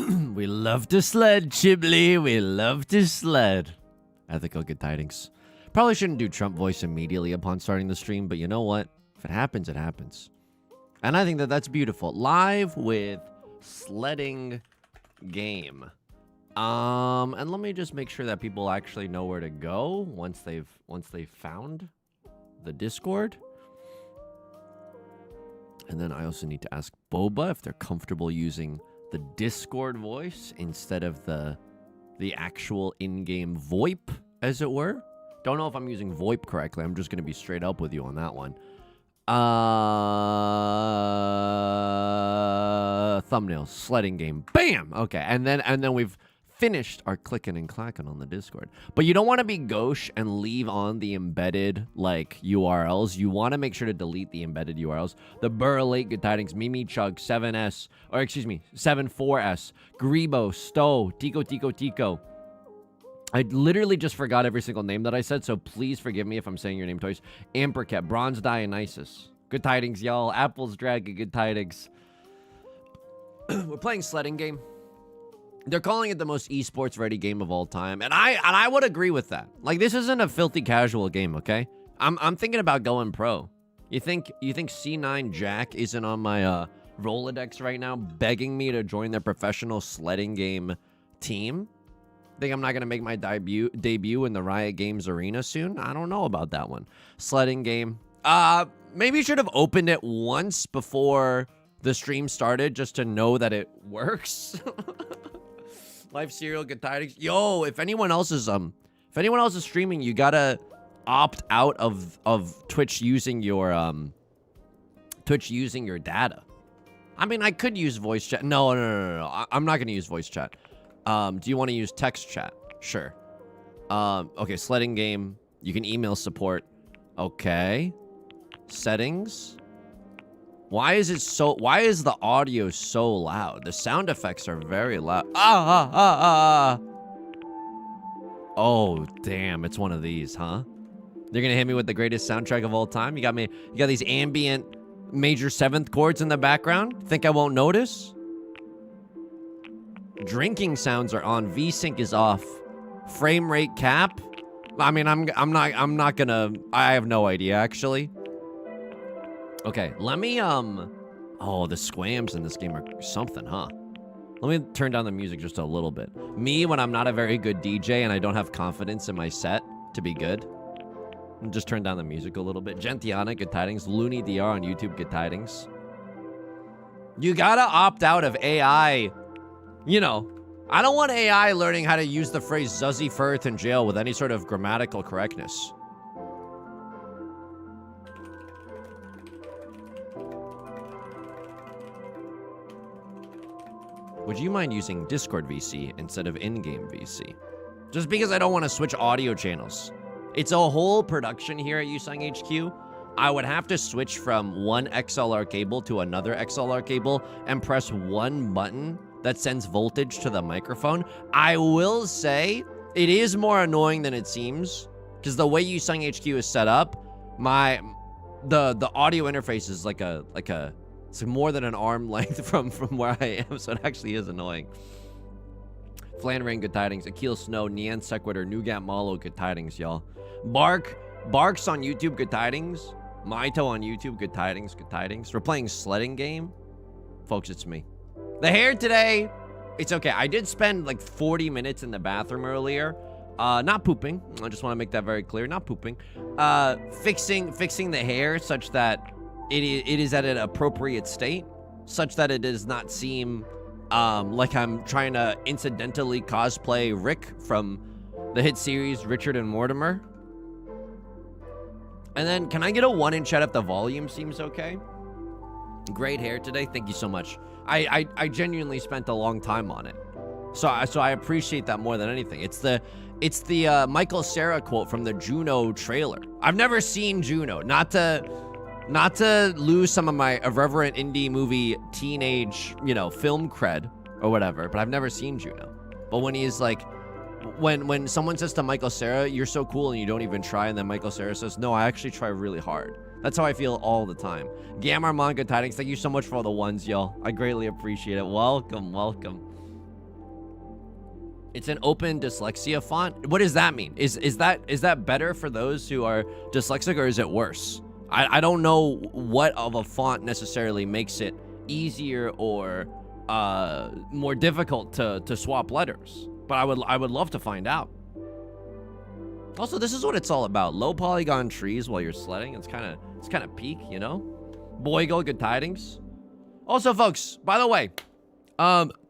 We love to sled, Chiblee. We love to sled. Ethical good tidings. Probably shouldn't do Trump voice immediately upon starting the stream, but you know what? If it happens, it happens. And I think that that's beautiful. Live with Sledding game. And let me just make sure that people actually know where to go once they've found the Discord. And then I also need to ask Boba if they're comfortable using the Discord voice instead of the actual in-game VoIP, as it were. Don't know if I'm using VoIP correctly. I'm just going to be straight up with you on that one. Thumbnails, sledding game. Bam! Okay, and then we've finished our clicking and clacking on the Discord. But you don't want to be gauche and leave on the embedded, like, URLs. You want to make sure to delete the embedded URLs. The Burr Lake Good Tidings, Mimi Chug, 7S, or excuse me, 74S, Grebo, Stowe, Tico. I literally just forgot every single name that I said, so please forgive me if I'm saying your name twice. Amperket, Bronze Dionysus. Good tidings, y'all. Apples Dragon, good tidings. We're playing sledding game. They're calling it the most esports ready game of all time, and I would agree with that. Like, this isn't a filthy casual game, okay? I'm thinking about going pro. You think C9 Jack isn't on my Rolodex right now, begging me to join their professional sledding game team? Think I'm not gonna make my debut in the Riot Games arena soon? I don't know about that one. Sledding game. Maybe you should have opened it once before the stream started just to know that it works. Live Serial, good tidings. Yo, if anyone else is streaming, you gotta opt out of Twitch using your data. I mean, I could use voice chat. No. I'm not gonna use voice chat. Do you want to use text chat? Sure. Okay, sledding game. You can email support. Okay. Settings. Why is the audio so loud? The sound effects are very loud. Oh, damn. It's one of these, huh? They're going to hit me with the greatest soundtrack of all time? You got these ambient major 7th chords in the background? Think I won't notice? Drinking sounds are on. VSync is off. Frame rate cap? I mean, I'm not gonna... I have no idea, actually. Okay, let me, oh, the squams in this game are something, huh? Let me turn down the music just a little bit. Me, when I'm not a very good DJ and I don't have confidence in my set to be good, just turn down the music a little bit. Gentiana, good tidings. Looney DR on YouTube, good tidings. You gotta opt out of AI. You know, I don't want AI learning how to use the phrase Zuzzy Firth in jail with any sort of grammatical correctness. Would you mind using Discord VC instead of in-game VC? Just because I don't want to switch audio channels. It's a whole production here at Usang HQ. I would have to switch from one XLR cable to another XLR cable and press one button that sends voltage to the microphone. I will say it is more annoying than it seems, because the way Usang HQ is set up, the audio interface is like it's more than an arm length from where I am, so it actually is annoying. Flannery, good tidings. Akil Snow, Nian Sequitur, Nougat Malo, good tidings, y'all. Barks on YouTube, good tidings. Maito on YouTube, good tidings, good tidings. We're playing sledding game. Folks, it's me. The hair today, it's okay. I did spend like 40 minutes in the bathroom earlier. Not pooping. I just want to make that very clear. Not pooping. Fixing the hair such that it is at an appropriate state, such that it does not seem like I'm trying to incidentally cosplay Rick from the hit series Richard and Mortimer. And then, can I get a 1 in chat if the volume seems okay? Great hair today. Thank you so much. I genuinely spent a long time on it. So I appreciate that more than anything. It's the Michael Cera quote from the Juno trailer. I've never seen Juno. Not to lose some of my irreverent indie movie teenage, film cred or whatever, but I've never seen Juno. But when he's like, when someone says to Michael Cera, "You're so cool," and you don't even try, and then Michael Cera says, "No, I actually try really hard." That's how I feel all the time. Gamma Manga Tidings, thank you so much for all the ones, y'all. I greatly appreciate it. Welcome. It's an open dyslexia font. What does that mean? Is that better for those who are dyslexic, or is it worse? I don't know what of a font necessarily makes it easier or more difficult to swap letters, but I would love to find out. Also, this is what it's all about: low polygon trees while you're sledding. It's kind of peak, you know. Boigo, good tidings. Also, folks, by the way,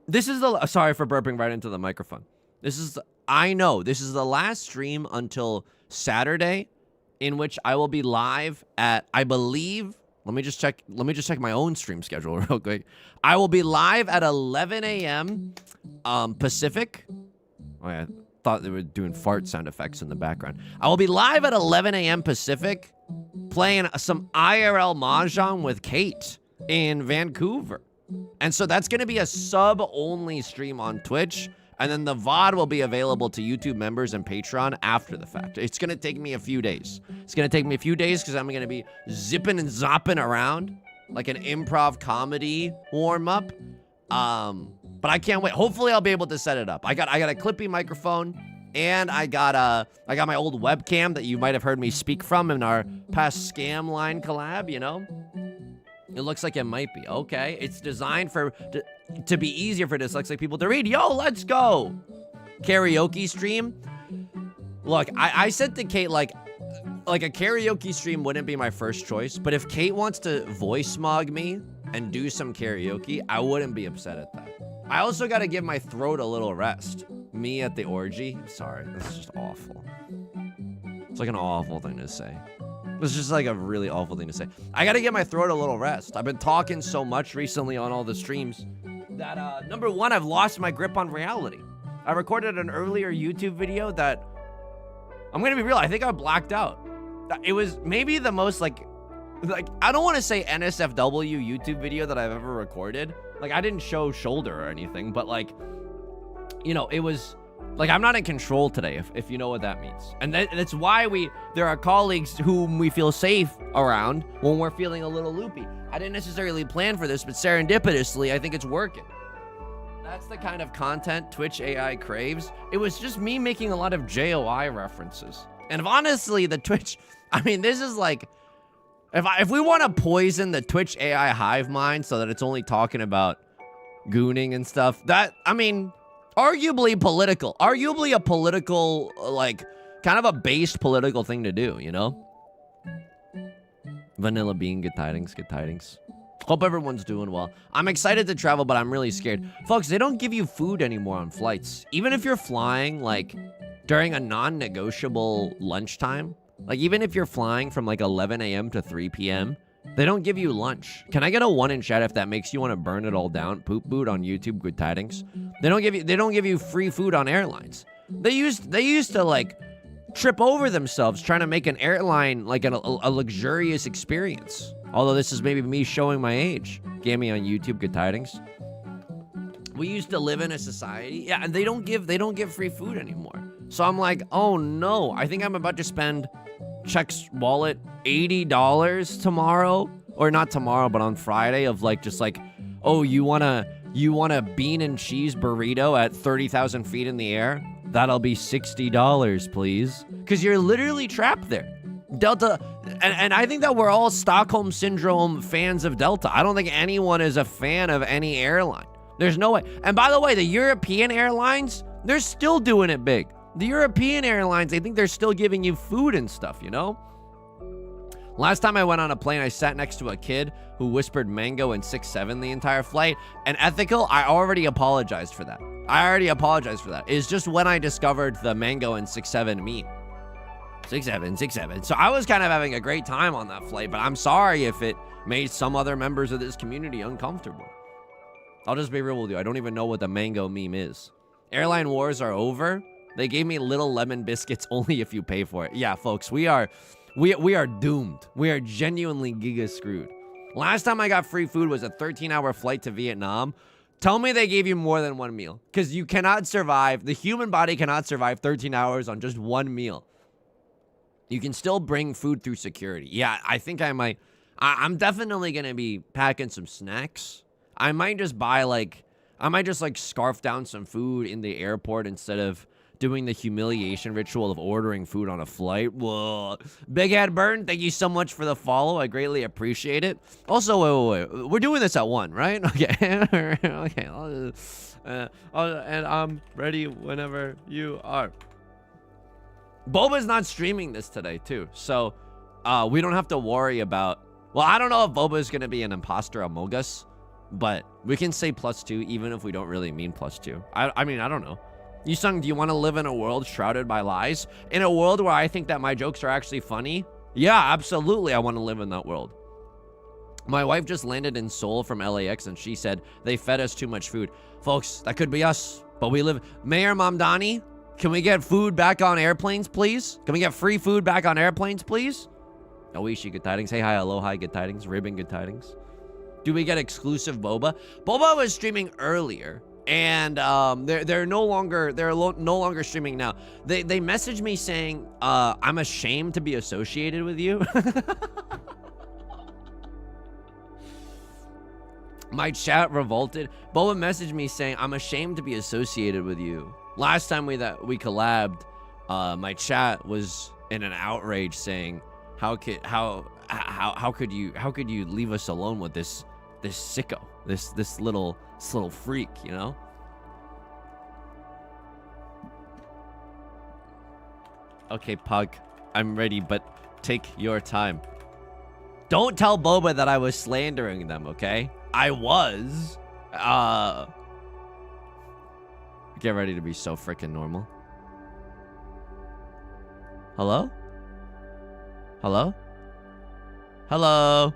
this is the sorry for burping right into the microphone. I know this is the last stream until Saturday, in which I will be live at, I believe. Let me just check my own stream schedule real quick. I will be live at 11 a.m. Pacific. Oh yeah, I thought they were doing fart sound effects in the background. I will be live at 11 a.m. Pacific, playing some IRL Mahjong with Kate in Vancouver. And so that's going to be a sub-only stream on Twitch. And then the VOD will be available to YouTube members and Patreon after the fact. It's going to take me a few days. Because I'm going to be zipping and zopping around like an improv comedy warm-up. But I can't wait. Hopefully I'll be able to set it up. I got a clippy microphone, and I got my old webcam that you might have heard me speak from in our past Scam Line collab, you know? It looks like it might be. Okay. It's designed to be easier for dyslexic people to read. Yo, let's go. Karaoke stream. Look, I said to Kate, like a karaoke stream wouldn't be my first choice, but if Kate wants to voice mog me and do some karaoke, I wouldn't be upset at that. I also got to give my throat a little rest. Me at the orgy. Sorry, that's just awful. It's like an awful thing to say. It's just like a really awful thing to say. I gotta give my throat a little rest. I've been talking so much recently on all the streams that, number one, I've lost my grip on reality. I recorded an earlier YouTube video that, I'm gonna be real, I think I blacked out. It was maybe the most like I don't want to say NSFW YouTube video that I've ever recorded. Like, I didn't show shoulder or anything, but like, you know, it was like, I'm not in control today, if you know what that means. And that's why there are colleagues whom we feel safe around when we're feeling a little loopy. I didn't necessarily plan for this, but serendipitously, I think it's working. That's the kind of content Twitch AI craves. It was just me making a lot of JOI references. And honestly, the Twitch, I mean, this is like, if we want to poison the Twitch AI hive mind so that it's only talking about gooning and stuff, that, I mean, arguably a political, like, kind of a based political thing to do, you know? Vanilla Bean, good tidings, good tidings. Hope everyone's doing well. I'm excited to travel, but I'm really scared. Folks, they don't give you food anymore on flights. Even if you're flying, like, during a non-negotiable lunchtime, like, even if you're flying from, like, 11 a.m. to 3 p.m., they don't give you lunch. Can I get a 1 in chat if that makes you want to burn it all down? Poop boot on YouTube, good tidings. They don't give you free food on airlines. They used to like trip over themselves trying to make an airline like a luxurious experience. Although this is maybe me showing my age. Gammy on YouTube, good tidings. We used to live in a society, yeah, and they don't give free food anymore. So I'm like, oh no, I think I'm about to spend Check's wallet $80 tomorrow, or not tomorrow, but on Friday, of like, just like, oh, you want a bean and cheese burrito at 30,000 feet in the air? That'll be $60, please. Because you're literally trapped there. Delta, and I think that we're all Stockholm Syndrome fans of Delta. I don't think anyone is a fan of any airline. There's no way. And by the way, the European airlines, they're still doing it big. The European airlines, I think they're still giving you food and stuff, you know? Last time I went on a plane, I sat next to a kid who whispered mango and 6-7 the entire flight. And ethical, I already apologized for that. It's just when I discovered the mango and 6-7 meme. 6-7. So I was kind of having a great time on that flight, but I'm sorry if it made some other members of this community uncomfortable. I'll just be real with you. I don't even know what the mango meme is. Airline wars are over. They gave me little lemon biscuits only if you pay for it. Yeah, folks, we are doomed. We are genuinely giga screwed. Last time I got free food was a 13-hour flight to Vietnam. Tell me they gave you more than one meal, because you cannot survive. The human body cannot survive 13 hours on just one meal. You can still bring food through security. Yeah, I think I might. I'm definitely going to be packing some snacks. I might just buy, like, I might just like scarf down some food in the airport instead of doing the humiliation ritual of ordering food on a flight. Whoa. Big Head Burn, thank you so much for the follow. I greatly appreciate it. Also, wait. We're doing this at 1, right? Okay. Okay. And I'm ready whenever you are. Boba's not streaming this today, too. So, we don't have to worry about... Well, I don't know if Boba is going to be an imposter among us, but we can say +2 even if we don't really mean +2. I mean, I don't know. Yusung, do you want to live in a world shrouded by lies? In a world where I think that my jokes are actually funny? Yeah, absolutely, I want to live in that world. My wife just landed in Seoul from LAX, and she said they fed us too much food. Folks, that could be us, but we live... Mayor Mamdani, can we get food back on airplanes, please? Can we get free food back on airplanes, please? Oishi, good tidings. Hey, hi, aloha, good tidings. Ribbon, good tidings. Do we get exclusive Boba? Boba was streaming earlier. And they're no longer streaming now. They messaged me saying I'm ashamed to be associated with you. My chat revolted. Boba messaged me saying I'm ashamed to be associated with you. Last time we collabed, my chat was in an outrage saying how could you leave us alone with this sicko, this little freak, you know? Okay, Pug, I'm ready, but take your time. Don't tell Boba that I was slandering them, okay? I was. Get ready to be so freaking normal. Hello? Hello? Hello?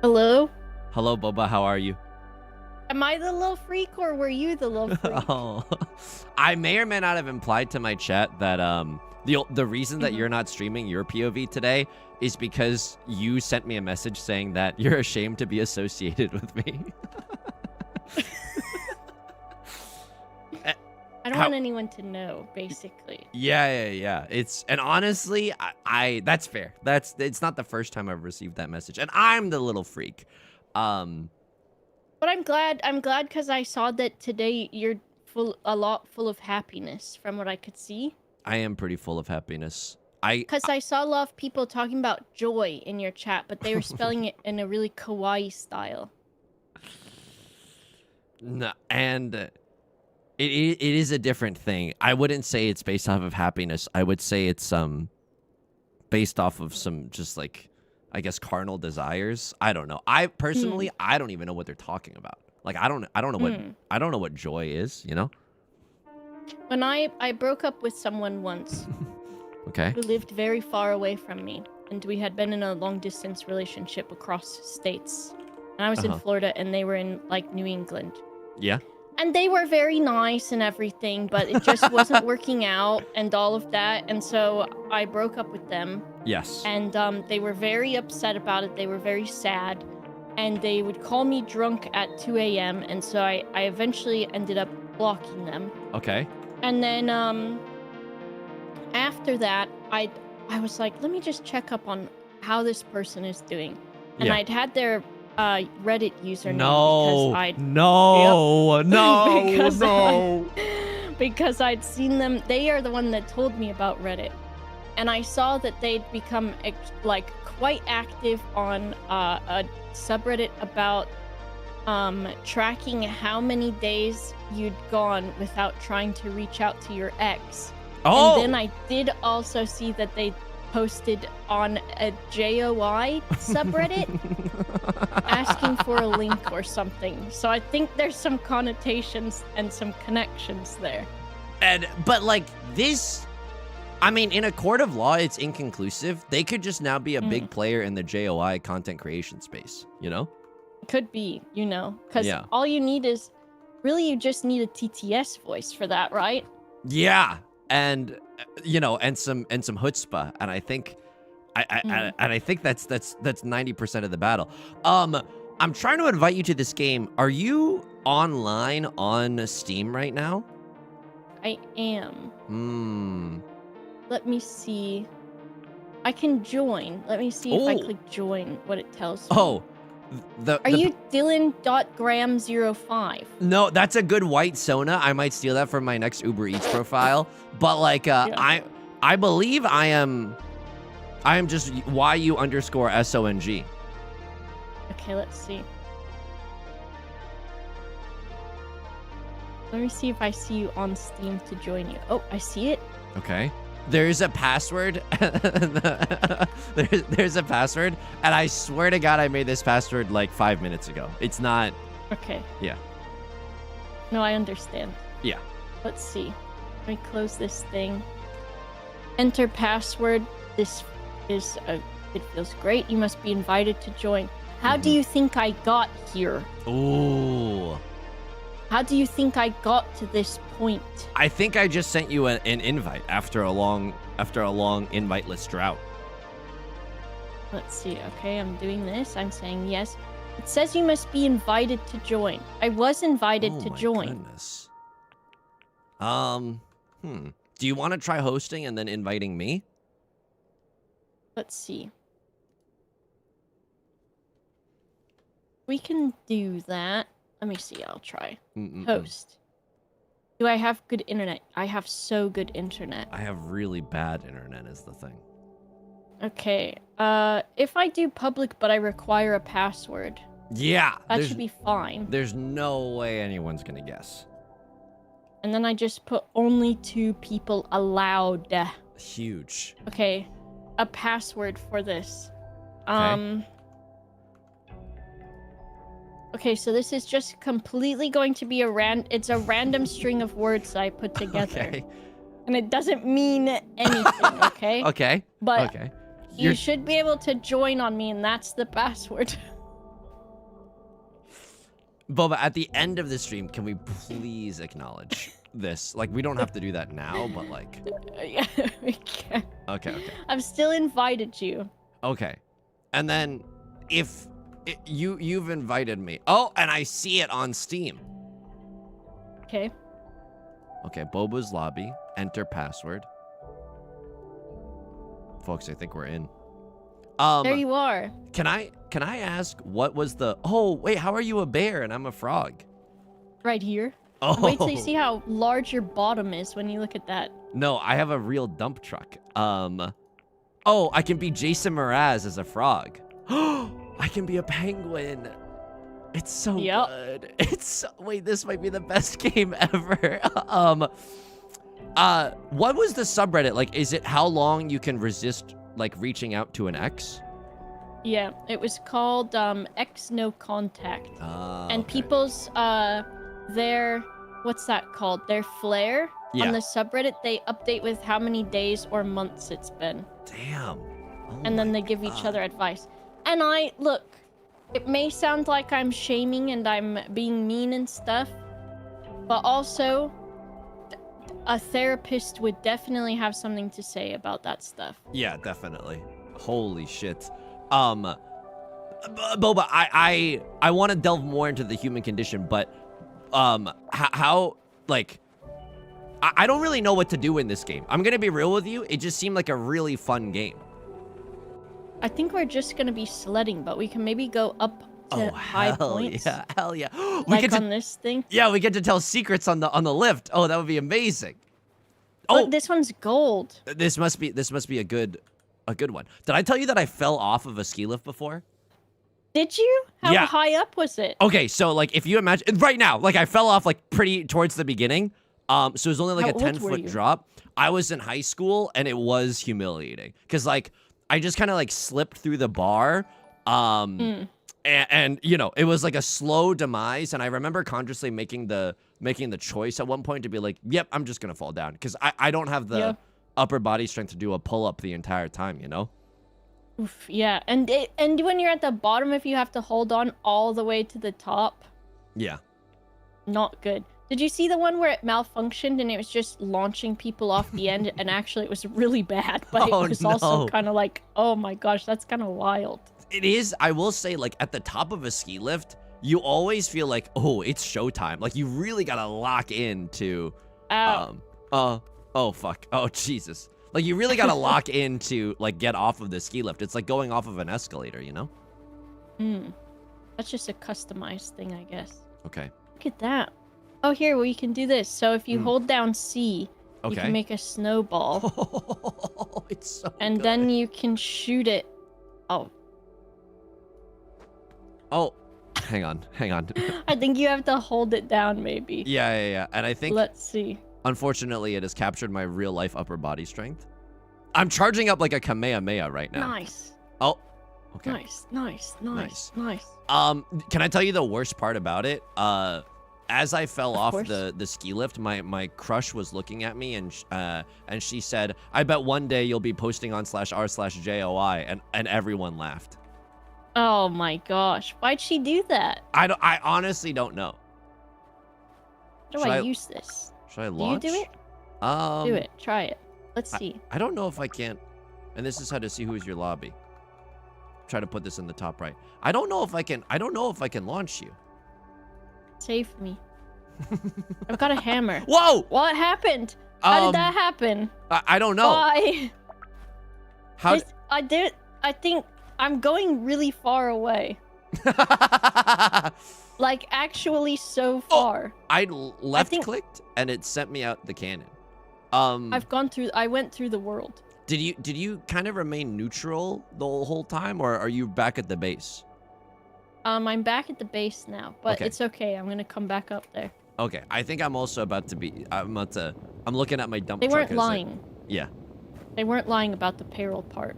Hello? Hello, Boba, how are you? Am I the little freak or were you the little freak? Oh, I may or may not have implied to my chat that the reason that you're not streaming your POV today is because you sent me a message saying that you're ashamed to be associated with me. I don't want anyone to know, basically. Yeah. And honestly, I that's fair. It's not the first time I've received that message, and I'm the little freak. But I'm glad because I saw that today you're full of happiness from what I could see. I am pretty full of happiness. Because I saw a lot of people talking about joy in your chat, but they were spelling it in a really kawaii style. No, and it is a different thing. I wouldn't say it's based off of happiness. I would say it's based off of some just like, I guess, carnal desires. I don't know. I personally, I don't even know what they're talking about. Like I don't know what joy is, you know? When I broke up with someone once. Okay. Who lived very far away from me, and we had been in a long distance relationship across states. And I was in Florida and they were in like New England. Yeah. And they were very nice and everything, but it just wasn't working out and all of that. And so I broke up with them. Yes. And they were very upset about it. They were very sad. And they would call me drunk at 2 a.m. And so I eventually ended up blocking them. Okay. And then after that, I was like, let me just check up on how this person is doing. And I'd had their Reddit username because I'd seen them. They are the one that told me about Reddit, and I saw that they'd become like quite active on a subreddit about tracking how many days you'd gone without trying to reach out to your ex. And then I did also see that they posted on a JOI subreddit asking for a link or something. So I think there's some connotations and some connections there. But like this, I mean, in a court of law, it's inconclusive. They could just now be a big player in the JOI content creation space, you know? Could be, you know, because all you need is, really, you just need a TTS voice for that, right? Yeah. And you know, and some chutzpah, and I think, I think that's 90% of the battle. I'm trying to invite you to this game. Are you online on Steam right now? I am. Let me see. I can join. Let me see if I click join. What it tells me. Are you Dylan.Graham05? No, that's a good white Sona. I might steal that for my next Uber Eats profile. But like, Yeah. I believe I am just YU_SONG. Okay, let's see. Let me see if I see you on Steam to join you. Oh, I see it. Okay. There's a password. there's a password, and I swear to God, I made this password like 5 minutes ago. It's not. Okay. Yeah. No, I understand. Yeah. Let's see. Let me close this thing. Enter password. This is it feels great. You must be invited to join. How do you think I got here? Ooh. How do you think I got to this point? I think I just sent you an invite after a long inviteless drought. Let's see. Okay, I'm doing this. I'm saying yes. It says you must be invited to join. I was invited to join. Goodness. Do you want to try hosting and then inviting me? Let's see. We can do that. Let me see. I'll try. Host. Do I have good internet? I have so good internet. I have really bad internet is the thing. Okay. If I do public but I require a password. Yeah. That should be fine. There's no way anyone's going to guess. And then I just put only 2 people allowed. Huge. Okay. A password for this. Okay. Okay, so this is just completely going to be it's a random string of words I put together. Okay. And it doesn't mean anything, okay? Okay. But okay. you should be able to join on me, and that's the password. Boba, at the end of the stream, can we please acknowledge this? Like, we don't have to do that now, but like... Yeah, we can. Okay. I've still invited you. Okay. And then, if... You've invited me. Oh, and I see it on Steam. Okay. Okay, Boba's lobby. Enter password. Folks, I think we're in. There you are. Can I ask what was the... Oh, wait, how are you a bear and I'm a frog? Right here. Oh. Wait till you see how large your bottom is when you look at that. No, I have a real dump truck. Oh, I can be Jason Mraz as a frog. I can be a penguin. It's so good. Wait, this might be the best game ever. What was the subreddit? Like, is it how long you can resist, like, reaching out to an ex? Yeah, it was called X No Contact. And okay. people's, what's that called? Their flair on the subreddit, they update with how many days or months it's been. Damn. And then they give each other advice. And look, it may sound like I'm shaming and I'm being mean and stuff, but also a therapist would definitely have something to say about that stuff. Yeah, definitely. Holy shit. Boba, I want to delve more into the human condition, but how like I don't really know what to do in this game. I'm gonna be real with you. It just seemed like a really fun game. I think we're just gonna be sledding, but we can maybe go up to high points. Hell yeah. We like on this thing. Yeah, we get to tell secrets on the lift. Oh, that would be amazing. Look, this one's gold. This must be a good one. Did I tell you that I fell off of a ski lift before? Did you? How high up was it? Okay, so like if you imagine right now, like I fell off like pretty towards the beginning. So it was only like a 10-foot drop. I was in high school and it was humiliating because like I just kind of like slipped through the bar. And you know, it was like a slow demise. And I remember consciously making the choice at one point to be like, yep, I'm just going to fall down. Because I don't have the upper body strength to do a pull-up the entire time, you know? Oof, yeah. And when you're at the bottom, if you have to hold on all the way to the top. Yeah. Not good. Did you see the one where it malfunctioned and it was just launching people off the end? And actually, it was really bad. But it was also kind of like, oh my gosh, that's kind of wild. It is. I will say, like, at the top of a ski lift, you always feel like, oh, it's showtime. Like, you really got to lock into... oh, fuck. Oh, Jesus. Like, you really got to lock in to, like, get off of the ski lift. It's like going off of an escalator, you know? That's just a customized thing, I guess. Okay. Look at that. Oh, here, well, you can do this. So if you hold down C, you Okay. can make a snowball. Oh, it's so and good. then you can shoot it. Oh. Oh, hang on. I think you have to hold it down, maybe. Yeah. And I think, Let's see. unfortunately, it has captured my real life upper body strength. I'm charging up like a Kamehameha right now. Nice. Oh, okay. Nice. Can I tell you the worst part about it? As I fell off course. the ski lift, my crush was looking at me and she said, "I bet one day you'll be posting on /r/JOI," and everyone laughed. Oh my gosh. Why'd she do that? I honestly don't know. How do I use this? Should I launch? Do you do it? Do it. Try it. Let's see. I don't know if I can. And this is how to see who's your lobby. Try to put this in the top right. I don't know if I can launch you. Save me. I've got a hammer. Whoa! What happened? How did that happen? I don't know. Why? How? I think I'm going really far away. Like actually so far. I left-clicked and it sent me out the cannon. I went through the world. Did you kind of remain neutral the whole time, or are you back at the base? I'm back at the base now, but Okay. it's okay. I'm gonna come back up there. Okay, I think I'm also about to be. I'm looking at my dump They truck. weren't lying. Yeah. They weren't lying about the payroll part.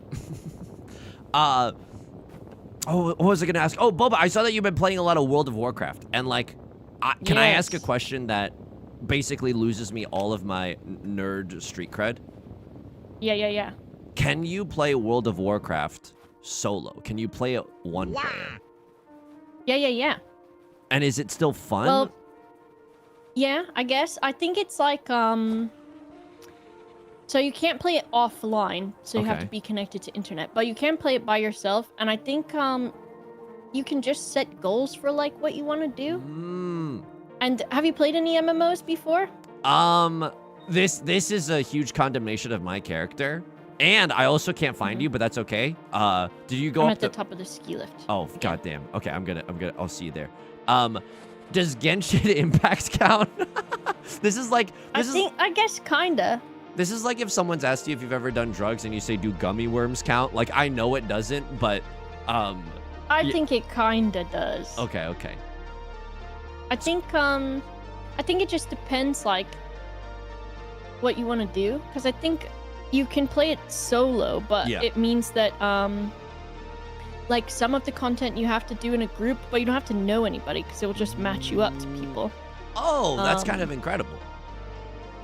Oh, what was I gonna ask? Oh, Boba, I saw that you've been playing a lot of World of Warcraft, and like, can I ask a question that basically loses me all of my nerd street cred? Yeah. Can you play World of Warcraft solo? Can you play it one player? Yeah. And is it still fun? Well, yeah, I guess. I think it's like, so you can't play it offline, so you have to be connected to internet, but you can play it by yourself, and I think, you can just set goals for, like, what you want to do. And have you played any MMOs before? This is a huge condemnation of my character. And I also can't find you, but that's okay. Did you go I'm up at the top of the ski lift. Oh, goddamn. Okay, I'll see you there. Does Genshin Impact count? I guess kinda. This is like if someone's asked you if you've ever done drugs and you say, do gummy worms count? Like, I know it doesn't, but, I think it kinda does. Okay. I think it just depends, like, what you want to do. Because I think you can play it solo, but it means that, like, some of the content you have to do in a group, but you don't have to know anybody, because it will just match you up to people. Oh, that's kind of incredible.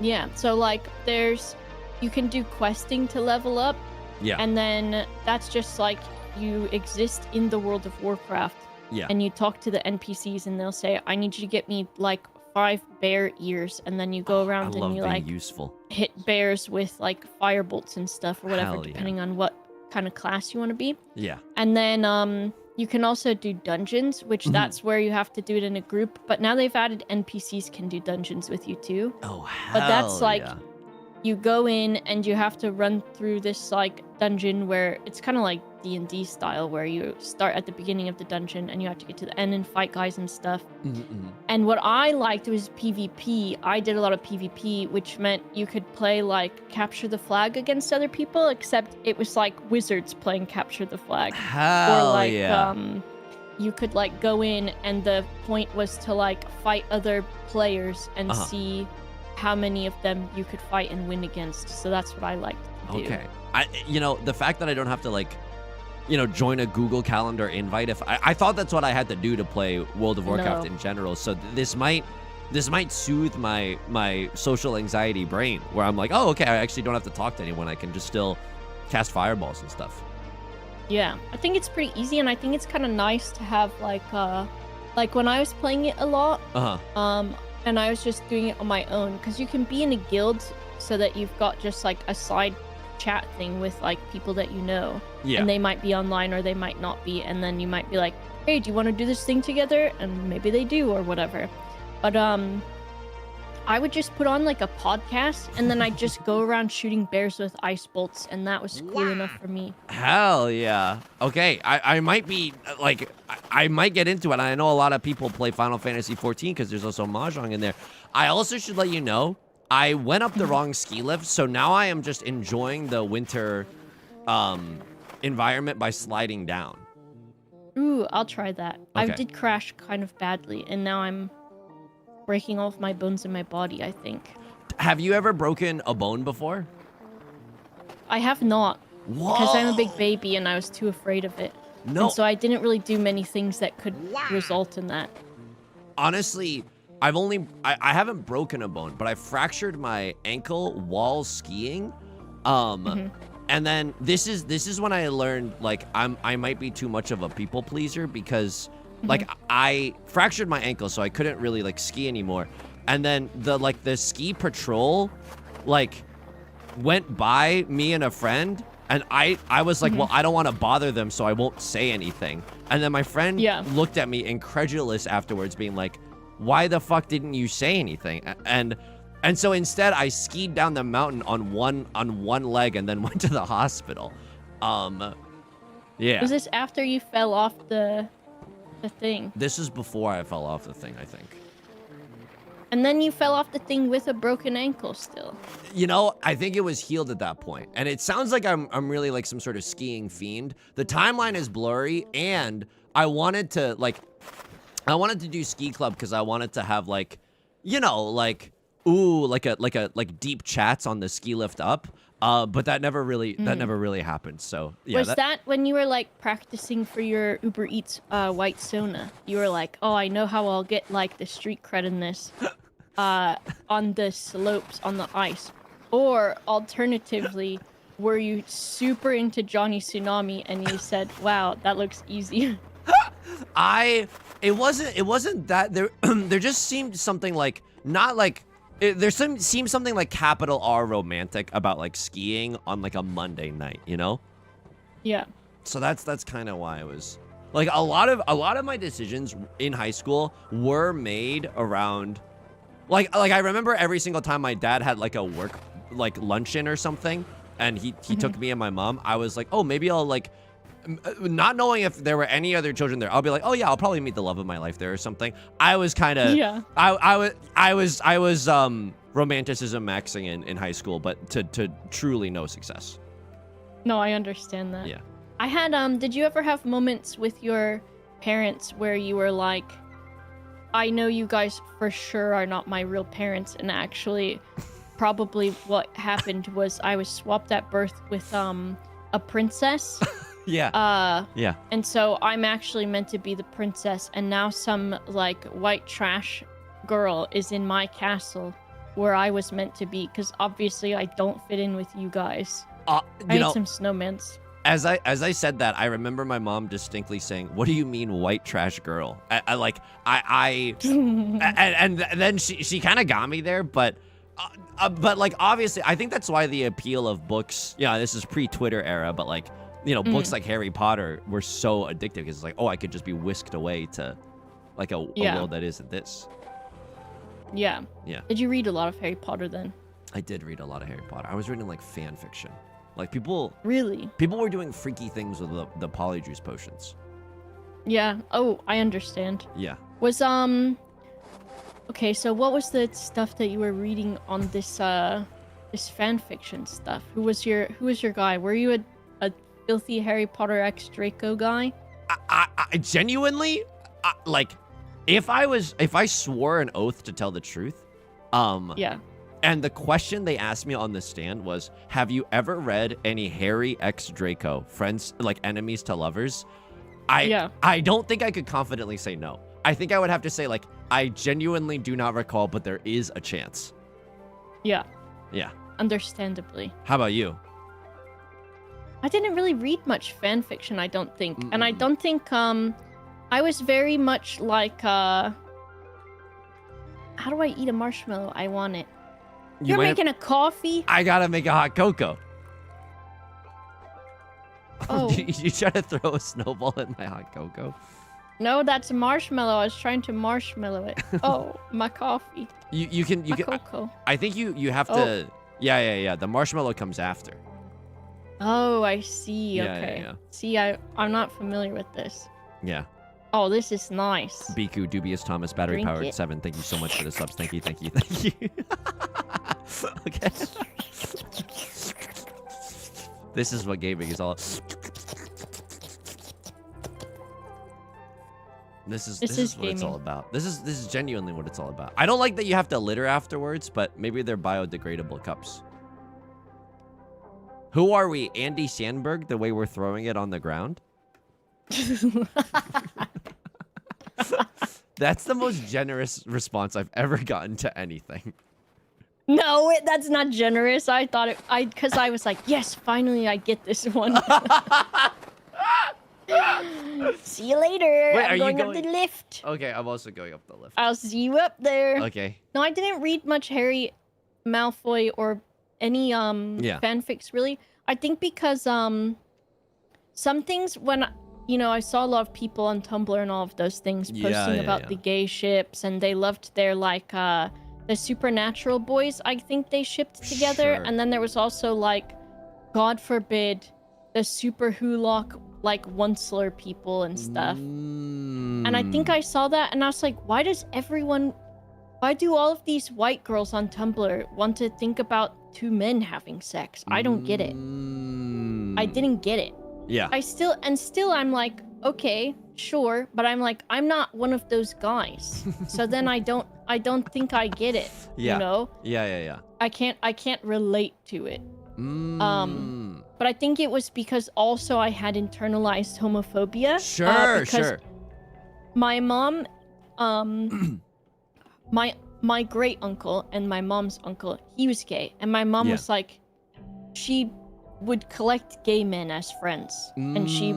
Yeah, so, like, you can do questing to level up. Yeah. And then that's just, like, you exist in the World of Warcraft. Yeah. And you talk to the NPCs, and they'll say, I need you to get me, like, 5 bear ears, and then you go around and you like useful. hit bears with like fire bolts and stuff or whatever, depending on what kind of class you want to be. Yeah. And then you can also do dungeons, which that's where you have to do it in a group. But now they've added NPCs can do dungeons with you too. Oh, hell But that's like you go in and you have to run through this like dungeon where it's kind of like D&D style, where you start at the beginning of the dungeon and you have to get to the end and fight guys and stuff. And what I liked was PvP. I did a lot of PvP, which meant you could play like capture the flag against other people, except it was like wizards playing capture the flag. Hell or like you could like go in and the point was to like fight other players and see how many of them you could fight and win against. So that's what I liked to do. Okay. The fact that I don't have to like, join a Google Calendar invite. If I thought that's what I had to do to play World of Warcraft in general. So this might soothe my social anxiety brain, where I'm like, oh, okay, I actually don't have to talk to anyone. I can just still cast fireballs and stuff. Yeah, I think it's pretty easy, and I think it's kind of nice to have like when I was playing it a lot, and I was just doing it on my own, because you can be in a guild so that you've got just like a side chat thing with like people that you know, and they might be online or they might not be, and then you might be like, hey, do you want to do this thing together? And maybe they do or whatever. But I would just put on like a podcast and then I'd just go around shooting bears with ice bolts, and that was cool enough for me. Hell yeah. Okay, I might be, like, I might get into it. I know a lot of people play Final Fantasy 14 because there's also Mahjong in there. I also should let you know, I went up the wrong ski lift, so now I am just enjoying the winter environment by sliding down. Ooh, I'll try that. I Okay. did crash kind of badly, and now I'm breaking all of my bones in my body, I think. Have you ever broken a bone before? I have not, Whoa. because I'm a big baby and I was too afraid of it. No. And so I didn't really do many things that could result in that. Honestly, I haven't broken a bone, but I fractured my ankle while skiing. And then this is when I learned, like, I might be too much of a people pleaser because like I fractured my ankle, so I couldn't really like ski anymore. And then the ski patrol like went by me and a friend, and I was like, well, I don't want to bother them, so I won't say anything. And then my friend looked at me incredulous afterwards, being like, why the fuck didn't you say anything? And so instead I skied down the mountain on one leg and then went to the hospital. Yeah. Was this after you fell off the thing? This is before I fell off the thing, I think. And then you fell off the thing with a broken ankle still. You know, I think it was healed at that point. And it sounds like I'm really like some sort of skiing fiend. The timeline is blurry, and I wanted to do ski club because I wanted to have like, you know, like, ooh, like deep chats on the ski lift up. But that never really happened. So yeah. Was that when you were like practicing for your Uber Eats white Sona? You were like, oh, I know how I'll get like the street cred in this on the slopes on the ice. Or alternatively, were you super into Johnny Tsunami and you said, wow, that looks easy? It wasn't that there just seemed something like not like. Seems something like capital R romantic about like skiing on like a Monday night, you know? Yeah. So that's kind of why it was like a lot of my decisions in high school were made around like I remember every single time my dad had like a work like luncheon or something, and he took me and my mom. I was like, oh, maybe I'll like. Not knowing if there were any other children there, I'll be like, oh yeah, I'll probably meet the love of my life there or something. I was kind of, I was romanticism maxing in high school, but to truly no success. No, I understand that. Yeah. I had, did you ever have moments with your parents where you were like, I know you guys for sure are not my real parents, and actually probably what happened was I was swapped at birth with, a princess. Yeah. Yeah. And so I'm actually meant to be the princess, and now some like white trash girl is in my castle where I was meant to be, because obviously I don't fit in with you guys. I need some snowmans. As I said that, I remember my mom distinctly saying, "What do you mean, white trash girl?" And then she kind of got me there, but like obviously, I think that's why the appeal of books. Yeah, this is pre-Twitter era, but like. You know, books like Harry Potter were so addictive because it's like, oh, I could just be whisked away to like a world that isn't this. Yeah. Yeah. Did you read a lot of Harry Potter then? I did read a lot of Harry Potter. I was reading like fan fiction. Like people were doing freaky things with the polyjuice potions. Yeah. Oh, I understand. Yeah. Was okay, so what was the stuff that you were reading on this this fan fiction stuff? Who was your guy? Were you a filthy Harry Potter X Draco guy? I genuinely like if I swore an oath to tell the truth, yeah. And the question they asked me on the stand was, have you ever read any Harry X Draco, friends like enemies to lovers? I don't think I could confidently say no. I think I would have to say like I genuinely do not recall, but there is a chance. Yeah. Yeah. Understandably. How about you? I didn't really read much fan fiction, I don't think. And I don't think, I was very much like, how do I eat a marshmallow? I want it. You're making a coffee? I gotta make a hot cocoa. Oh. You try to throw a snowball at my hot cocoa? No, that's a marshmallow. I was trying to marshmallow it. Oh, my coffee. You can Cocoa. I think you have to. Yeah. The marshmallow comes after. Oh, I see. Yeah, Okay. yeah. See, I'm not familiar with this. Yeah. Oh, this is nice. Biku, Dubious Thomas, Battery Drink Powered it. 7. Thank you so much for the subs. Thank you. Okay. This is what gaming is all. This is what it's all about. This is genuinely what it's all about. I don't like that you have to litter afterwards, but maybe they're biodegradable cups. Who are we? Andy Sandberg, the way we're throwing it on the ground? That's the most generous response I've ever gotten to anything. No, that's not generous. I thought because I was like, yes, finally I get this one. See you later. Wait, I'm going up the lift. Okay, I'm also going up the lift. I'll see you up there. Okay. No, I didn't read much Harry Malfoy or any fanfics really. I think because some things when I saw a lot of people on Tumblr and all of those things posting about the gay ships, and they loved their like the supernatural boys. I think they shipped together, and then there was also like, God forbid, the super Hulock like Onceler people and stuff. And I think I saw that, and I was like, why do all of these white girls on Tumblr want to think about two men having sex? I don't get it. I didn't get it. Yeah. Still I'm like, okay, sure, but I'm like, I'm not one of those guys. So then I don't think I get it. Yeah. You know? Yeah. I can't relate to it. But I think it was because also I had internalized homophobia. Sure. My mom, my great uncle and my mom's uncle, he was gay, and my mom was like, she would collect gay men as friends, and she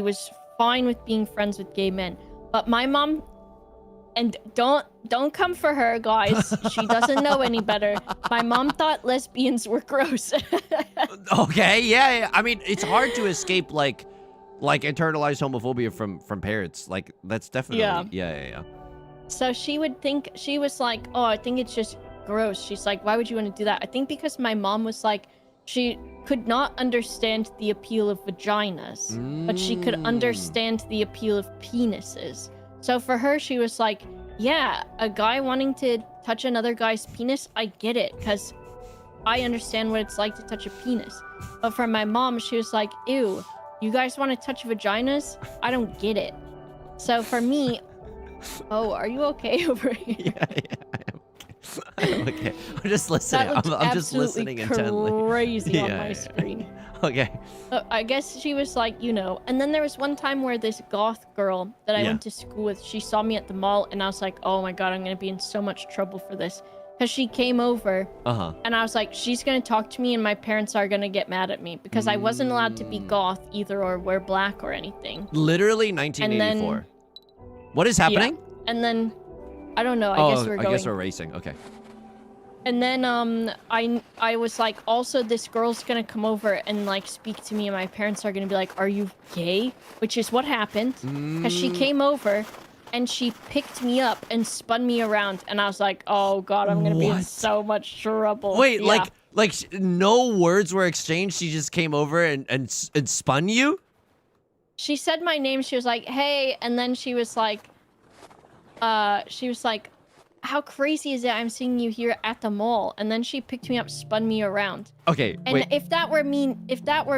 was fine with being friends with gay men. But my mom, and don't come for her, guys. She doesn't know any better. My mom thought lesbians were gross. Okay, yeah. I mean, it's hard to escape like internalized homophobia from parents. Like that's definitely yeah. So she was like, oh, I think it's just gross. She's like, why would you want to do that? I think because my mom was like, she could not understand the appeal of vaginas, but she could understand the appeal of penises. So for her, she was like, yeah, a guy wanting to touch another guy's penis, I get it, because I understand what it's like to touch a penis. But for my mom, she was like, ew, you guys want to touch vaginas? I don't get it. So for me, oh, are you okay over here? Yeah, I'm okay. I'm just listening. I'm just listening intently. Crazy on my screen. Okay. I guess she was like, and then there was one time where this goth girl that I went to school with, she saw me at the mall, and I was like, oh my god, I'm gonna be in so much trouble for this. Because she came over, and I was like, she's gonna talk to me, and my parents are gonna get mad at me, because I wasn't allowed to be goth either, or wear black or anything. Literally 1984. What is happening? Yeah. And then, I don't know, I guess we're racing, okay. And then I was like, also this girl's gonna come over and like speak to me, and my parents are gonna be like, are you gay? Which is what happened, because she came over and she picked me up and spun me around, and I was like, oh god, I'm gonna be in so much trouble. Wait, like no words were exchanged, she just came over and spun you? She said my name, she was like, hey, and then she was like, how crazy is it I'm seeing you here at the mall? And then she picked me up, spun me around. Okay, and wait. If that were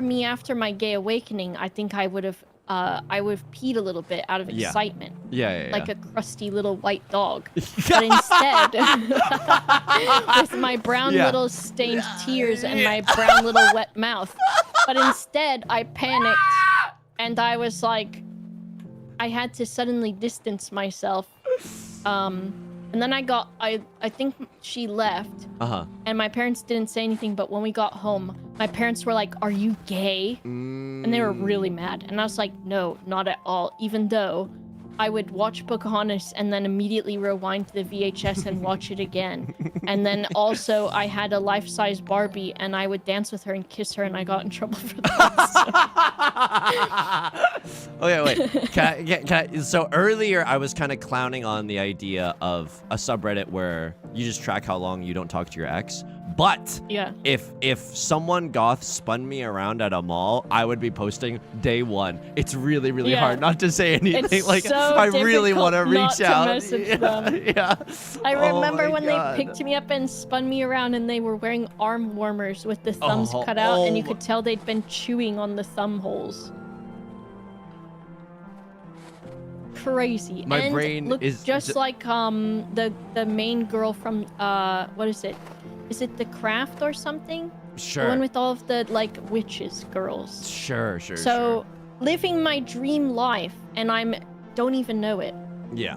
me after my gay awakening, I think I would have peed a little bit out of excitement. Yeah. Like a crusty little white dog. But instead, with my brown little stained tears and my brown little wet mouth. But instead, I panicked, and I was like, I had to suddenly distance myself. And then I think she left. And my parents didn't say anything, but when we got home, my parents were like, are you gay? And they were really mad. And I was like, no, not at all. Even though I would watch Pocahontas and then immediately rewind the VHS and watch it again. And then also I had a life-size Barbie and I would dance with her and kiss her and I got in trouble for that. Okay, wait. So earlier I was kind of clowning on the idea of a subreddit where you just track how long you don't talk to your ex. But yeah. if someone goth spun me around at a mall, I would be posting day one. It's really, really hard not to say anything. It's like so I really want to reach out. Yeah. I remember when they picked me up and spun me around and they were wearing arm warmers with the thumbs cut out and you could tell they'd been chewing on the thumb holes. Crazy. My brain is just like the main girl from what is it? Is it The Craft or something? Sure. The one with all of the like witches girls. Sure. So living my dream life and don't even know it. Yeah.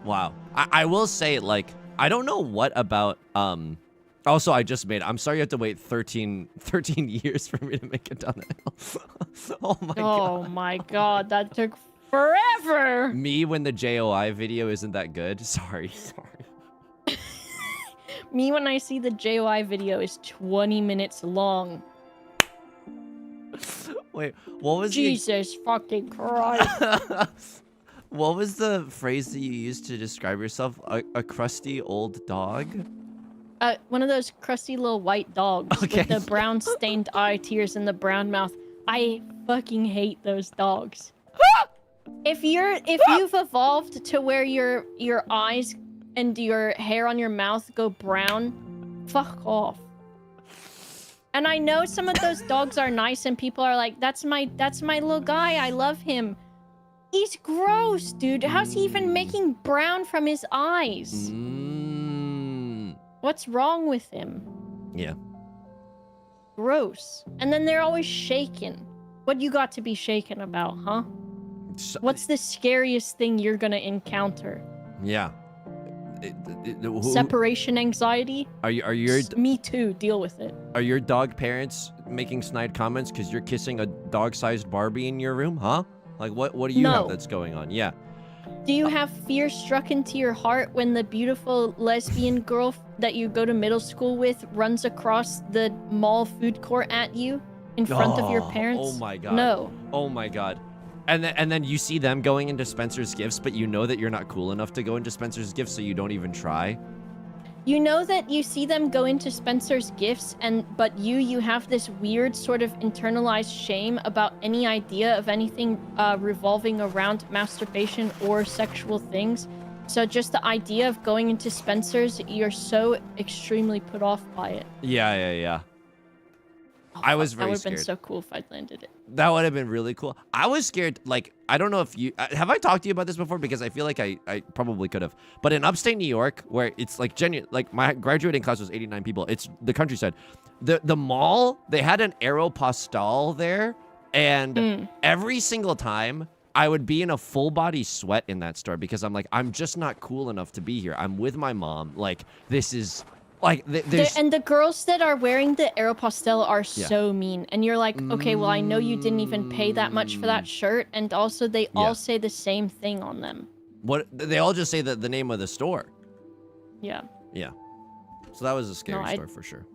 Wow. I will say, like, I don't know what about also I'm sorry you have to wait 13 years for me to make it down the hill. Oh my god, that took forever. Me when the JOI video isn't that good. Sorry. Me when I see the JOI video is 20 minutes long. Wait, what was Jesus fucking Christ. What was the phrase that you used to describe yourself? A crusty old dog? One of those crusty little white dogs with the brown stained eye tears and the brown mouth. I fucking hate those dogs. If you've evolved to where your eyes and your hair on your mouth go brown, fuck off. And I know some of those dogs are nice and people are like, that's my little guy, I love him. He's gross, dude. How's he even making brown from his eyes? What's wrong with him? Yeah. Gross. And then they're always shaken. What you got to be shaken about, huh? What's the scariest thing you're gonna encounter? Yeah. Separation anxiety? Are your Me too, deal with it. Are your dog parents making snide comments because you're kissing a dog-sized Barbie in your room, huh? Like what do you have that's going on? Yeah. Do you have fear struck into your heart when the beautiful lesbian girl that you go to middle school with runs across the mall food court at you in front of your parents? Oh my god. No. Oh my god. And then you see them going into Spencer's Gifts, but you know that you're not cool enough to go into Spencer's Gifts, so you don't even try. You know that you see them go into Spencer's Gifts, but you have this weird sort of internalized shame about any idea of anything revolving around masturbation or sexual things. So just the idea of going into Spencer's, you're so extremely put off by it. Yeah. Oh, I was very scared. That would have been so cool if I'd landed it. That would have been really cool. I was scared. Like, I don't know if you have I talked to you about this before, because I feel like I probably could have. But in upstate New York, where it's like genuine, like my graduating class was 89 people. It's the countryside. The mall, they had an Aeropostale there, and every single time I would be in a full body sweat in that store because I'm like, I'm just not cool enough to be here. I'm with my mom. Like, this is. Like and the girls that are wearing the Aeropostale are so mean, and you're like, okay, well, I know you didn't even pay that much for that shirt, and also they all say the same thing on them. What? They all just say the name of the store. Yeah. So that was a scary store for sure.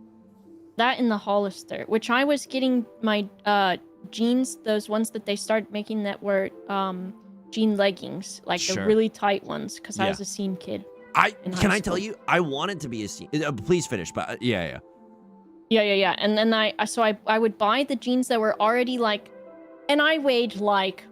That in the Hollister, which I was getting my jeans, those ones that they started making that were jean leggings, like the really tight ones, because I was a scene kid. Can I tell you? I wanted to be a scene. Please finish, but yeah. And then I would buy the jeans that were already like, and I weighed like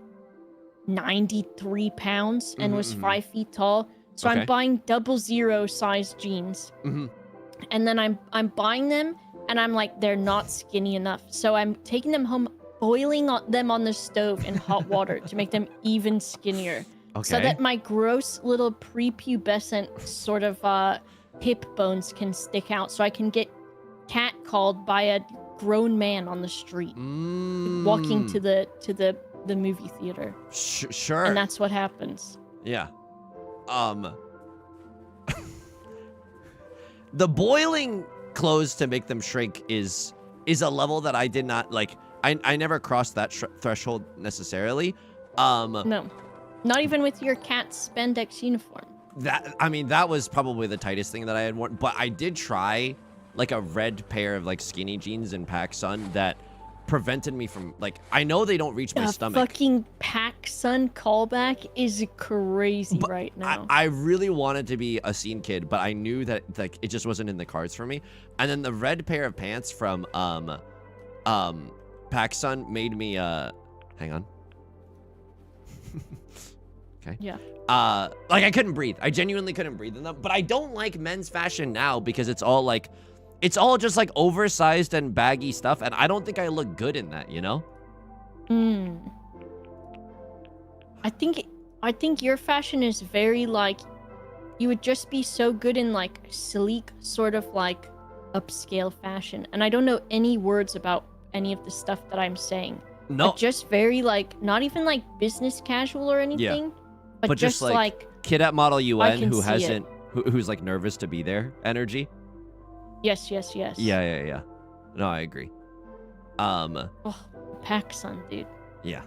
93 pounds and was 5 feet tall. So I'm buying 00 size jeans, and then I'm buying them, and I'm like, they're not skinny enough. So I'm taking them home, boiling them on the stove in hot water to make them even skinnier. So that my gross little prepubescent sort of hip bones can stick out, so I can get catcalled by a grown man on the street walking to the movie theater. Sure. And that's what happens. Yeah. The boiling clothes to make them shrink is a level that I did not like. I never crossed that threshold necessarily. No. Not even with your cat's spandex uniform. That was probably the tightest thing that I had worn. But I did try like a red pair of like skinny jeans in PacSun that prevented me from like, I know they don't reach my stomach. Fucking PacSun callback is crazy right now. I really wanted to be a scene kid, but I knew that like it just wasn't in the cards for me. And then the red pair of pants from PacSun made me hang on. Okay. Yeah. Like I couldn't breathe. I genuinely couldn't breathe in them. But I don't like men's fashion now because it's all just like oversized and baggy stuff, and I don't think I look good in that, you know? I think your fashion is very like, you would just be so good in like sleek sort of like upscale fashion. And I don't know any words about any of the stuff that I'm saying. No. But just very like, not even like business casual or anything. Yeah. But just like kid at Model UN who's like nervous to be there energy. Yes. Yeah. No, I agree. Oh, PacSun, dude. Yeah.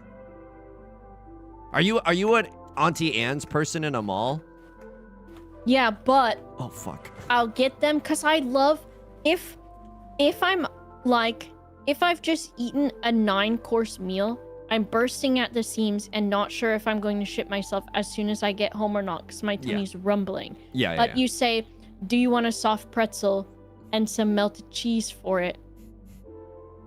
Are you an Auntie Anne's person in a mall? Yeah, but oh fuck. I'll get them because I love if I've just eaten a 9-course meal, I'm bursting at the seams and not sure if I'm going to shit myself as soon as I get home or not because my tummy's rumbling. Yeah. You say, do you want a soft pretzel and some melted cheese for it?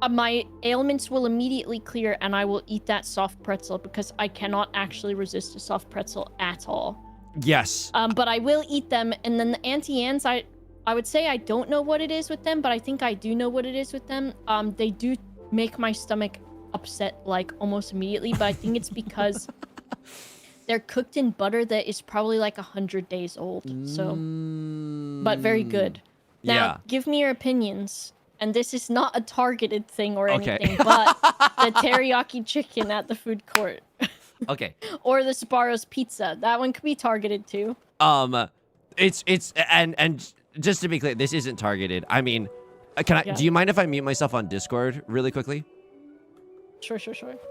My ailments will immediately clear and I will eat that soft pretzel because I cannot actually resist a soft pretzel at all. Yes. But I will eat them. And then the Auntie Anne's, I would say I don't know what it is with them, but I think I do know what it is with them. They do make my stomach upset like almost immediately, but I think it's because they're cooked in butter that is probably like 100 days old. So, but very good. Now, give me your opinions. And this is not a targeted thing or anything, but the teriyaki chicken at the food court. Okay. Or the Sbarro's pizza. That one could be targeted too. It's and just to be clear, this isn't targeted. I mean, do you mind if I mute myself on Discord really quickly? Sure.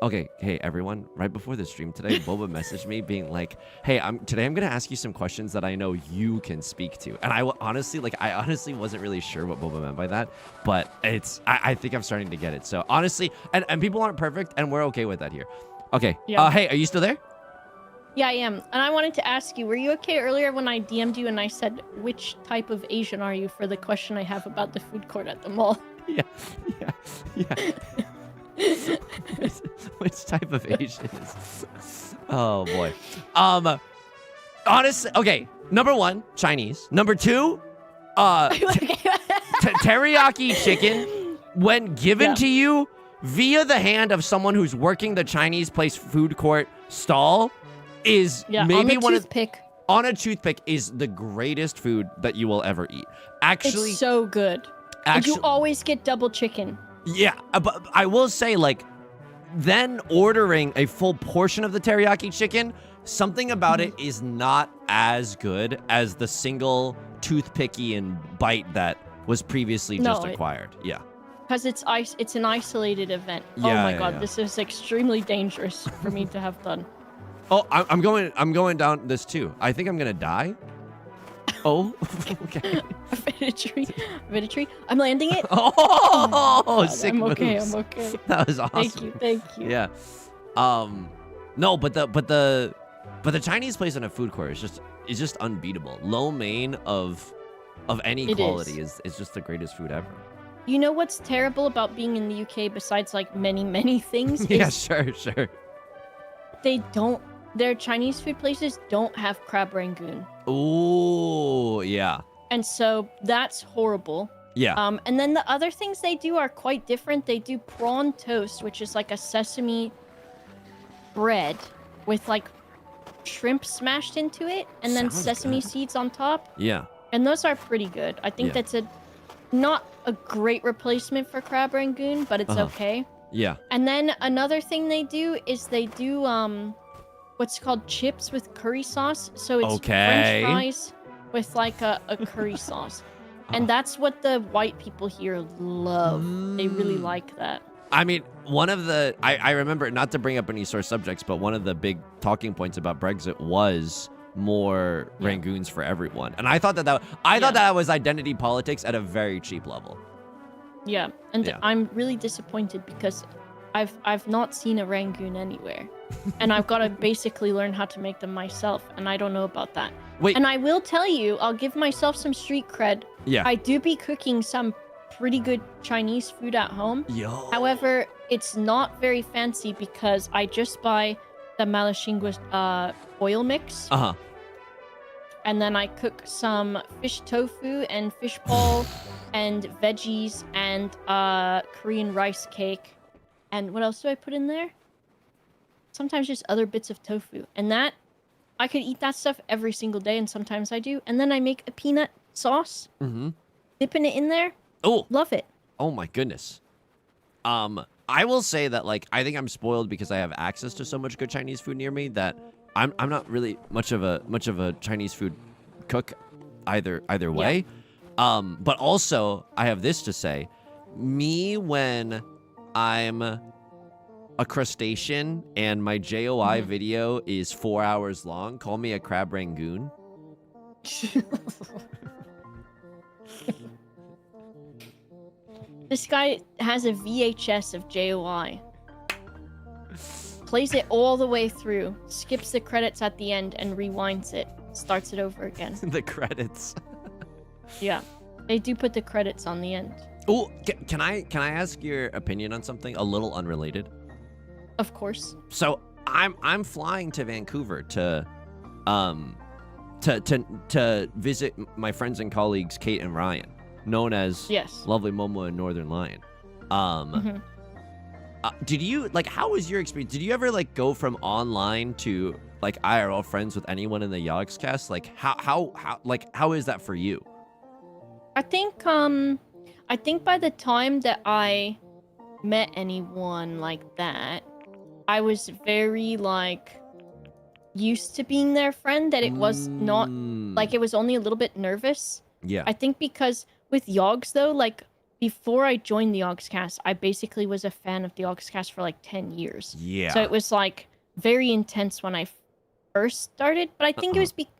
Okay, hey everyone, right before the stream today, Boba messaged me being like, hey, today I'm gonna ask you some questions that I know you can speak to. And I honestly wasn't really sure what Boba meant by that, but I think I'm starting to get it. So honestly, and people aren't perfect and we're okay with that here. Okay, hey, are you still there? Yeah, I am. And I wanted to ask you, were you okay earlier when I DM'd you and I said, which type of Asian are you for the question I have about the food court at the mall? Yeah. Which type of Asian is? Oh boy. Honestly, okay. Number 1, Chinese. Number 2, teriyaki chicken when given to you via the hand of someone who's working the Chinese place food court stall is maybe on a toothpick is the greatest food that you will ever eat. Actually, it's so good. And you always get double chicken. Yeah, but I will say, like, then ordering a full portion of the teriyaki chicken, something about it is not as good as the single toothpicky and bite that was previously just acquired. Yeah. Because it's an isolated event. Oh my god, this is extremely dangerous for me to have done. Oh, I'm going down this too. I think I'm gonna die. Oh, okay. Vinetry. I'm landing it. Oh, sick I'm moves. okay. That was awesome. Thank you. Yeah. No, but the Chinese place in a food court is just unbeatable. Lo mein of any quality is just the greatest food ever. You know what's terrible about being in the UK besides like many things? Yeah, sure. Their Chinese food places don't have crab rangoon. Oh, yeah. And so that's horrible. Yeah. And then the other things they do are quite different. They do prawn toast, which is like a sesame bread with like shrimp smashed into it, and then sesame seeds on top. Yeah. And those are pretty good. I think that's not a great replacement for crab rangoon, but it's okay. Yeah. And then another thing they do is they do what's called chips with curry sauce. So it's French fries with like a curry sauce. And that's what the white people here love. They really like that. I mean, one of the I remember, not to bring up any sore subjects, but one of the big talking points about Brexit was more Rangoons for everyone, and I thought that thought that was identity politics at a very cheap level. Yeah, and I'm really disappointed because I've not seen a Rangoon anywhere, and I've got to basically learn how to make them myself, and I don't know about that. Wait, and I will tell you, I'll give myself some street cred. Yeah, I do be cooking some pretty good Chinese food at home. Yo. However, it's not very fancy because I just buy the Malashingua oil mix. And then I cook some fish tofu and fish ball and veggies and Korean rice cake. And what else do I put in there? Sometimes just other bits of tofu. And that, I could eat that stuff every single day, and sometimes I do. And then I make a peanut sauce, dipping it in there. Oh, love it. Oh my goodness. I will say that, like, I think I'm spoiled because I have access to so much good Chinese food near me that I'm not really much of a Chinese food cook either way. But also I have this to say, me when I'm a crustacean and my JOI video is 4 hours long, call me a crab rangoon. This guy has a VHS of JOI. Plays it all the way through, skips the credits at the end, and rewinds it. Starts it over again. The credits. Yeah. They do put the credits on the end. Oh, can I ask your opinion on something a little unrelated? Of course. So I'm flying to Vancouver to visit my friends and colleagues Kate and Ryan, known as Lovely Momo and Northern Lion. Did you, like, how was your experience? Did you ever, like, go from online to, like, IRL friends with anyone in the Yogscast? Like, how is that for you? I think by the time that I met anyone like that, I was very, like, used to being their friend, that it was not, like, it was only a little bit nervous. Yeah. I think because with Yogs, though, like, before I joined the Yogscast, I basically was a fan of the Yogscast for, like, 10 years. Yeah. So it was, like, very intense when I first started, but I think it was, but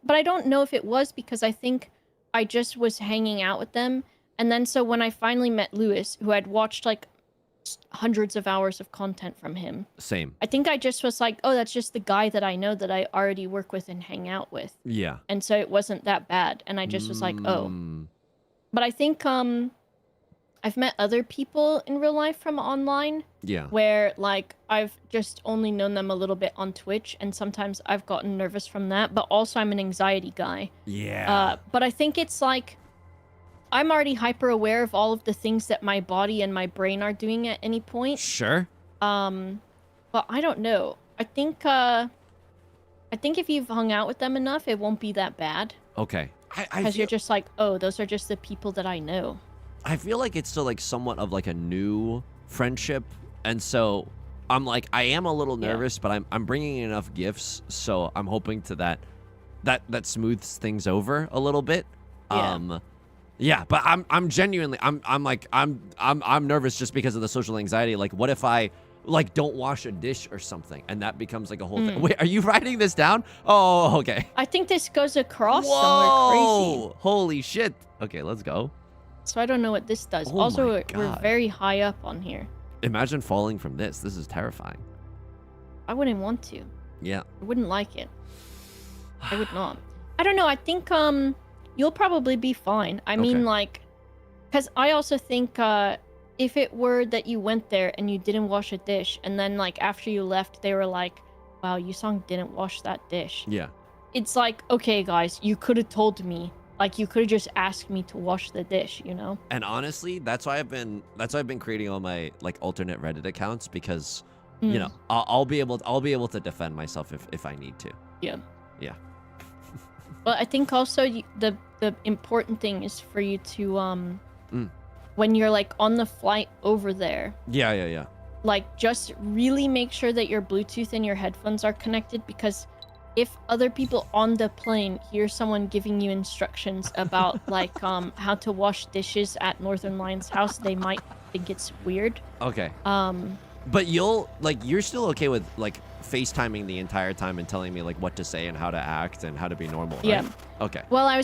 I don't know if it was because I think I just was hanging out with them. And then so when I finally met Lewis, who I'd watched, like, hundreds of hours of content from him. Same. I think I just was like, oh, that's just the guy that I know that I already work with and hang out with. Yeah. And so it wasn't that bad. And I just was like, oh. But I think I've met other people in real life from online. Yeah. Where, like, I've just only known them a little bit on Twitch, and sometimes I've gotten nervous from that. But also I'm an anxiety guy. Yeah. But I think it's like, I'm already hyper aware of all of the things that my body and my brain are doing at any point. Sure. But I don't know. I think if you've hung out with them enough, it won't be that bad. Okay. Because you're just like, oh, those are just the people that I know. I feel like it's still, like, somewhat of, like, a new friendship, and so I'm like, I am a little nervous, but I'm bringing enough gifts, so I'm hoping to that smooths things over a little bit. Yeah, but I'm genuinely I'm nervous just because of the social anxiety. Like, what if I, like, don't wash a dish or something, and that becomes, like, a whole thing? Wait, are you writing this down? Oh, okay. I think this goes across somewhere crazy. Holy shit. Okay, let's go. So I don't know what this does. Oh also, my we're God. very high up on here. Imagine falling from this. This is terrifying. I wouldn't want to. Yeah. I wouldn't like it. I would not. I don't know. I think you'll probably be fine. I mean, like, because I also think if it were that you went there and you didn't wash a dish, and then, like, after you left, they were like, wow, Yusong didn't wash that dish. Yeah. It's like, okay, guys, you could have told me. Like, you could have just asked me to wash the dish, you know? And honestly, that's why I've been creating all my, like, alternate Reddit accounts, because you know, I'll be able to defend myself if I need to. Yeah. Yeah. But I think also the important thing is for you to when you're, like, on the flight over there. Yeah. Like, just really make sure that your Bluetooth and your headphones are connected, because if other people on the plane hear someone giving you instructions about, like, how to wash dishes at Northern Lion's house, they might think it's weird. Okay. But you're still okay with like FaceTiming the entire time and telling me like what to say and how to act and how to be normal, right? Yeah. Okay. Well, I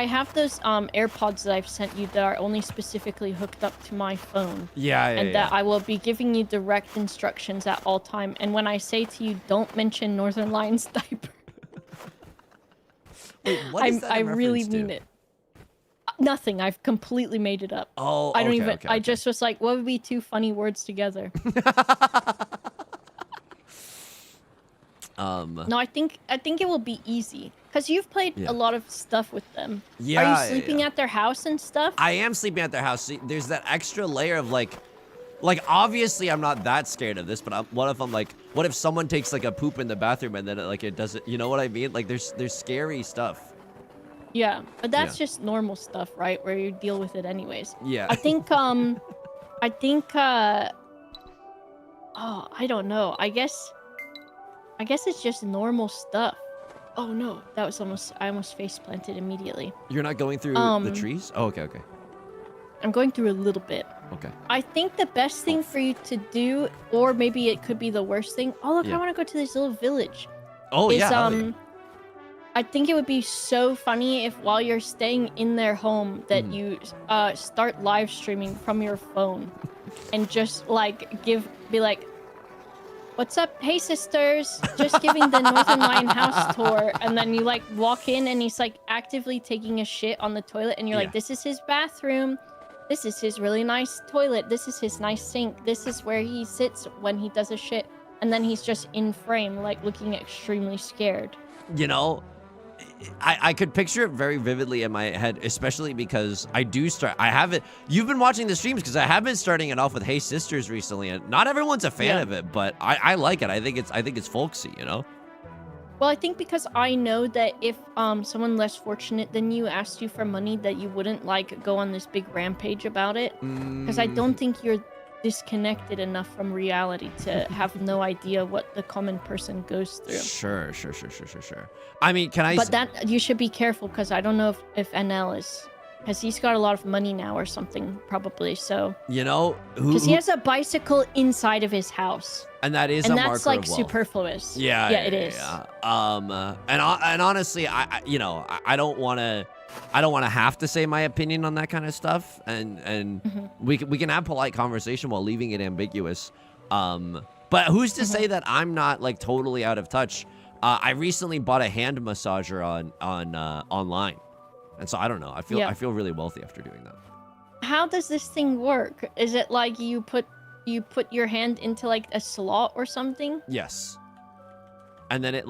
have those AirPods that I've sent you that are only specifically hooked up to my phone. Yeah, And that I will be giving you direct instructions at all time. And when I say to you, don't mention Northern Lion's diaper. Wait, what is that I in really reference to? mean it. Nothing. I've completely made it up. Oh, I don't okay, even. okay, I okay. just was like, what would be two funny words together? No, I think it will be easy because you've played a lot of stuff with them. Yeah. Are you sleeping at their house and stuff? I am sleeping at their house. See, there's that extra layer of like obviously I'm not that scared of this, but what if someone takes like a poop in the bathroom and then it doesn't, you know what I mean? Like there's scary stuff. Yeah, but that's just normal stuff, right? Where you deal with it anyways. Yeah. I think oh, I don't know. I guess it's just normal stuff. Oh no, I almost face planted immediately. You're not going through the trees? Oh, okay. I'm going through a little bit. Okay. I think the best thing for you to do, or maybe it could be the worst thing. Oh look, I want to go to this little village. Oh yeah. I think it would be so funny if while you're staying in their home that you start live streaming from your phone and just like be like, what's up? Hey sisters, just giving the Northern Lion house tour. And then you like walk in and he's like actively taking a shit on the toilet and you're like, this is his bathroom. This is his really nice toilet. This is his nice sink. This is where he sits when he does a shit. And then he's just in frame, like looking extremely scared. You know, I could picture it very vividly in my head, especially because you've been watching the streams because I have been starting it off with Hey Sisters recently, and not everyone's a fan of it, but I like it. I think it's folksy, you know? Well, I think because I know that if someone less fortunate than you asked you for money, that you wouldn't like go on this big rampage about it. Because I don't think you're disconnected enough from reality to have no idea what the common person goes through. Sure. I mean, But that you should be careful because I don't know if NL is, because he's got a lot of money now or something probably. So you know, because he has a bicycle inside of his house, and that is a marker that's like of wealth. Superfluous. Yeah, it is. Yeah. And honestly, I don't want to have to say my opinion on that kind of stuff, and we can have polite conversation while leaving it ambiguous. But who's to say that I'm not like totally out of touch? I recently bought a hand massager online, and so I don't know. I feel really wealthy after doing that. How does this thing work? Is it like you put your hand into like a slot or something? Yes. And then it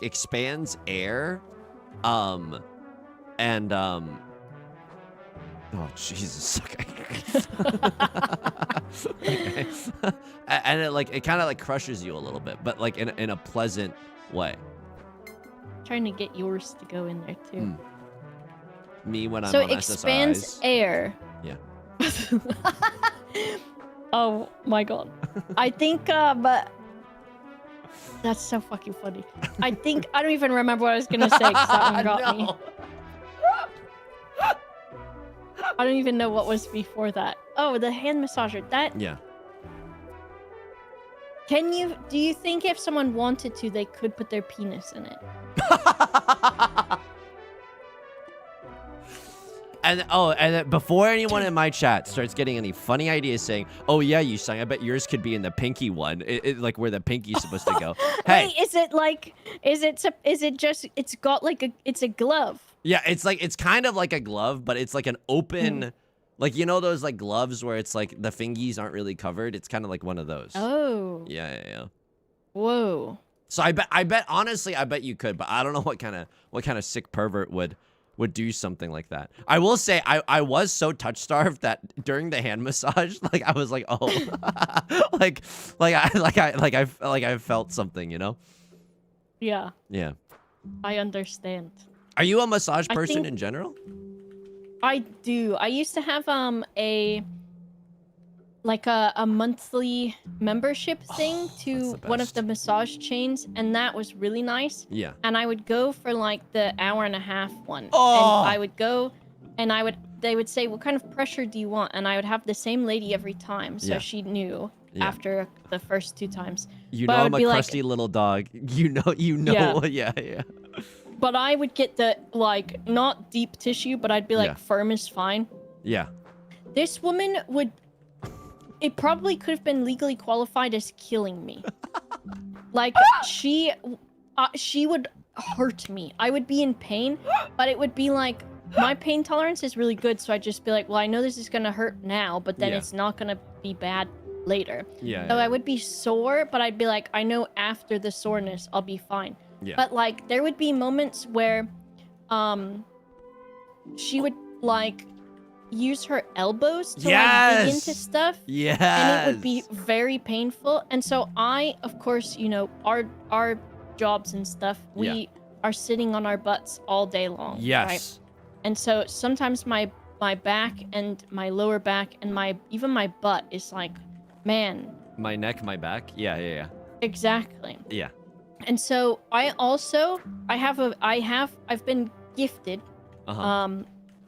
expands air, and oh Jesus, okay. Okay. And it kind of like crushes you a little bit, but like in a pleasant way. Trying to get yours to go in there too. Me when I'm so on it expands SSRIs. Air. Yeah. Oh my god. I think but that's so fucking funny. I don't even remember what I was gonna say because that one got me. I don't even know what was before that. Oh, the hand massager. That Yeah. Do you think if someone wanted to, they could put their penis in it? And before anyone in my chat starts getting any funny ideas saying, "Oh yeah, you sang," I bet yours could be in the pinky one, like where the pinky's supposed to go. Hey, is it just? It's got like it's a glove. Yeah, it's kind of like a glove, but it's like an open, like you know those like gloves where it's like the fingies aren't really covered. It's kind of like one of those. Oh. Yeah. Whoa. So I bet honestly, I bet you could, but I don't know what kind of sick pervert would do something like that. I will say I was so touch starved that during the hand massage, like I was like, oh, I felt something, you know? Yeah. Yeah. I understand. Are you a massage person in general? I do. I used to have a monthly membership thing to one of the massage chains, and that was really nice. Yeah. And I would go for like the hour and a half one. Oh. And I would go and they would say, what kind of pressure do you want? And I would have the same lady every time, so she knew after the first 2 times. You But know I I'm would a be crusty little dog. You know. Yeah. But I would get the, like, not deep tissue, but I'd be like, firm is fine. Yeah. This woman would... It probably could have been legally qualified as killing me. Like, she would hurt me. I would be in pain, but it would be like, my pain tolerance is really good, so I'd just be like, well, I know this is gonna hurt now, but then it's not gonna be bad later. So I would be sore, but I'd be like, I know after the soreness, I'll be fine. But, like, there would be moments where, she would, like, use her elbows to, like, dig into stuff. Yes. And it would be very painful. And so I, of course, you know, our jobs and stuff, we are sitting on our butts all day long. Yes. Right? And so sometimes my back and my lower back and even my butt is like, man. My neck, my back. Yeah. Exactly. Yeah. And so I've been gifted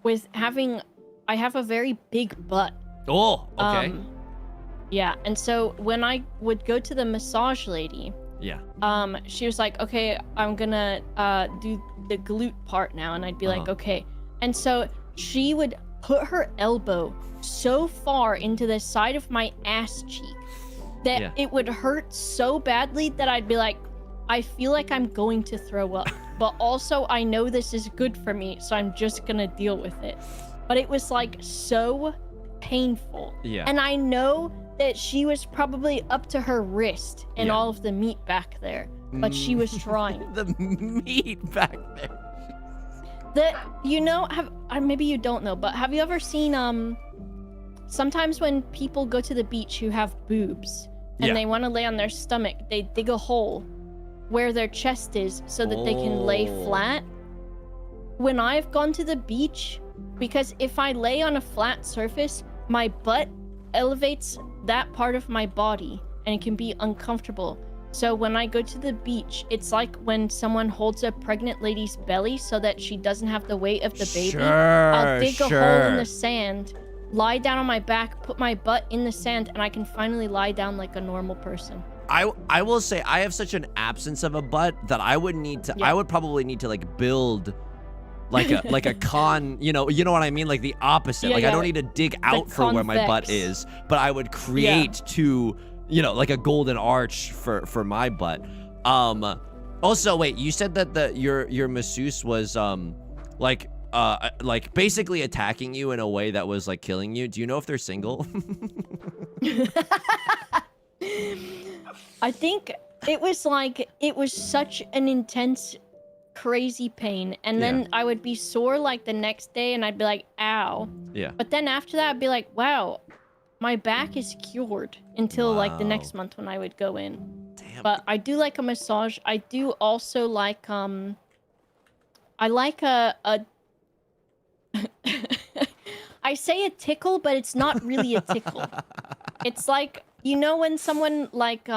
with having, I have a very big butt. Oh, okay. Yeah, and so when I would go to the massage lady, she was like, okay, I'm gonna do the glute part now, and I'd be like, okay. And so she would put her elbow so far into the side of my ass cheek that it would hurt so badly that I'd be like, I feel like I'm going to throw up, but also I know this is good for me, so I'm just gonna deal with it. But it was like so painful. Yeah. And I know that she was probably up to her wrist in all of the meat back there, but she was trying. The meat back there. Maybe you don't know, but have you ever seen, sometimes when people go to the beach who have boobs and they want to lay on their stomach, they dig a hole where their chest is so that they can lay flat. When I've gone to the beach, because if I lay on a flat surface, my butt elevates that part of my body and it can be uncomfortable. So when I go to the beach, it's like when someone holds a pregnant lady's belly so that she doesn't have the weight of the baby. I'll dig a hole in the sand, lie down on my back, put my butt in the sand, and I can finally lie down like a normal person. I will say I have such an absence of a butt that I would probably need to like build like a con, you know what I mean? Like the opposite. I don't need to dig out for where my butt is, but I would create like a golden arch for my butt. Also, wait, you said that your masseuse was like basically attacking you in a way that was like killing you. Do you know if they're single? I think it was such an intense, crazy pain, and then I would be sore like the next day, and I'd be like, ow. Yeah. But then after that, I'd be like, wow, my back is cured until like the next month when I would go in. Damn. But I do like a massage. I do also like I like a I say a tickle, but it's not really a tickle. It's like, you know, when someone like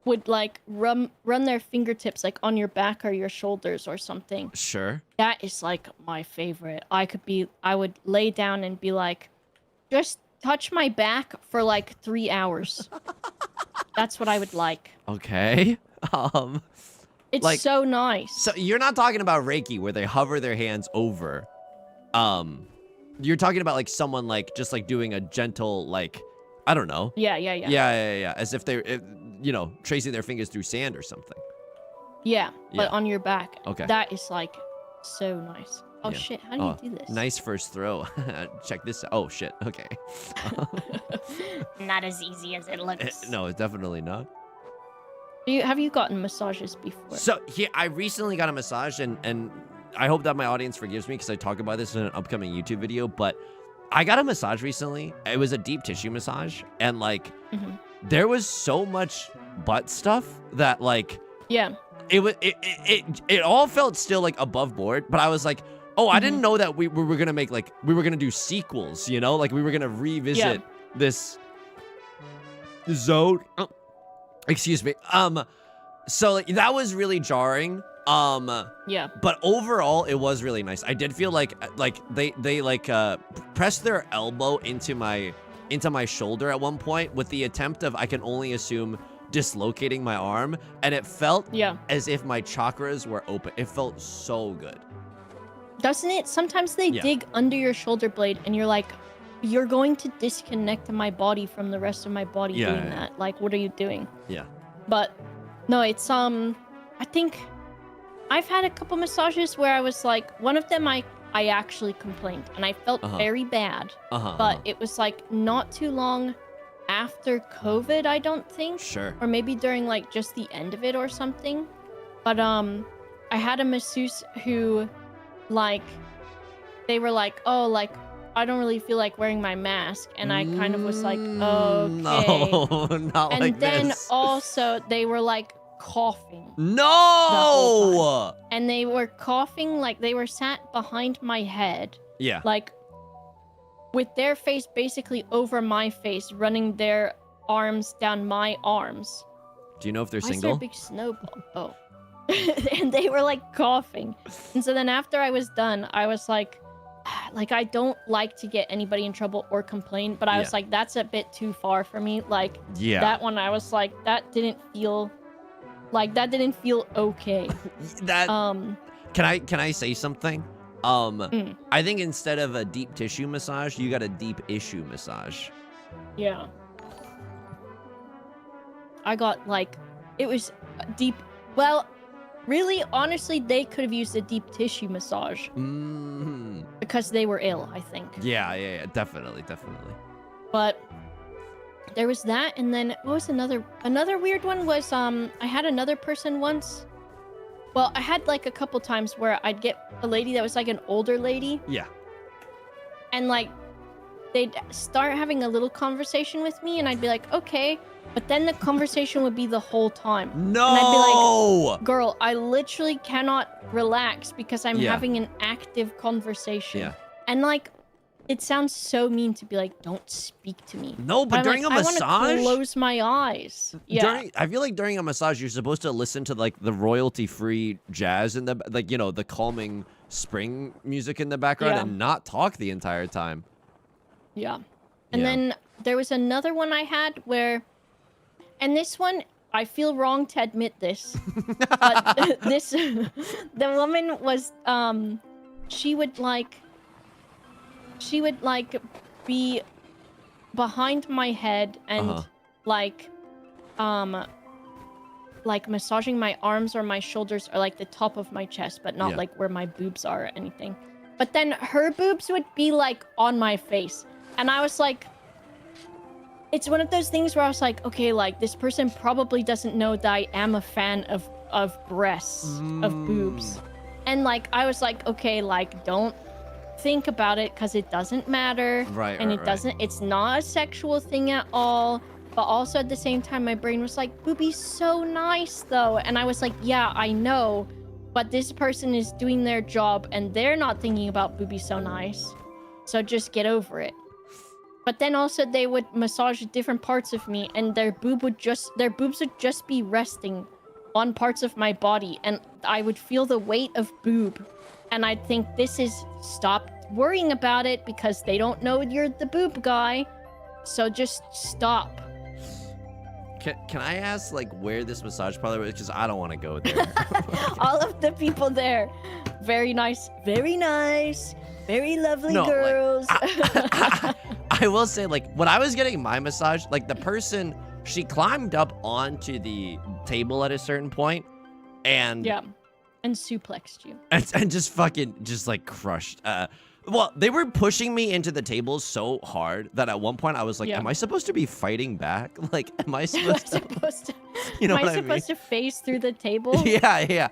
would like run their fingertips like on your back or your shoulders or something. Sure. That is like my favorite. I would lay down and be like, just touch my back for like 3 hours. That's what I would like. Okay. It's like, so nice. So you're not talking about Reiki where they hover their hands over. You're talking about like someone like just like doing a gentle like, I don't know. Yeah. As if they're, tracing their fingers through sand or something. Yeah, but on your back. Okay. That is like so nice. Oh shit, how do you do this? Nice first throw. Check this out. Oh shit, okay. Not as easy as it looks. No, it's definitely not. Have you gotten massages before? So I recently got a massage, and I hope that my audience forgives me because I talk about this in an upcoming YouTube video, but I got a massage recently. It was a deep tissue massage, and like there was so much butt stuff that like it all felt still like above board, but I was like, oh, I didn't know that we were gonna make like we were gonna do sequels, like we were gonna revisit this zone. Excuse me. So like, that was really jarring. Yeah. But overall, it was really nice. I did feel like they pressed their elbow into my shoulder at one point with the attempt of, I can only assume, dislocating my arm, and it felt as if my chakras were open. It felt so good. Doesn't it? Sometimes they dig under your shoulder blade, and you're like, you're going to disconnect my body from the rest of my body doing that. Like, what are you doing? Yeah. But no, it's I think I've had a couple massages where I was like, one of them I actually complained, and I felt very bad. But it was like not too long after COVID, I don't think. Sure. Or maybe during like just the end of it or something. But I had a masseuse who, like, they were like, oh, like, I don't really feel like wearing my mask, and I kind of was like, okay. No, not and like then this. also they were like coughing. No. And they were coughing like they were sat behind my head. Yeah. Like with their face basically over my face, running their arms down my arms. Do you know if they're Why single? Is there a big snowball? Oh. And they were like coughing. And so then after I was done, I was like I don't like to get anybody in trouble or complain, but I was like, that's a bit too far for me. Like that one, I was like, that didn't feel okay. That can I say something? I think instead of a deep tissue massage, you got a deep issue massage. Yeah. I got like, it was deep. Well, really, honestly, they could have used a deep tissue massage. Because they were ill, I think. Yeah, definitely. But there was that, and then what was another weird one was I had another person once. Well, I had like a couple times where I'd get a lady that was like an older lady. Yeah. And like they'd start having a little conversation with me, and I'd be like, okay. But then the conversation would be the whole time. No! And I'd be like, girl, I literally cannot relax because I'm having an active conversation. Yeah. And like, it sounds so mean to be like, don't speak to me. No, but during a massage? I want to close my eyes. Yeah. I feel like during a massage, you're supposed to listen to like the royalty-free jazz in the, like, you know, the calming spring music in the background and not talk the entire time. Yeah. And then there was another one I had where... And this one, I feel wrong to admit this, but the woman was, she would be behind my head and like massaging my arms or my shoulders or like the top of my chest, but not like where my boobs are or anything. But then her boobs would be like on my face, and I was like, it's one of those things where I was like, okay, like this person probably doesn't know that I am a fan of breasts, of boobs. And like, I was like, okay, like don't think about it because it doesn't matter. Right. And it's not a sexual thing at all. But also at the same time, my brain was like, boobies so nice though. And I was like, yeah, I know. But this person is doing their job and they're not thinking about boobies so nice. So just get over it. But then also they would massage different parts of me, and their boobs would just be resting on parts of my body, and I would feel the weight of boob, and I'd think stop worrying about it because they don't know you're the boob guy, so just stop. Can I ask like where this massage parlor was? Because I don't want to go there. All of the people there, very nice, very lovely girls. Like, I will say, like, when I was getting my massage, like, the person, she climbed up onto the table at a certain point, and... Yeah, and suplexed you. And just fucking, like, crushed. Well, they were pushing me into the table so hard that at one point I was like, am I supposed to be fighting back? Like, am I supposed to... You know am I supposed to face through the table? Yeah.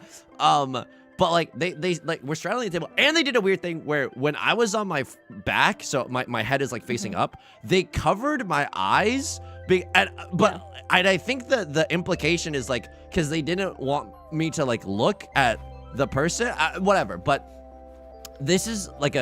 But like they like were straddling the table, and they did a weird thing where when I was on my back, so my head is like facing up, they covered my eyes. I think the implication is like because they didn't want me to like look at the person, whatever. But this is like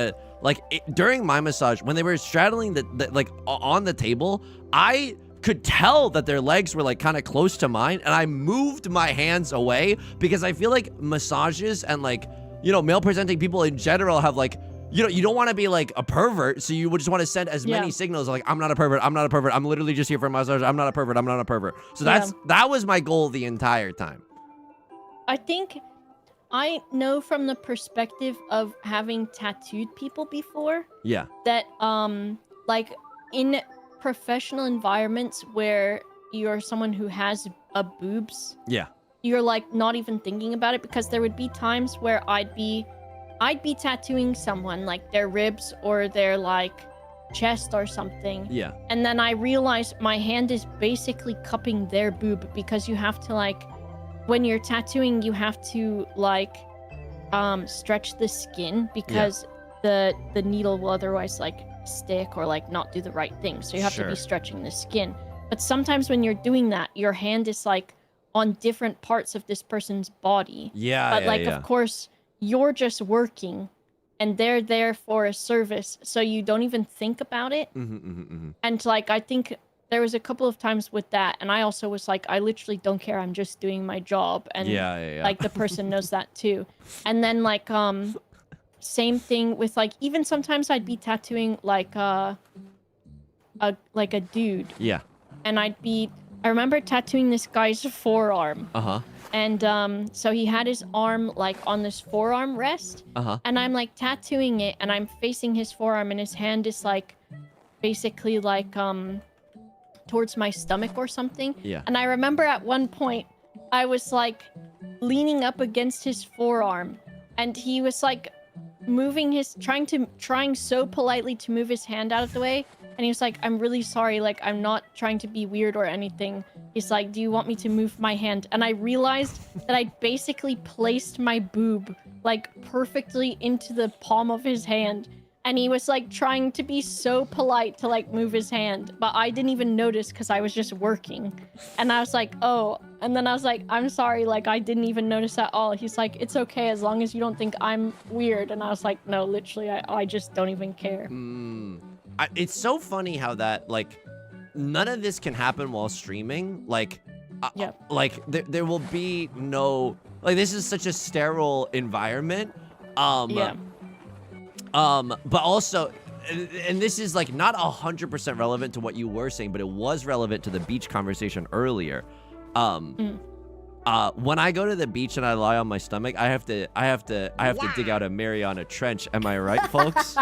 during my massage when they were straddling the like on the table, I could tell that their legs were like kind of close to mine, and I moved my hands away because I feel like massages and like, you know, male presenting people in general have like, you know, you don't want to be like a pervert, so you would just want to send as many signals like, I'm not a pervert, I'm not a pervert, I'm literally just here for a massage, I'm not a pervert, I'm not a pervert. So that was my goal the entire time. I think I know from the perspective of having tattooed people before. Yeah. That like in professional environments where you're someone who has a boobs. Yeah. You're like not even thinking about it, because there would be times where I'd be tattooing someone like their ribs or their like chest or something. Yeah. And then I realized my hand is basically cupping their boob, because you have to like, when you're tattooing, you have to like stretch the skin, because the needle will otherwise like stick or like not do the right thing. So you have to be stretching the skin. But sometimes when you're doing that, your hand is like on different parts of this person's body. Yeah. But like, of course, you're just working and they're there for a service, so you don't even think about it. And like, I think there was a couple of times with that, and I also was like, I literally don't care, I'm just doing my job. And like the person knows that too. And then like same thing with like, even sometimes I'd be tattooing like a dude. Yeah. And I remember tattooing this guy's forearm. And so he had his arm like on this forearm rest. And I'm like tattooing it, and I'm facing his forearm, and his hand is like basically like towards my stomach or something. Yeah. And I remember at one point I was like leaning up against his forearm, and he was like trying so politely to move his hand out of the way. And he was like, I'm really sorry, like I'm not trying to be weird or anything. He's like, do you want me to move my hand? And I realized that I basically placed my boob like perfectly into the palm of his hand. And he was like trying to be so polite to like move his hand, but I didn't even notice because I was just working. And I was like, oh. And then I was like, I'm sorry, like I didn't even notice at all. He's like, it's okay as long as you don't think I'm weird. And I was like, no, literally, I just don't even care. It's so funny how that like none of this can happen while streaming. Like, like there will be no, like, this is such a sterile environment. But also, and this is like not 100% relevant to what you were saying, but it was relevant to the beach conversation earlier. When I go to the beach and I lie on my stomach, I have to dig out a Mariana Trench. Am I right, folks?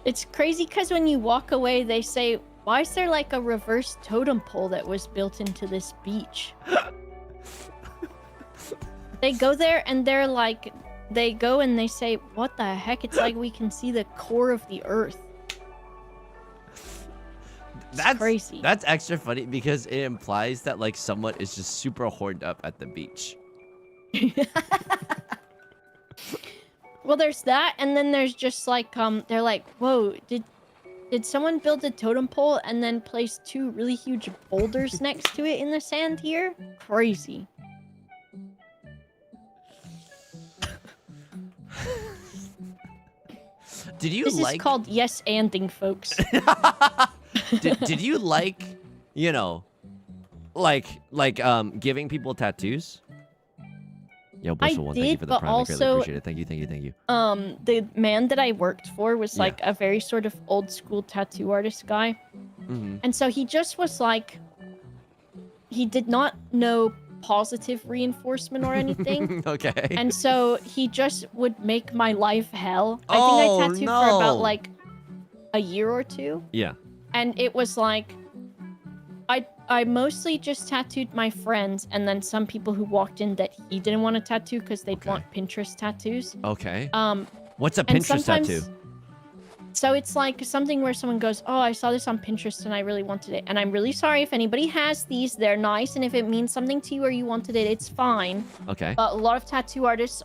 It's crazy because when you walk away, they say, why is there like a reverse totem pole that was built into this beach? They go there and they're like, they go and they say, what the heck? It's like we can see the core of the earth. That's crazy. That's extra funny because it implies that like someone is just super horned up at the beach. Well, there's that, and then there's just like they're like, whoa, did someone build a totem pole and then place two really huge boulders next to it in the sand here? Crazy. This is called yes-anding, folks. Did you like, you know, like giving people tattoos? Yo, Bushel, thank you for the prime. I greatly appreciate it. Thank you. The man that I worked for was like a very sort of old school tattoo artist guy. And so he just was like, he did not know positive reinforcement or anything. Okay. And so he just would make my life hell. I think I tattooed for about like a year or two. Yeah. And it was like, I mostly just tattooed my friends and then some people who walked in that he didn't want to tattoo because they'd want Pinterest tattoos. Okay. What's a Pinterest tattoo? So it's like something where someone goes, oh, I saw this on Pinterest and I really wanted it. And I'm really sorry if anybody has these. They're nice. And if it means something to you or you wanted it, it's fine. Okay. But a lot of tattoo artists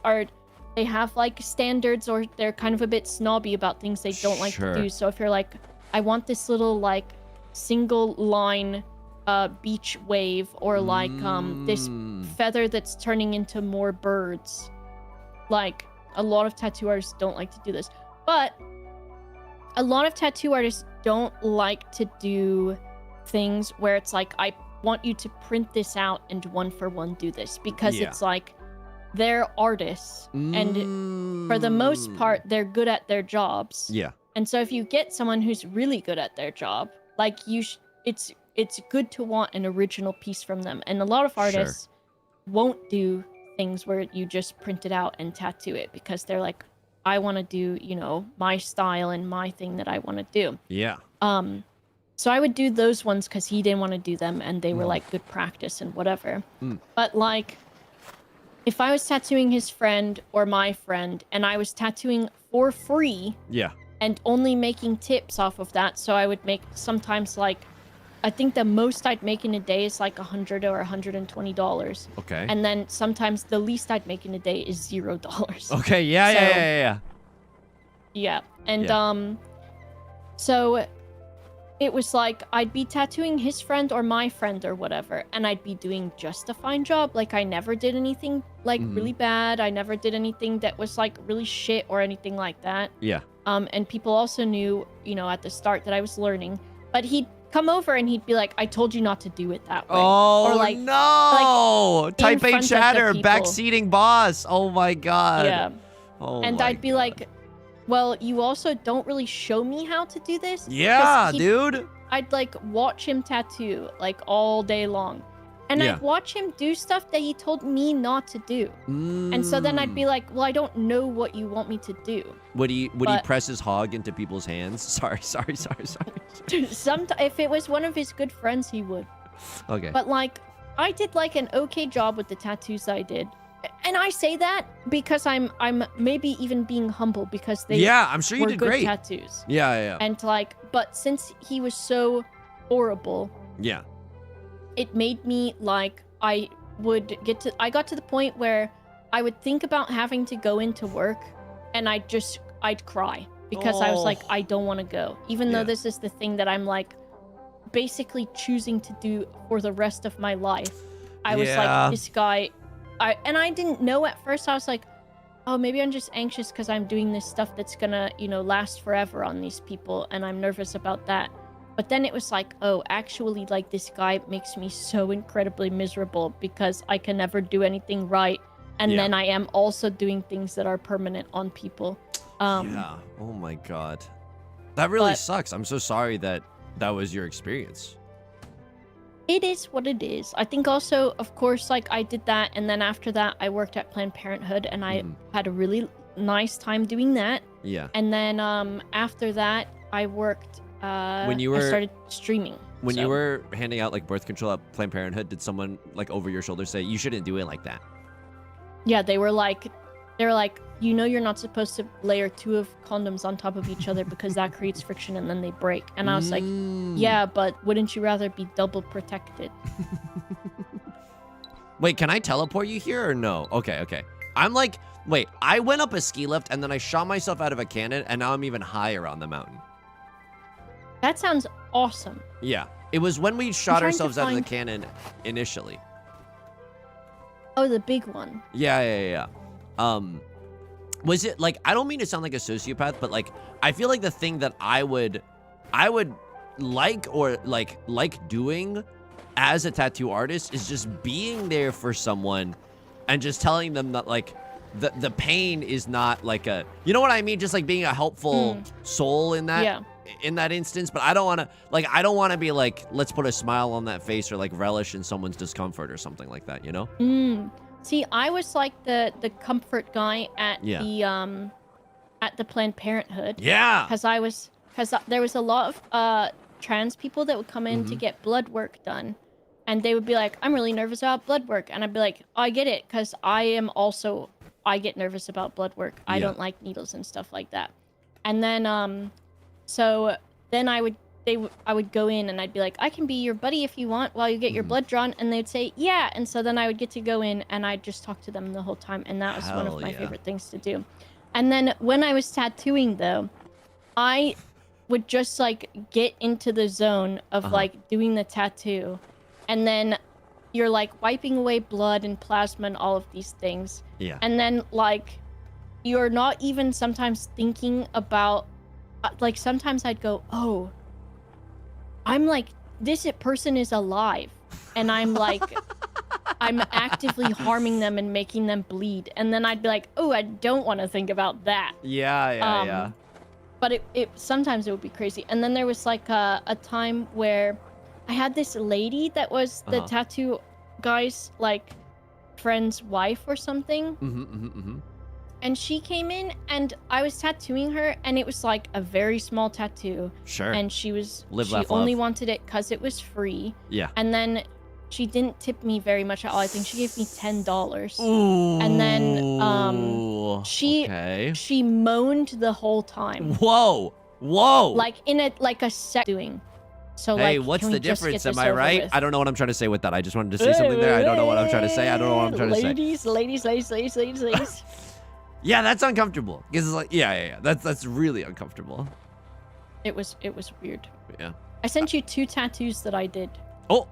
they have like standards, or they're kind of a bit snobby about things they don't like to do. So if you're like, I want this little like single line beach wave, or like this feather that's turning into more birds. Like, a lot of tattoo artists don't like to do this. But a lot of tattoo artists don't like to do things where it's like, I want you to print this out and one for one do this, because it's like they're artists and for the most part they're good at their jobs. Yeah. And so if you get someone who's really good at their job, like it's good to want an original piece from them. And a lot of artists won't do things where you just print it out and tattoo it, because they're like, I want to do, you know, my style and my thing that I want to do. Yeah. So I would do those ones because he didn't want to do them, and they were like good practice and whatever. But like, if I was tattooing his friend or my friend, and I was tattooing for free, and only making tips off of that, so I would make sometimes like, I think the most I'd make in a day is like $100 or $120. Okay. And then sometimes the least I'd make in a day is $0. Okay. Yeah. Yeah. And so it was like, I'd be tattooing his friend or my friend or whatever, and I'd be doing just a fine job. Like, I never did anything like really bad. I never did anything that was like really shit or anything like that. Yeah. And people also knew, you know, at the start that I was learning, but he'd come over and he'd be like, I told you not to do it that way. Oh, or like, no! like, Type in A front of the chatter, people. backseating boss. Oh my god. Yeah. Oh and my I'd be God. like, well, you also don't really show me how to do this. 'Cause Yeah, dude. I'd like watch him tattoo like all day long. And Yeah. I'd watch him do stuff that he told me not to do. And so then I'd be like, well, I don't know what you want me to do. Would he press his hog into people's hands? Sorry. If it was one of his good friends, he would. Okay. But like, I did like an okay job with the tattoos I did. And I say that because I'm maybe even being humble, because they I'm sure you were did good great. tattoos. Yeah. And like, but since he was so horrible, Yeah. it made me like, I got to the point where I would think about having to go into work, and I'd cry, because I was like, I don't want to go, even though this is the thing that I'm like basically choosing to do for the rest of my life. I was like, this guy, and I didn't know at first. I was like, oh, maybe I'm just anxious because I'm doing this stuff that's gonna, you know, last forever on these people, and I'm nervous about that. But then it was like, oh, actually, like, this guy makes me so incredibly miserable because I can never do anything right. And then I am also doing things that are permanent on people. Yeah. Oh my god. That really sucks. I'm so sorry that was your experience. It is what it is. I think also, of course, like, I did that, and then after that, I worked at Planned Parenthood, and I had a really nice time doing that. Yeah. And then after that, I worked. I started streaming. When you were handing out like birth control at Planned Parenthood, did someone like over your shoulder say you shouldn't do it like that? Yeah, they were like, you know, you're not supposed to layer 2 of condoms on top of each other because that creates friction and then they break. And I was like, yeah, but wouldn't you rather be double protected? Wait, can I teleport you here or no? Okay. I'm like, wait, I went up a ski lift and then I shot myself out of a cannon and now I'm even higher on the mountain. That sounds awesome. Yeah, it was when we shot ourselves out of the cannon initially. Oh, the big one. Yeah. Was it like, I don't mean to sound like a sociopath, but like, I feel like the thing that I would like doing as a tattoo artist is just being there for someone and just telling them that like the pain is not like a, you know what I mean? Just like being a helpful soul in that. In that instance, but I don't want to be like, let's put a smile on that face or like relish in someone's discomfort or something like that, you know? See, I was like the comfort guy at the Planned Parenthood. Yeah. Because there was a lot of trans people that would come in to get blood work done, and they would be like, I'm really nervous about blood work, and I'd be like, I get it, because I get nervous about blood work. I don't like needles and stuff like that. And then so then I would go in and I'd be like, I can be your buddy if you want while you get your blood drawn. And they'd say, yeah. And so then I would get to go in and I'd just talk to them the whole time. And that was one of my favorite things to do. And then when I was tattooing, though, I would just like get into the zone of like doing the tattoo. And then you're like wiping away blood and plasma and all of these things. Yeah. And then like you're not even sometimes thinking about, like, sometimes I'd go, oh, I'm like this person is alive, and I'm like, I'm actively harming them and making them bleed, and then I'd be like, oh, I don't want to think about that. Yeah. But it sometimes it would be crazy. And then there was like a time where I had this lady that was the tattoo guy's like friend's wife or something. And she came in and I was tattooing her, and it was like a very small tattoo. Sure. And she Laugh, only love. wanted it because it was free. Yeah. And then she didn't tip me very much at all. I think she gave me $10. Ooh. And then she moaned the whole time. Whoa. Like in a set doing. So hey, like, what's can we the just difference? get Am this I over right? with? I don't know what I'm trying to say with that. I just wanted to say something there. I don't know what I'm trying to say. I don't know what I'm trying to say. Ladies. Yeah, that's uncomfortable. Because it's like, yeah. That's really uncomfortable. It was weird. Yeah. I sent you 2 tattoos that I did. Oh.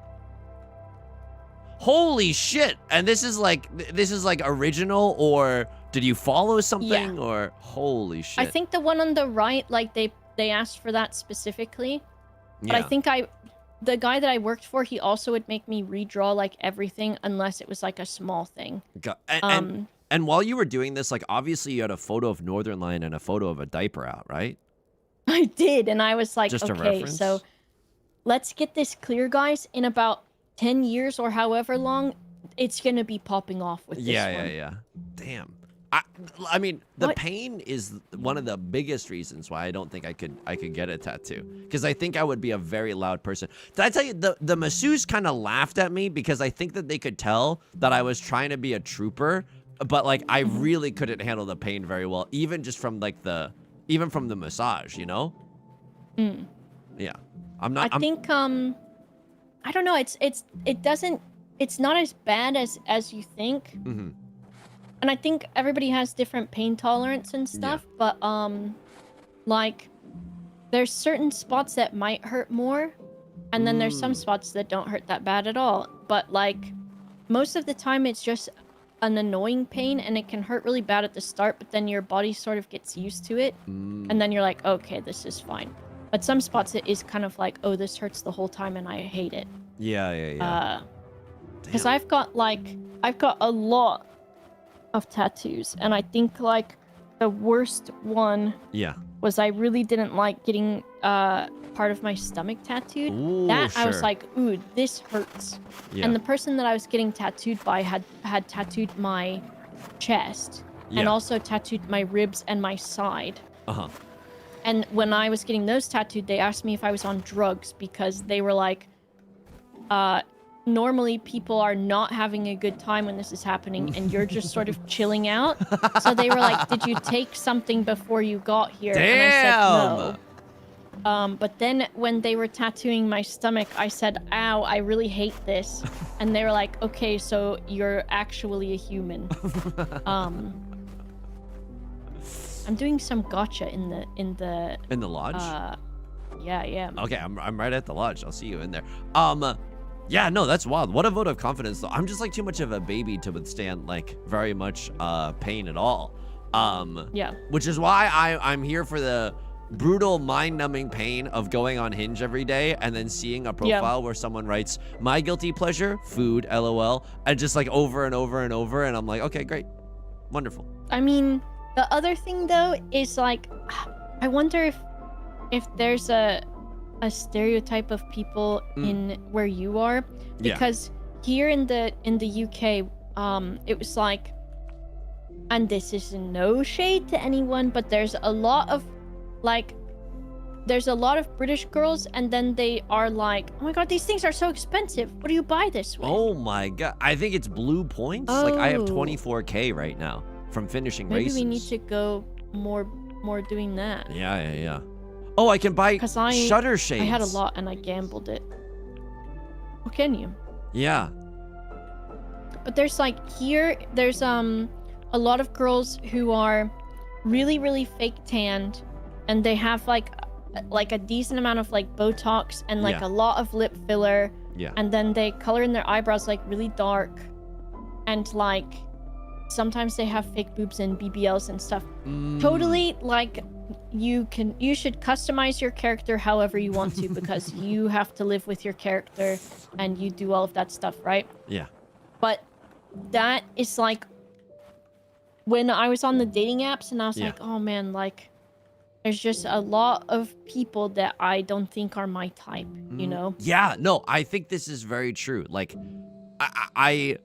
Holy shit. And this is like original, or did you follow something? Yeah. Or holy shit. I think the one on the right, like they asked for that specifically. But yeah. I think the guy that I worked for, he also would make me redraw like everything unless it was like a small thing. And while you were doing this, like obviously you had a photo of Northern Lion and a photo of a diaper out, right? I did, and I was like, Just a okay, reference? so let's get this clear, guys. In about 10 years or however long, it's gonna be popping off with this one. Yeah. Damn. I mean, the pain is one of the biggest reasons why I don't think I could get a tattoo, because I think I would be a very loud person. Did I tell you the masseuse kind of laughed at me because I think that they could tell that I was trying to be a trooper, but like I really couldn't handle the pain very well, even just from like from the massage, you know? Yeah. I think I don't know, it's not as bad as you think. And I think everybody has different pain tolerance and stuff, but like there's certain spots that might hurt more, and then there's some spots that don't hurt that bad at all. But like most of the time it's just an annoying pain, and it can hurt really bad at the start, but then your body sort of gets used to it, and then you're like, okay, this is fine. But some spots it is kind of like, oh, this hurts the whole time and I hate it. Yeah. Because I've got a lot of tattoos, and I think like the worst one was I really didn't like getting part of my stomach tattooed. Ooh, I was like, ooh, this hurts. And the person that I was getting tattooed by had tattooed my chest and also tattooed my ribs and my side. And when I was getting those tattooed, they asked me if I was on drugs, because they were like, normally people are not having a good time when this is happening, and you're just sort of chilling out. So they were like, did you take something before you got here? Damn! And I said no. But then when they were tattooing my stomach, I said, ow, I really hate this. And they were like, okay, so you're actually a human. I'm doing some gotcha in the lodge. Yeah. Okay, I'm right at the lodge. I'll see you in there. Yeah, no, that's wild. What a vote of confidence, though. I'm just like too much of a baby to withstand like very much pain at all. Yeah. Which is why I'm here for the brutal mind-numbing pain of going on Hinge every day and then seeing a profile where someone writes my guilty pleasure, food, LOL, and just like over and over and over, and I'm like, okay, great, wonderful. I mean, the other thing though is like, I wonder if there's a stereotype of people in where you are, because here in the UK, it was like, and this is no shade to anyone, but there's a lot of British girls, and then they are like, oh my god, these things are so expensive. What do you buy this with? Oh my god, I think it's blue points. Like I have 24k right now from finishing races. Maybe we need to go more doing that. Yeah. Oh, I can buy shutter shades. I had a lot and I gambled it. Well, can you? Yeah. But there's like there's a lot of girls who are really, really fake tanned, and they have like a decent amount of like Botox and like a lot of lip filler. Yeah. And then they color in their eyebrows like really dark, and like sometimes they have fake boobs and BBLs and stuff. Totally, like, you should customize your character however you want to, because you have to live with your character and you do all of that stuff, right? Yeah. But that is like when I was on the dating apps and I was like, oh man, like there's just a lot of people that I don't think are my type, you know? Yeah, no, I think this is very true. Like, I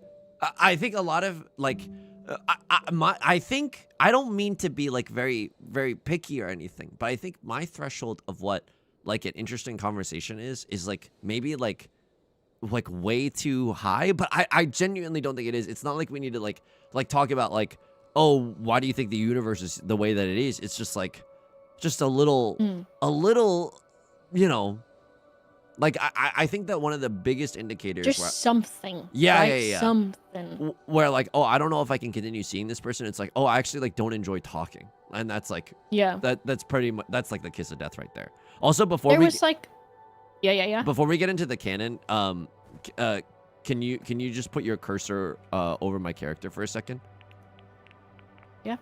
think a lot of like, I think I don't mean to be like very, very picky or anything, but I think my threshold of what like an interesting conversation is like maybe like way too high. But I genuinely don't think it is. It's not like we need to like talk about like, oh, why do you think the universe is the way that it is? It's just like, just a little, you know, like I think that one of the biggest indicators, just something, yeah, right? yeah, something where like, oh, I don't know if I can continue seeing this person. It's like, oh, I actually like don't enjoy talking, and that's like, that's pretty much, that's like the kiss of death right there. Also, before before we get into the canon, can you just put your cursor over my character for a second? Yeah.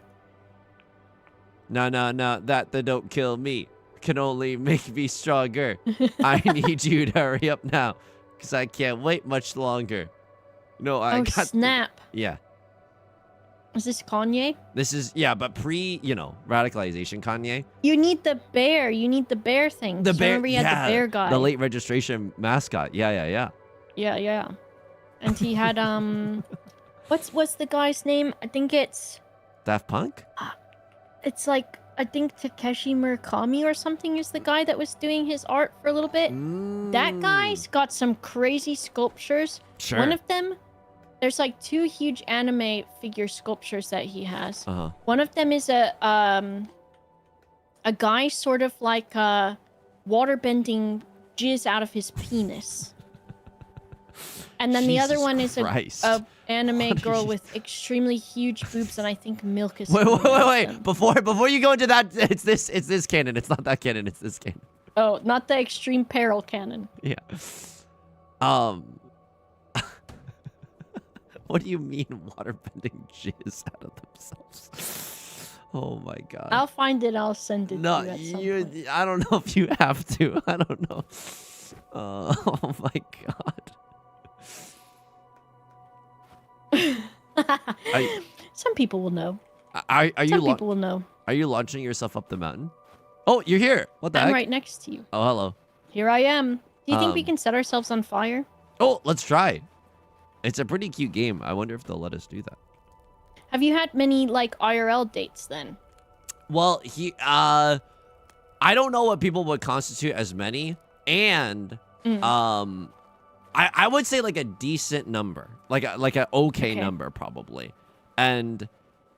No, that don't kill me. Can only make me stronger. I need you to hurry up now, because I can't wait much longer. No, I got snap. Yeah. Is this Kanye? This is, yeah, but radicalization Kanye. You need the bear. You need the bear thing. The bear, remember you had the bear guy. The late registration mascot. Yeah. Yeah. And he had, what's the guy's name? I think it's... Daft Punk? It's like, I think Takeshi Murakami or something is the guy that was doing his art for a little bit. That guy's got some crazy sculptures. Sure. One of them, there's like 2 huge anime figure sculptures that he has. One of them is a guy sort of like water bending jizz out of his penis. And then the other one is a anime girl with extremely huge boobs, and I think milk is. Wait! Before you go into that, it's this canon. It's not that canon. It's this canon. Oh, not the extreme peril canon. Yeah. What do you mean waterbending jizz out of themselves? Oh my god. I'll find it. I'll send it. No, to you at some point. I don't know if you have to. I don't know. Oh my god. Some people will know. Some people will know. Are you launching yourself up the mountain? Oh, you're here. What the heck? I'm right next to you. Oh, hello. Here I am. Do you think we can set ourselves on fire? Oh, let's try. It's a pretty cute game. I wonder if they'll let us do that. Have you had many like IRL dates then? Well, I don't know what people would constitute as many, and I would say like a decent number, like an okay number probably. And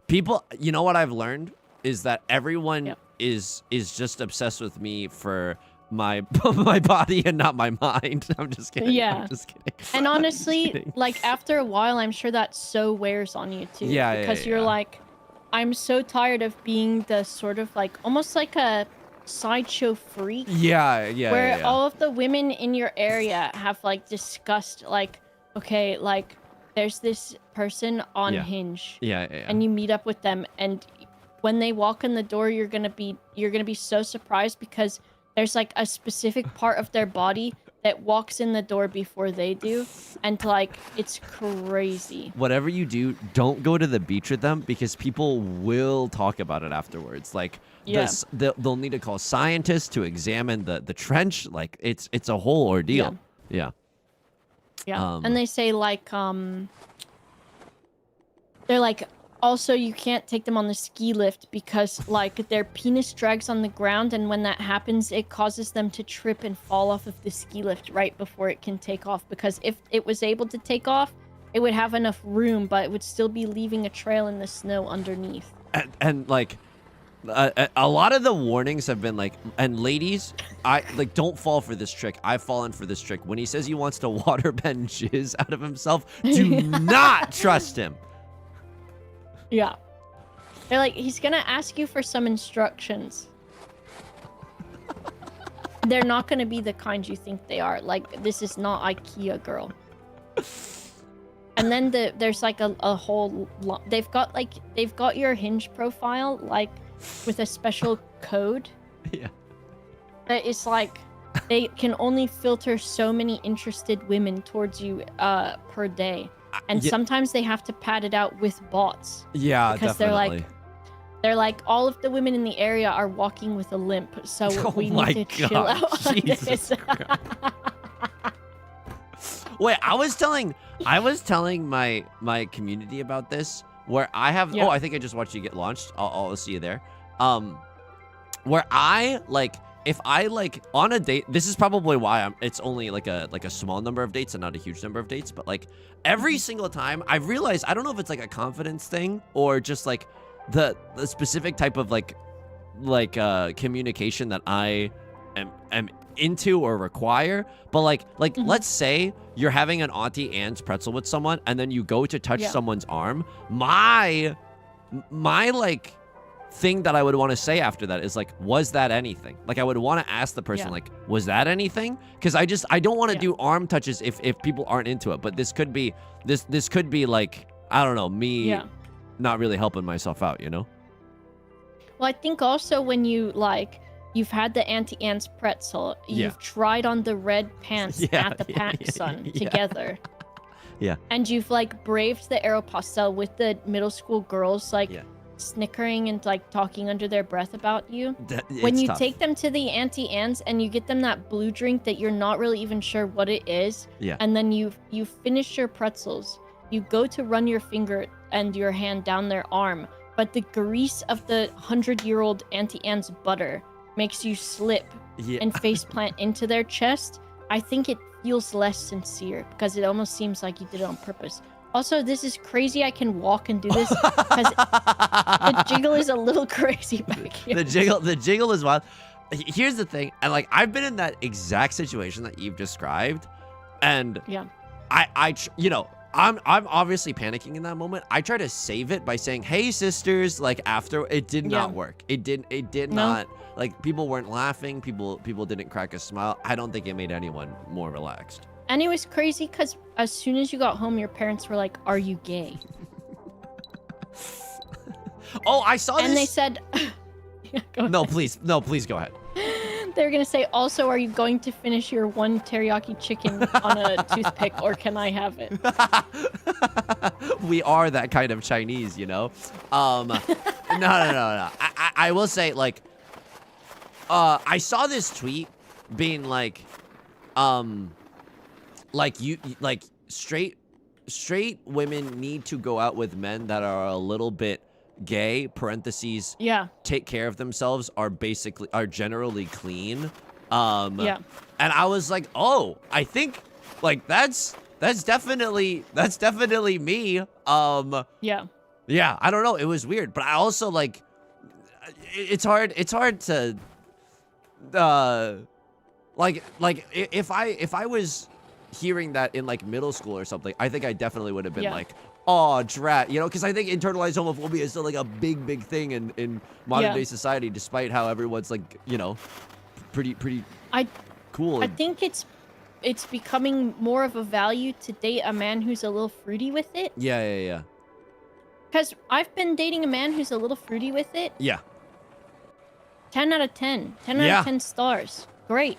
people, you know what I've learned is that everyone is just obsessed with me for my body and not my mind. I'm just kidding. Yeah. I'm just kidding. And honestly, like after a while, I'm sure that so wears on you too. Yeah. Because you're like, I'm so tired of being the sort of like almost like a sideshow freak. Yeah. Where all of the women in your area have like discussed like, okay, like there's this person on Hinge. Yeah. And you meet up with them, and when they walk in the door, you're gonna be so surprised because there's like a specific part of their body that walks in the door before they do, and like it's crazy. Whatever you do, don't go to the beach with them, because people will talk about it afterwards. Like they'll need to call scientists to examine the trench. Like it's a whole ordeal. Yeah. And they say like they're like, also you can't take them on the ski lift because like their penis drags on the ground, and when that happens it causes them to trip and fall off of the ski lift right before it can take off, because if it was able to take off it would have enough room, but it would still be leaving a trail in the snow underneath. And like a lot of the warnings have been like, and ladies, I like, don't fall for this trick. I've fallen for this trick. When he says he wants to waterbend jizz out of himself, do not trust him. Yeah. They're like, he's gonna ask you for some instructions. They're not gonna be the kind you think they are. Like, this is not IKEA, girl. And then there's like a whole they've got your Hinge profile like with a special code. Yeah. That is like they can only filter so many interested women towards you per day. And sometimes they have to pad it out with bots. Yeah, because definitely. They're like all of the women in the area are walking with a limp, so we need to chill out on this. Wait, I was telling my community about this where I have I think I just watched you get launched. I'll see you there. Where I like if I like on a date, this is probably why it's only like a small number of dates and not a huge number of dates, but like every single time I've realized, I don't know if it's like a confidence thing or just like the specific type of like communication that I am into or require, but like let's say you're having an Auntie Anne's pretzel with someone and then you go to touch someone's arm, my like thing that I would want to say after that is like, was that anything? Like I would want to ask the person like, was that anything? Because I don't want to do arm touches if people aren't into it, but this could be this could be like, I don't know, me not really helping myself out, you know? Well, I think also when you've had the Auntie Anne's pretzel, you've tried on the red pants at the PacSun together. Yeah. And you've like braved the Aeropostale with the middle school girls snickering and like talking under their breath about you. When you take them to the Auntie Anne's and you get them that blue drink that you're not really even sure what it is, and then you finish your pretzels, you go to run your finger and your hand down their arm, but the grease of the 100-year-old Auntie Anne's butter makes you slip and faceplant into their chest. I think it feels less sincere because it almost seems like you did it on purpose. Also, this is crazy. I can walk and do this because the jiggle is a little crazy back here. The jiggle is wild. Here's the thing, and like I've been in that exact situation that you've described, and I you know, I'm obviously panicking in that moment. I try to save it by saying, "Hey, sisters," like after it did not work. It did not. Like people weren't laughing. People didn't crack a smile. I don't think it made anyone more relaxed. And it was crazy because as soon as you got home, your parents were like, "Are you gay?" Oh, I saw this. And they said, No, please go ahead. They're going to say, also, are you going to finish your one teriyaki chicken on a toothpick, or can I have it? We are that kind of Chinese, you know? No. I will say, like, I saw this tweet being like straight women need to go out with men that are a little bit gay, parentheses, take care of themselves, are generally clean. And I was like, oh, I think like that's definitely me. I don't know, it was weird, but I also like it's hard to like if I was hearing that in like middle school or something, I think I definitely would have been like, oh, drat, you know, because I think internalized homophobia is still like a big thing in modern day society, despite how everyone's like, you know, pretty cool. I think it's becoming more of a value to date a man who's a little fruity with it. Yeah. Because I've been dating a man who's a little fruity with it. Yeah. 10 out of 10. 10 out of 10 stars. Great.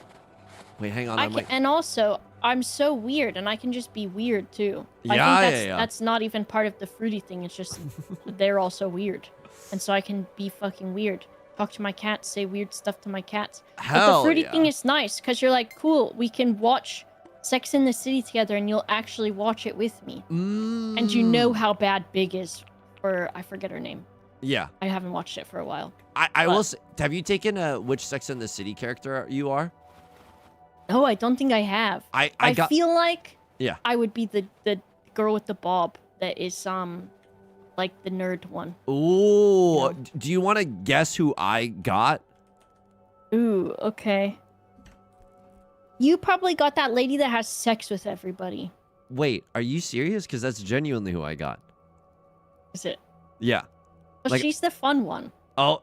Wait, hang on. And also, I'm so weird, and I can just be weird, too. I think that's not even part of the fruity thing. It's just they're also weird. And so I can be fucking weird. Talk to my cats, say weird stuff to my cats. But the fruity thing is nice, because you're like, cool, we can watch Sex in the City together, and you'll actually watch it with me. And you know how bad Big is, or I forget her name. Yeah. I haven't watched it for a while. I will say, have you taken which Sex in the City character you are? No, I don't think I have. I feel like I would be the girl with the bob that is like the nerd one. Ooh, you know? Do you want to guess who I got? Ooh, okay. You probably got that lady that has sex with everybody. Wait, are you serious? Because that's genuinely who I got. Is it? Yeah. Well, she's the fun one. Oh,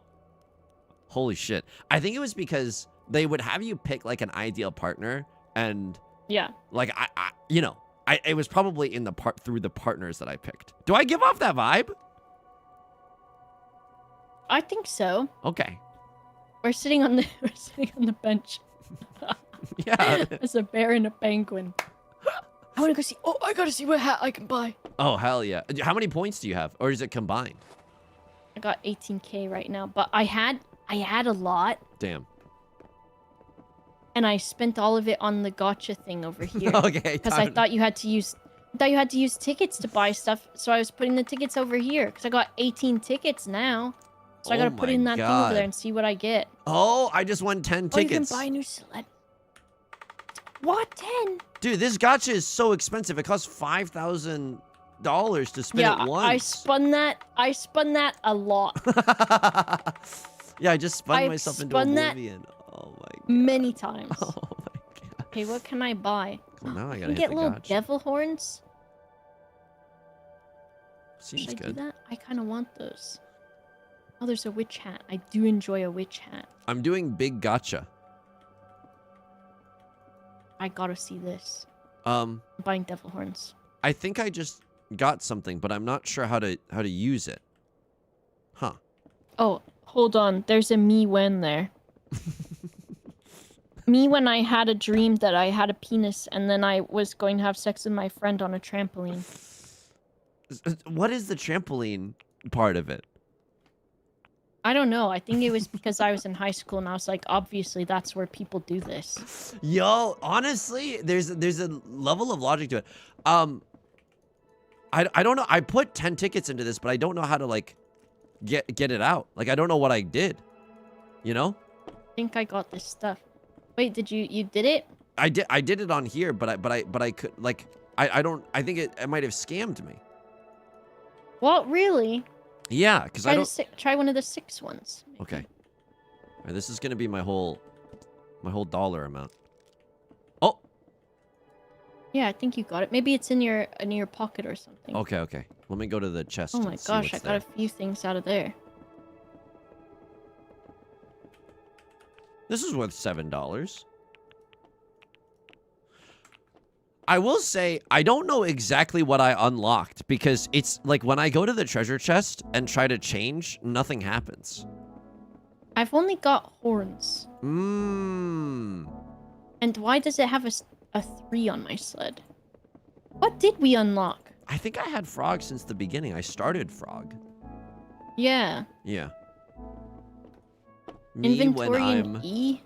holy shit. I think it was because they would have you pick like an ideal partner, and like I it was probably in the through the partners that I picked. Do I give off that vibe? I think so. Okay. We're sitting on the bench. Yeah. As a bear and a penguin. I want to go see. Oh, I gotta see what hat I can buy. Oh, hell yeah. How many points do you have? Or is it combined? I got 18K right now, but I had a lot. Damn. And I spent all of it on the gotcha thing over here. Okay. Because I thought you had to use tickets to buy stuff, so I was putting the tickets over here. Because I got 18 tickets now. So I gotta put in that thing over there and see what I get. Oh, I just won 10 tickets. Oh, you can buy a new sled. What, 10? Dude, this gacha is so expensive. It costs $5,000 to spin it once. I spun that a lot. Yeah, I just spun myself into oblivion. Oh my god. Many times. Oh my god. Okay, what can I buy? Well, now I Can gotta get hit the little gacha. devil horns? Seems Should I good. do that? I kind of want those. Oh, there's a witch hat. I do enjoy a witch hat. I'm doing big gacha. I gotta see this. I'm buying devil horns. I think I just got something, but I'm not sure how to use it. Huh. Oh, hold on. There's a me when there. Me when I had a dream that I had a penis and then I was going to have sex with my friend on a trampoline. What is the trampoline part of it? I don't know. I think it was because I was in high school and I was like, obviously that's where people do this. Yo, honestly, there's a level of logic to it. I don't know. I put 10 tickets into this, but I don't know how to like get it out. Like I don't know what I did. You know? I think I got this stuff. Wait, did you did it? I did it on here, but I could like I think it might have scammed me. What, really? Yeah, because I don't try one of the 6 ones. Maybe. Okay. All right, this is gonna be my whole dollar amount. Oh. Yeah, I think you got it. Maybe it's in your pocket or something. Okay. Let me go to the chest. Oh my gosh, I got a few things out of there. This is worth $7. I will say, I don't know exactly what I unlocked because it's like when I go to the treasure chest and try to change, nothing happens. I've only got horns. Mmm. And why does it have a 3 on my sled? What did we unlock? I think I had frog since the beginning. I started frog. Yeah. Yeah. Inventory and E?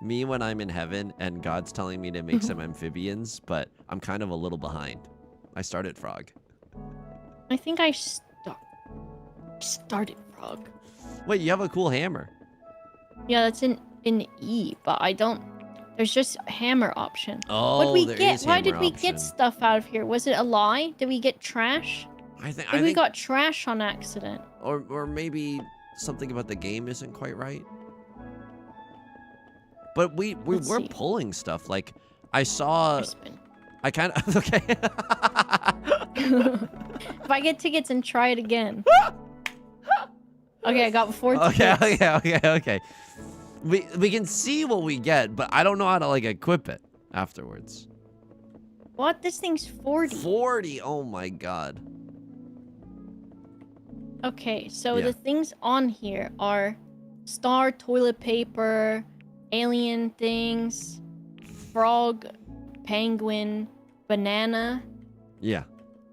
Me when I'm in heaven and God's telling me to make some amphibians, but I'm kind of a little behind. I started frog. I think I started frog. Wait, you have a cool hammer. Yeah, that's in E, but I don't... There's just a hammer option. Oh, what did we there get? is Why hammer did we option. get stuff out of here? Was it a lie? Did we get trash? I think we got trash on accident. Or maybe something about the game isn't quite right. But we were pulling stuff. Like I saw I kind of okay. If I get tickets and try it again. Okay, I got 4 tickets. Okay. We can see what we get, but I don't know how to like equip it afterwards. What? This thing's 40. 40. Oh my god. Okay, so the things on here are star toilet paper, alien things, frog, penguin, banana. Yeah.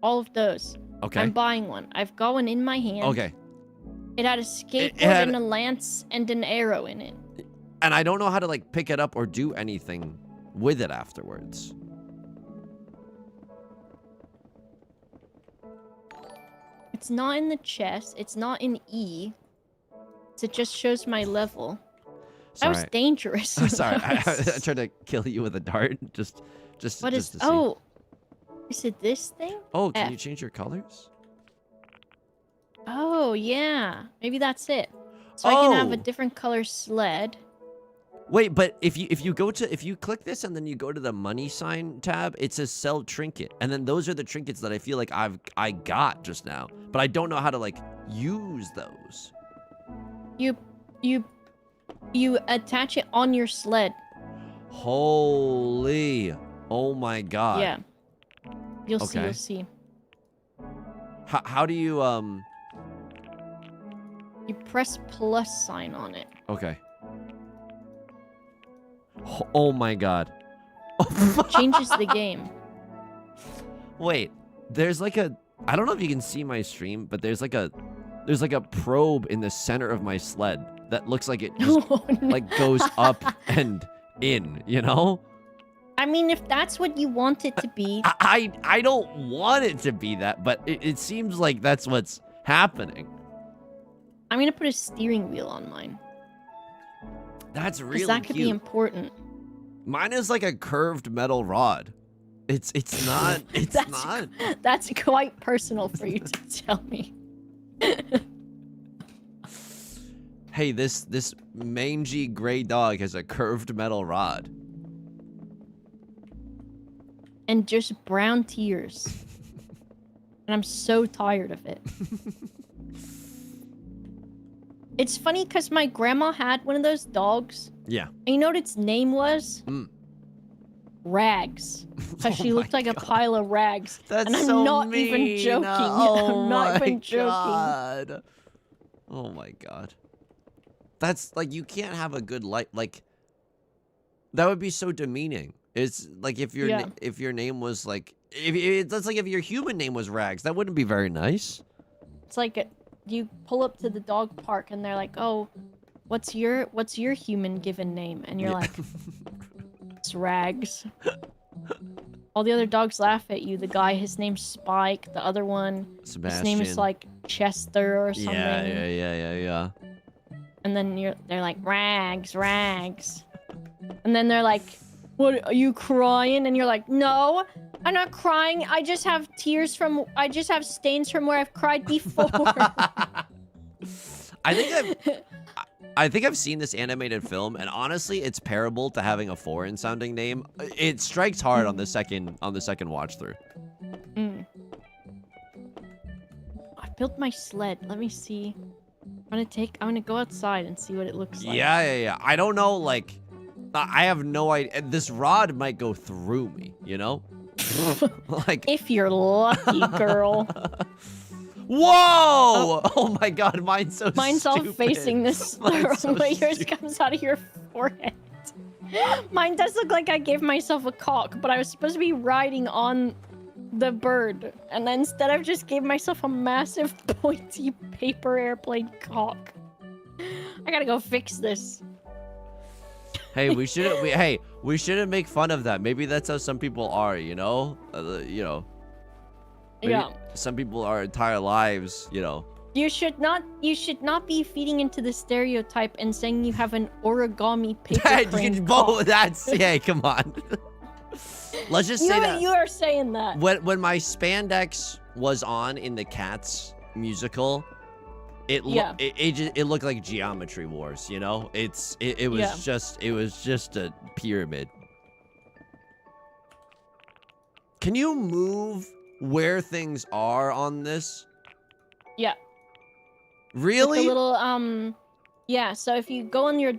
All of those. Okay. I'm buying one. I've got one in my hand. Okay. It had a skateboard and a lance and an arrow in it. And I don't know how to like pick it up or do anything with it afterwards. It's not in the chest. It's not in E. So it just shows my level. Sorry. That was dangerous. I'm sorry. I tried to kill you with a dart. What is... Oh. Is it this thing? Oh, can you change your colors? Oh, yeah. Maybe that's it. So I can have a different color sled. Wait, but if you click this and then you go to the money sign tab, it says sell trinket. And then those are the trinkets that I feel like I got just now. But I don't know how to like use those. You attach it on your sled. Holy. Oh my god. Yeah. You'll see. Okay. You'll see. How do you You press plus sign on it. Okay. Oh my god. Changes the game. Wait, there's like a I don't know if you can see my stream, but there's like a probe in the center of my sled that looks like it just Oh, no. like goes up and in, you know? I mean, if that's what you want it to be. I don't want it to be that, but it seems like that's what's happening. I'm gonna put a steering wheel on mine. That's really Because that could be cute. important. Mine is like a curved metal rod. It's not. It's That's- not. That's quite personal for you to tell me. Hey, this mangy gray dog has a curved metal rod. And just brown tears. And I'm so tired of it. It's funny because my grandma had one of those dogs. Yeah. And you know what its name was? Mm. Rags. Because Oh she looked my like a God. pile of rags. That's And I'm so not mean. even joking. Oh I'm not my even joking. God. Oh my god. That's like you can't have a good life. Like that would be so demeaning. It's like if your Yeah. if your name was like that's like if your human name was Rags. That wouldn't be very nice. It's like you pull up to the dog park and they're like, "Oh, what's your human given name?" And you're Yeah. like, "It's Rags." All the other dogs laugh at you. The guy, his name's Spike. The other one, Sebastian. his name is like Chester or something. Yeah. And then they're like, "Rags, Rags." And then they're like, "What, are you crying?" And you're like, "No, I'm not crying. I just have stains from where I've cried before." I think I've seen this animated film, and honestly, it's parable to having a foreign-sounding name. It strikes hard on the second watch through. Mm. I built my sled. Let me see. I'm gonna go outside and see what it looks like. Yeah. I don't know, like, I have no idea. This rod might go through me, you know? Like, If you're lucky, girl. whoa! Oh my god, mine's so Mine's all stupid. facing this the Mine's wrong so way. Yours stupid. comes out of your forehead. Mine does look like I gave myself a cock, but I was supposed to be riding on the bird, and then instead I just gave myself a massive pointy paper airplane cock. I gotta go fix this. Hey, we shouldn't make fun of that. Maybe that's how some people are, you know? Maybe Yeah. some people are entire lives, you know. You should not be feeding into the stereotype and saying you have an origami paper crane cock. Hey, come on. Let's just say that You are saying that. when my spandex was on in the Cats musical, it looked like Geometry Wars, you know? It was just a pyramid. Can you move where things are on this? Yeah. Really? With the little yeah, so if you go in the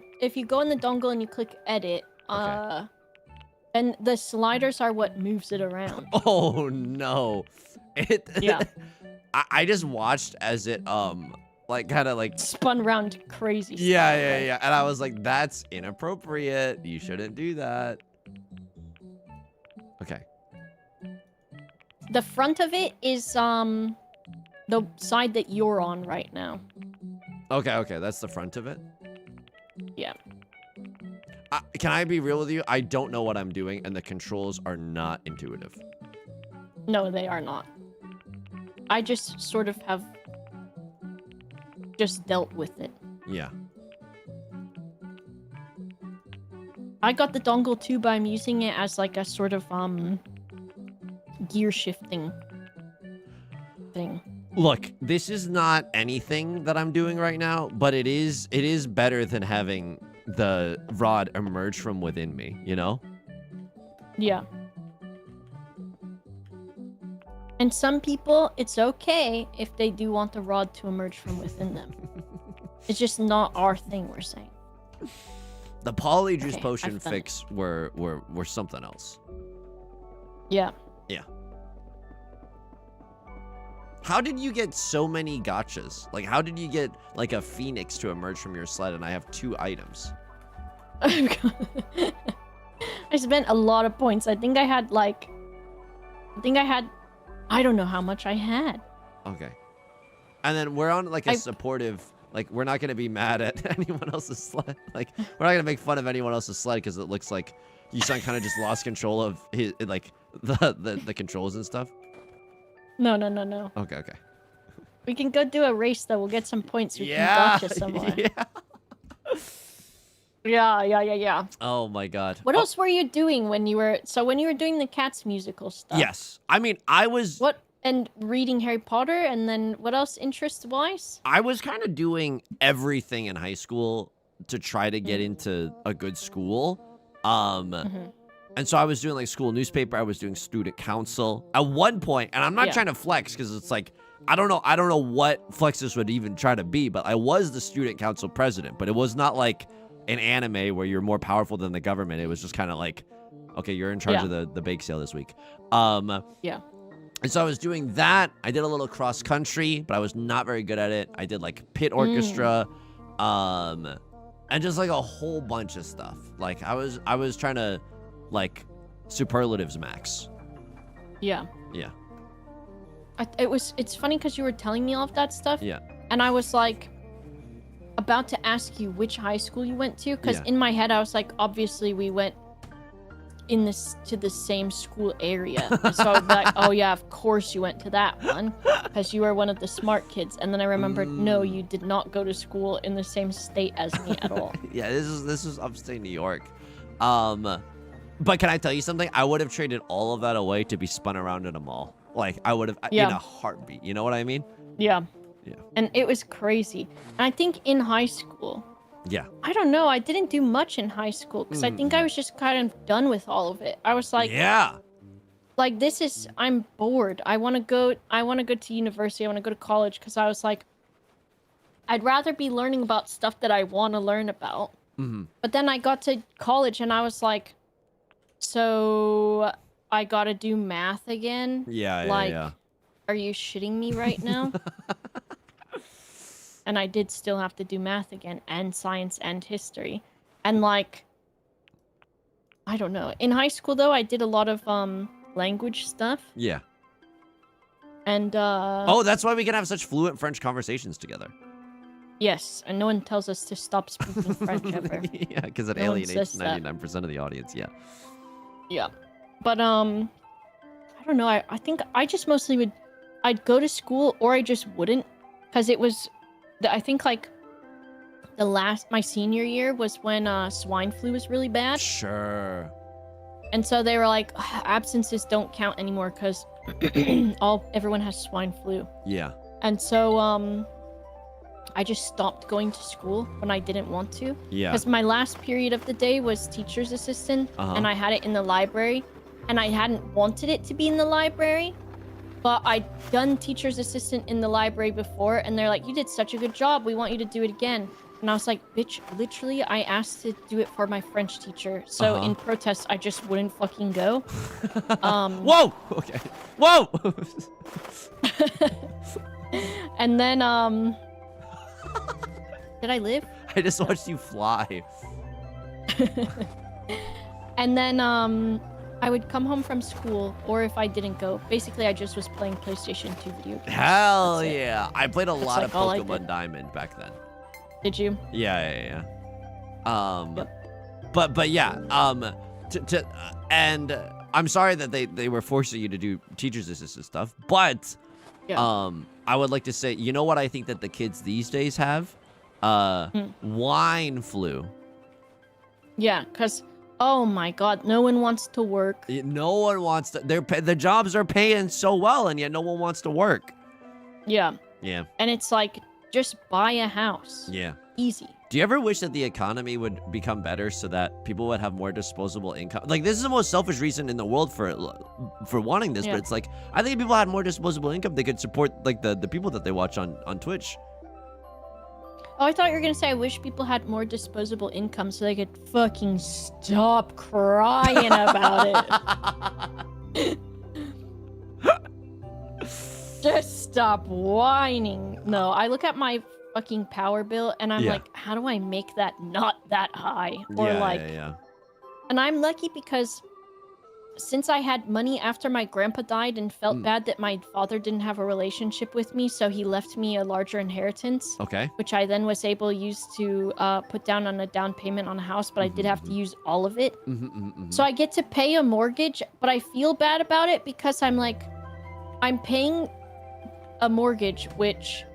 dongle and you click edit, and the sliders are what moves it around. Oh no. Yeah. I just watched as it like kind of like Spun around crazy style, yeah. And I was like, that's inappropriate. You shouldn't do that. Okay. The front of it is the side that you're on right now. Okay, that's the front of it. Yeah. Can I be real with you? I don't know what I'm doing, and the controls are not intuitive. No, they are not. I just sort of have just dealt with it. Yeah. I got the dongle too, but I'm using it as like a sort of gear shifting thing. Look, this is not anything that I'm doing right now, but it is better than having the rod emerge from within me, you know? Yeah. And some people, it's okay if they do want the rod to emerge from within them. It's just not our thing, we're saying. The polyjuice Okay, potion I've done it. fix were something else. Yeah. Yeah. How did you get so many gotchas? Like, how did you get like a phoenix to emerge from your sled and I have 2 items? I spent a lot of points. I think I had I don't know how much I had. Okay. And then we're on like a supportive, like we're not going to be mad at anyone else's sled. Like we're not going to make fun of anyone else's sled because it looks like you son kind of just lost control of his, like the controls and stuff. No. Okay. We can go do a race though. We'll get some points. We can gotcha someone. Yeah. Oh my god. What else were you doing when you were doing the Cats musical stuff? Yes. I mean, I was and reading Harry Potter, and then what else interest-wise? I was kind of doing everything in high school to try to get into a good school. And so I was doing like school newspaper, I was doing student council. At one point, and I'm not trying to flex because it's like I don't know what flexes would even try to be, but I was the student council president, but it was not like an anime where you're more powerful than the government. It was just kind of like, okay, you're in charge of the bake sale this week. And so I was doing that. I did a little cross country, but I was not very good at it. I did like pit orchestra, and just like a whole bunch of stuff. Like I was trying to like superlatives max. Yeah. Yeah. It's funny because you were telling me all of that stuff. Yeah. And I was like about to ask you which high school you went to, because in my head I was like, obviously we went to the same school area. And so I was like, oh yeah, of course you went to that one because you were one of the smart kids. And then I remembered, no, you did not go to school in the same state as me at all. Yeah, this is upstate New York. But can I tell you something? I would have traded all of that away to be spun around in a mall. Like I would have in a heartbeat. You know what I mean? Yeah. Yeah. And it was crazy. And I think in high school, yeah, I don't know, I didn't do much in high school because I think I was just kind of done with all of it. I was like, like I'm bored. I want to go to university. I want to go to college because I was like, I'd rather be learning about stuff that I want to learn about. But then I got to college and I was like, so I got to do math again? Yeah. Are you shitting me right now? And I did still have to do math again, and science and history. And like, I don't know. In high school though, I did a lot of language stuff. Yeah. And oh, that's why we can have such fluent French conversations together. Yes, and no one tells us to stop speaking French ever. Yeah, because it alienates 99% of the audience. Yeah. Yeah. But I don't know. I think I just mostly I'd go to school or I just wouldn't, because it was I think like my senior year was when swine flu was really bad. Sure. And so they were like, absences don't count anymore because everyone has swine flu. Yeah. And so I just stopped going to school when I didn't want to. Yeah. Because my last period of the day was teacher's assistant, and I had it in the library, and I hadn't wanted it to be in the library. But I'd done teacher's assistant in the library before, and they're like, you did such a good job. We want you to do it again. And I was like, bitch, literally, I asked to do it for my French teacher. So in protest, I just wouldn't fucking go. Whoa! Okay. Whoa! And then, did I live? I just watched you fly. And then, I would come home from school, or if I didn't go, basically I just was playing PlayStation 2 video games. Hell yeah. I played a lot of like Pokemon Diamond back then. Did you? Yeah. But yeah, and I'm sorry that they were forcing you to do teacher's assistant stuff, but I would like to say, you know what I think that the kids these days have? Wine flu. Yeah, because oh my god, no one wants to work. No one wants to. The jobs are paying so well, and yet no one wants to work. Yeah. Yeah. And it's like, just buy a house. Yeah. Easy. Do you ever wish that the economy would become better so that people would have more disposable income? Like, this is the most selfish reason in the world for wanting this, but it's like, I think if people had more disposable income, they could support like the people that they watch on Twitch. Oh, I thought you were gonna say I wish people had more disposable income so they could fucking stop crying about it. Just Stop whining. No, I look at my fucking power bill and I'm like, how do I make that not that high? Or and I'm lucky because since I had money after my grandpa died and felt bad that my father didn't have a relationship with me, so he left me a larger inheritance. Okay. Which I then was able to use to put down on a down payment on a house, but I did have to use all of it. So I get to pay a mortgage, but I feel bad about it because I'm like, I'm paying a mortgage, which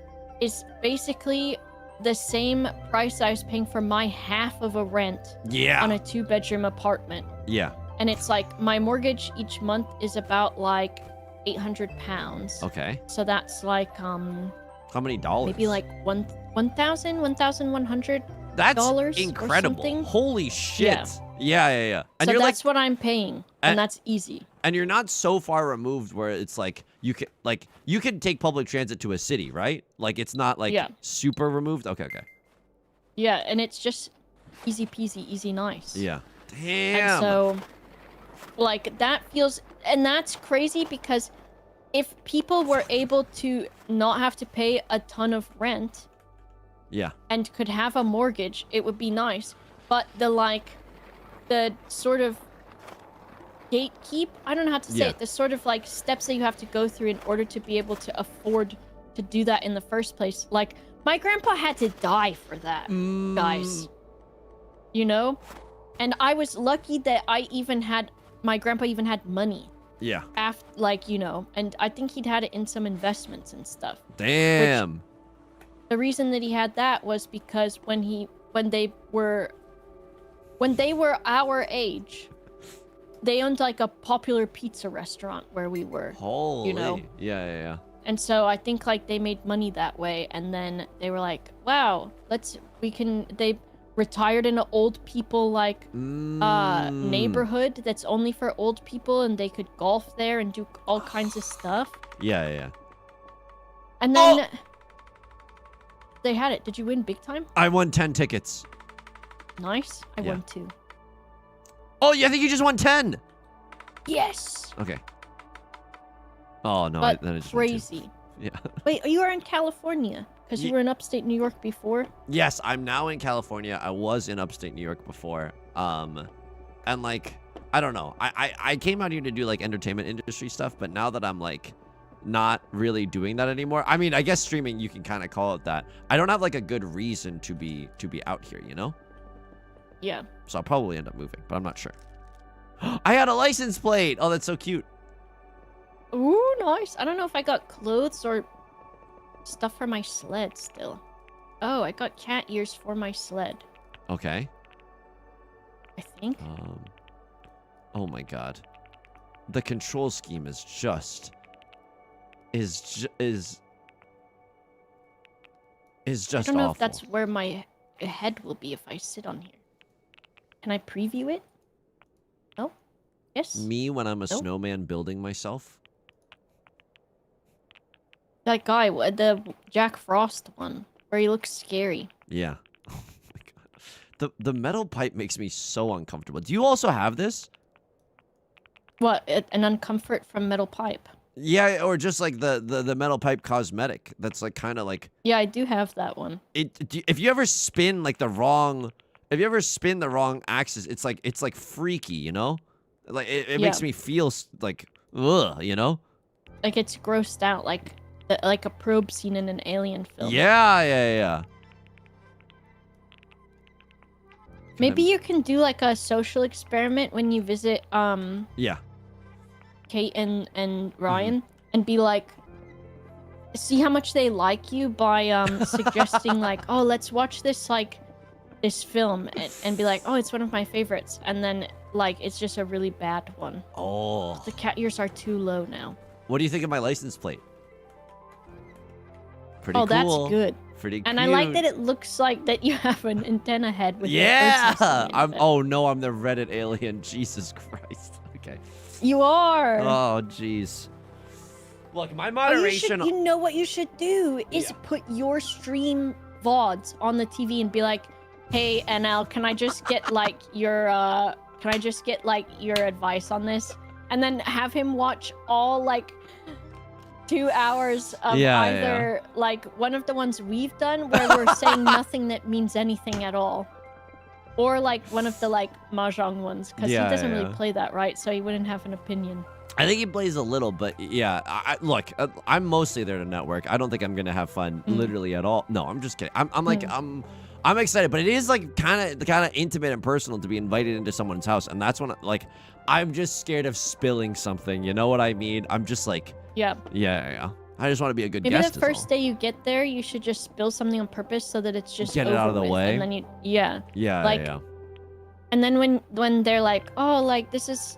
is basically the same price I was paying for my half of a rent on a 2-bedroom apartment. Yeah. And it's like my mortgage each month is about like £800. Okay. So that's like how many dollars? Maybe like $1,100. That's incredible. Holy shit. Yeah. And so that's what I'm paying, and that's easy. And you're not so far removed where it's like you can take public transit to a city, right? Like it's not like super removed. Okay. Yeah, and it's just easy peasy, easy nice. Yeah. Damn. And so, like, that feels... And that's crazy because if people were able to not have to pay a ton of rent... Yeah. And could have a mortgage, it would be nice. But the sort of gatekeep... I don't know how to say it. The sort of, like, steps that you have to go through in order to be able to afford to do that in the first place. Like, my grandpa had to die for that, guys. You know? And I was lucky that my grandpa even had money. Yeah. After, like, you know, and I think he'd had it in some investments and stuff. Damn. The reason that he had that was because when they were our age, they owned like a popular pizza restaurant where we were. Holy. You know? Yeah. And so I think like they made money that way, and then they were like, wow, they retired in an old people like neighborhood that's only for old people, and they could golf there and do all kinds of stuff. Yeah. And then they had it. Did you win big time? I won 10 tickets. Nice. I won 2. Oh, yeah, I think you just won 10. Yes. Okay. Oh no, but then I just crazy. Yeah. Wait, you are in California because you were in upstate New York before. Yes, I'm now in California. I was in upstate New York before. And like, I don't know. I came out here to do like entertainment industry stuff, but now that I'm like not really doing that anymore. I mean, I guess streaming you can kind of call it that. I don't have like a good reason to be out here, you know? Yeah. So I'll probably end up moving, but I'm not sure. I had a license plate. Oh, that's so cute. Ooh, nice. I don't know if I got clothes or stuff for my sled still. Oh, I got cat ears for my sled. Okay. I think. Oh my god. The control scheme is just just I don't know awful. if that's where my head will be if I sit on here. Can I preview it? No? Yes? Me when I'm a snowman building myself? That guy, the Jack Frost one, where he looks scary. Yeah. Oh my god. The metal pipe makes me so uncomfortable. Do you also have this? What, an uncomfort from metal pipe? Yeah, or just like the metal pipe cosmetic. That's like kind of like... Yeah, I do have that one. If you ever spin like the wrong axis, it's like freaky, you know? Like it makes me feel like ugh, you know? Like it's grossed out, like a probe scene in an alien film. Yeah. Maybe you can do like a social experiment when you visit Yeah. Kate and Ryan and be like, see how much they like you by suggesting like, oh, let's watch this film and be like, oh, it's one of my favorites, and then like it's just a really bad one. Oh. The cat ears are too low now. What do you think of my license plate? Pretty cool. That's good. Pretty and cute. I like that it looks like that you have an antenna head with Oh no, I'm the Reddit alien. Jesus Christ. Okay. You are. Oh jeez. Look, my moderation. You know what you should do is put your stream VODs on the TV and be like, hey NL, can I just get like your advice on this? And then have him watch all like 2 hours of Yeah, either like one of the ones we've done where we're saying nothing that means anything at all, or like one of the like mahjong ones, because he doesn't really play that, right? So he wouldn't have an opinion. I think he plays a little, but yeah. Look, I'm mostly there to network. I don't think I'm gonna have fun literally at all. No, I'm just kidding. I'm excited, but it is like kind of intimate and personal to be invited into someone's house, and that's when like I'm just scared of spilling something. You know what I mean? I'm just like, yeah. I just want to be a good Maybe guest. The first day you get there, you should just spill something on purpose so that it's just get it out of the way, and then you like. And then when they're like, oh, like this is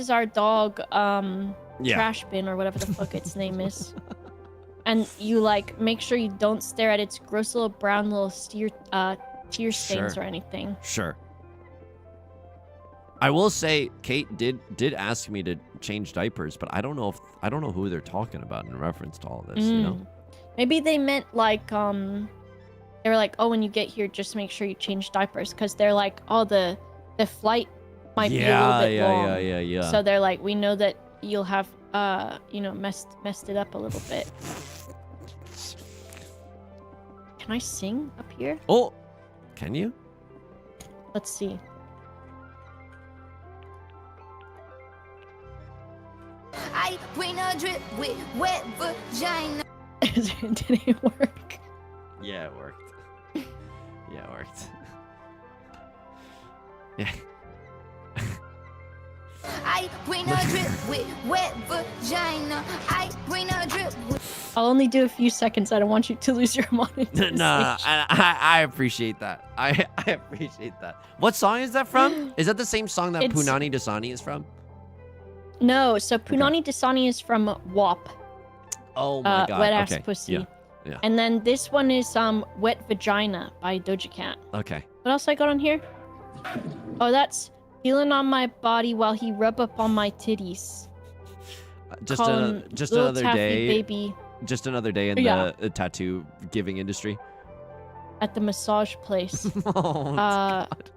our dog, trash bin or whatever the fuck its name is. And you like make sure you don't stare at its gross little brown little tear stains or anything. Sure. I will say Kate did ask me to change diapers, but I don't know who they're talking about in reference to all this, you know? Maybe they meant like they were like, oh, when you get here, just make sure you change diapers, because they're like, oh, the flight might be a little bit long. Yeah. So they're like, we know that you'll have messed it up a little bit. Can I sing up here? Oh, can you? Let's see. I bring a drip with wet vagina. Did it work? Yeah, it worked. Yeah, it worked. Yeah. I bring a drip with wet vagina. I bring a drip with... I'll only do a few seconds. I don't want you to lose your monetization. No, I appreciate that. I appreciate that. What song is that from? Is that the same song that Punani Dasani is from? No, so Punani Dasani is from WAP. Oh my god. Wet Ass Pussy. Yeah. And then this one is Wet Vagina by Doja Cat. Okay. What else I got on here? Oh, that's feeling on my body while he rub up on my titties. Just another day. Baby. Just another day in the tattoo giving industry. At the massage place. Oh, God.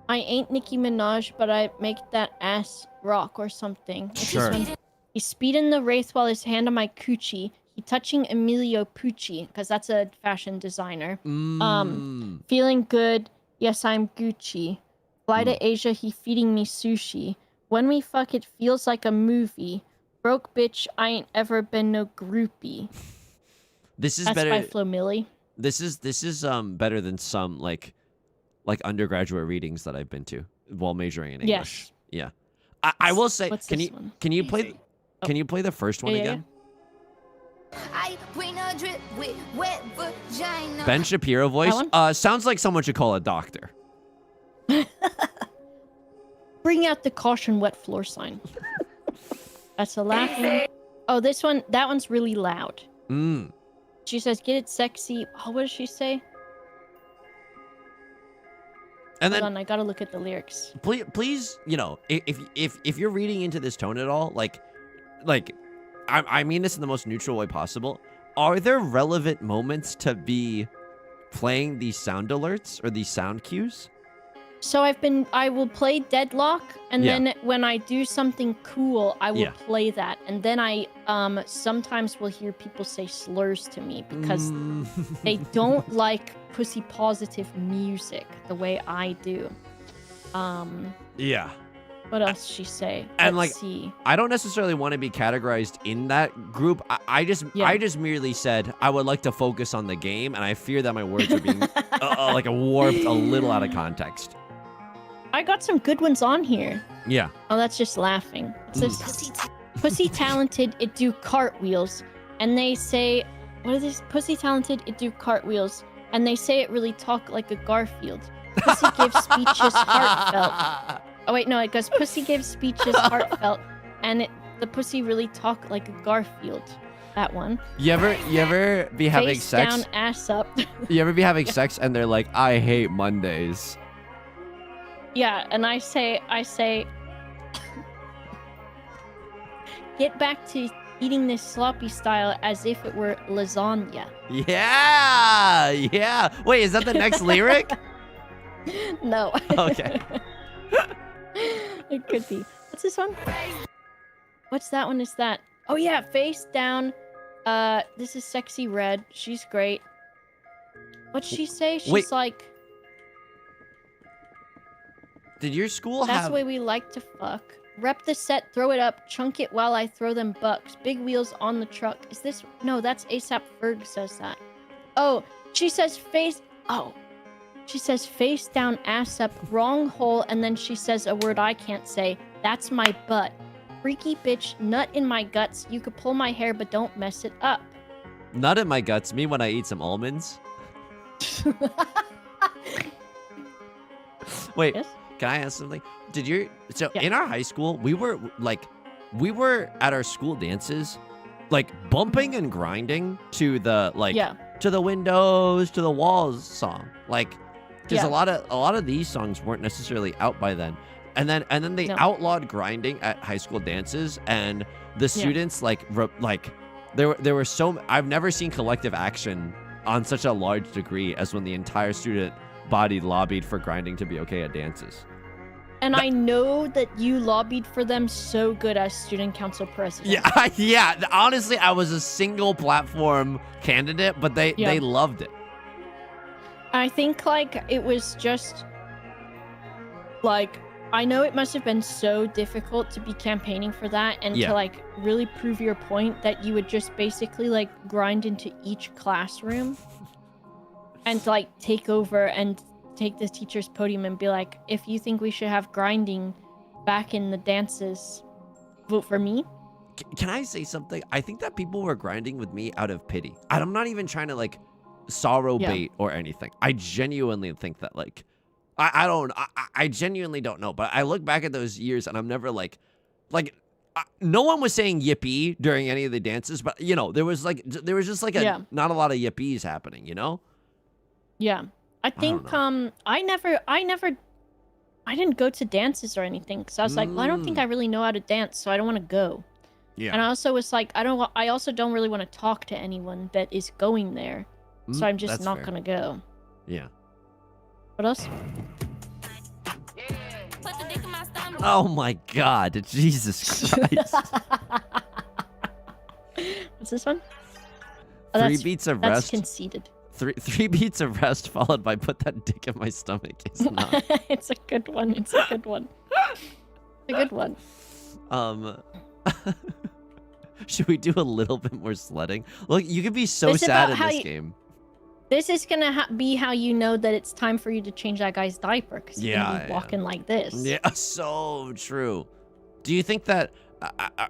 I ain't Nicki Minaj, but I make that ass rock or something. Sure. He's speeding the wraith while his hand on my coochie. He touching Emilio Pucci, because that's a fashion designer. Feeling good. Yes, I'm Gucci. Fly to Asia, he feeding me sushi. When we fuck, it feels like a movie. Broke bitch, I ain't ever been no groupie. This is that's better. By Flo Milli. This is better than some like undergraduate readings that I've been to while majoring in English. Yes. Yeah. I will say, What's can you play the first one again? I bring a drip with wet vagina. Ben Shapiro voice. Sounds like someone should call a doctor. Bring out the caution wet floor sign. That's a laughing. Oh, that one's really loud. She says, get it sexy. Oh, what does she say? And Hold on, I gotta look at the lyrics. Please, if you're reading into this tone at all, like, I mean this in the most neutral way possible. Are there relevant moments to be playing these sound alerts or these sound cues? So I will play Deadlock, and then when I do something cool, I will play that. And then I sometimes will hear people say slurs to me because they don't like pussy positive music the way I do. Yeah. What else she say? And Let's see. I don't necessarily want to be categorized in that group. I just merely said I would like to focus on the game, and I fear that my words are being warped a little out of context. I got some good ones on here. Yeah. Oh, that's just laughing. It says, pussy talented, it do cartwheels. And they say, what is this? Pussy talented, it do cartwheels. And they say it really talk like a Garfield. Pussy gives speeches heartfelt. Oh, wait, no, it goes, pussy gives speeches heartfelt. And the pussy really talk like a Garfield. That one. You ever be having Face sex? down, ass up. You ever be having sex and they're like, I hate Mondays. Yeah, and I say, get back to eating this sloppy style as if it were lasagna. Yeah. Wait, is that the next lyric? No. Okay. It could be. What's this one? What's that one? Is that? Oh yeah, face down. This is Sexy Red. She's great. What'd she say? She's Wait. like, Did your school that's have... the way we like to fuck. Rep the set, throw it up, chunk it while I throw them bucks. Big wheels on the truck. Is this? No, that's ASAP Ferg says that. Oh, she says face... Oh. She says face down, ass up, wrong hole, and then she says a word I can't say. That's my butt. Freaky bitch, nut in my guts. You could pull my hair, but don't mess it up. Nut in my guts. Me when I eat some almonds. Wait, Yes? can I ask something? Did you... So Yeah. in our high school, we were at our school dances, like bumping and grinding to the Yeah. to the windows, to the walls song. Like, because Yeah. a lot of these songs weren't necessarily out by then. And then they No. outlawed grinding at high school dances, and the students there were so... I've never seen collective action on such a large degree as when the entire student body lobbied for grinding to be okay at dances. And I know that you lobbied for them so good as student council president. Yeah, yeah. Honestly, I was a single platform candidate, but they loved it. I think, like, it was just, like, I know it must have been so difficult to be campaigning for that and Yeah. to, like, really prove your point that you would just basically, like, grind into each classroom and, like, take over and take the teacher's podium and be like, if you think we should have grinding back in the dances, vote for me. Can I say something? I think that people were grinding with me out of pity. I'm not even trying to, like, sorrow Yeah. bait or anything. I genuinely think that, like, I genuinely don't know. But I look back at those years and I'm never like, no one was saying yippee during any of the dances, but you know, there was just like Yeah. not a lot of yippees happening, you know? Yeah. I think I didn't go to dances or anything because I was like, well, I don't think I really know how to dance, so I don't want to go. Yeah. And I also was like, I also don't really want to talk to anyone that is going there, so I'm just That's not fair. gonna go. Yeah. What else? Oh my God, Jesus Christ! What's this one? Three beats of That's rest. conceited. Three beats of rest followed by put that dick in my stomach is not. It's a good one. It's a good one. It's a good one. Should we do a little bit more sledding? Look, you could be so It's sad about in how this you- game. This is gonna be how you know that it's time for you to change that guy's diaper because you're gonna be Yeah. walking like this. Yeah, so true. Do you think that?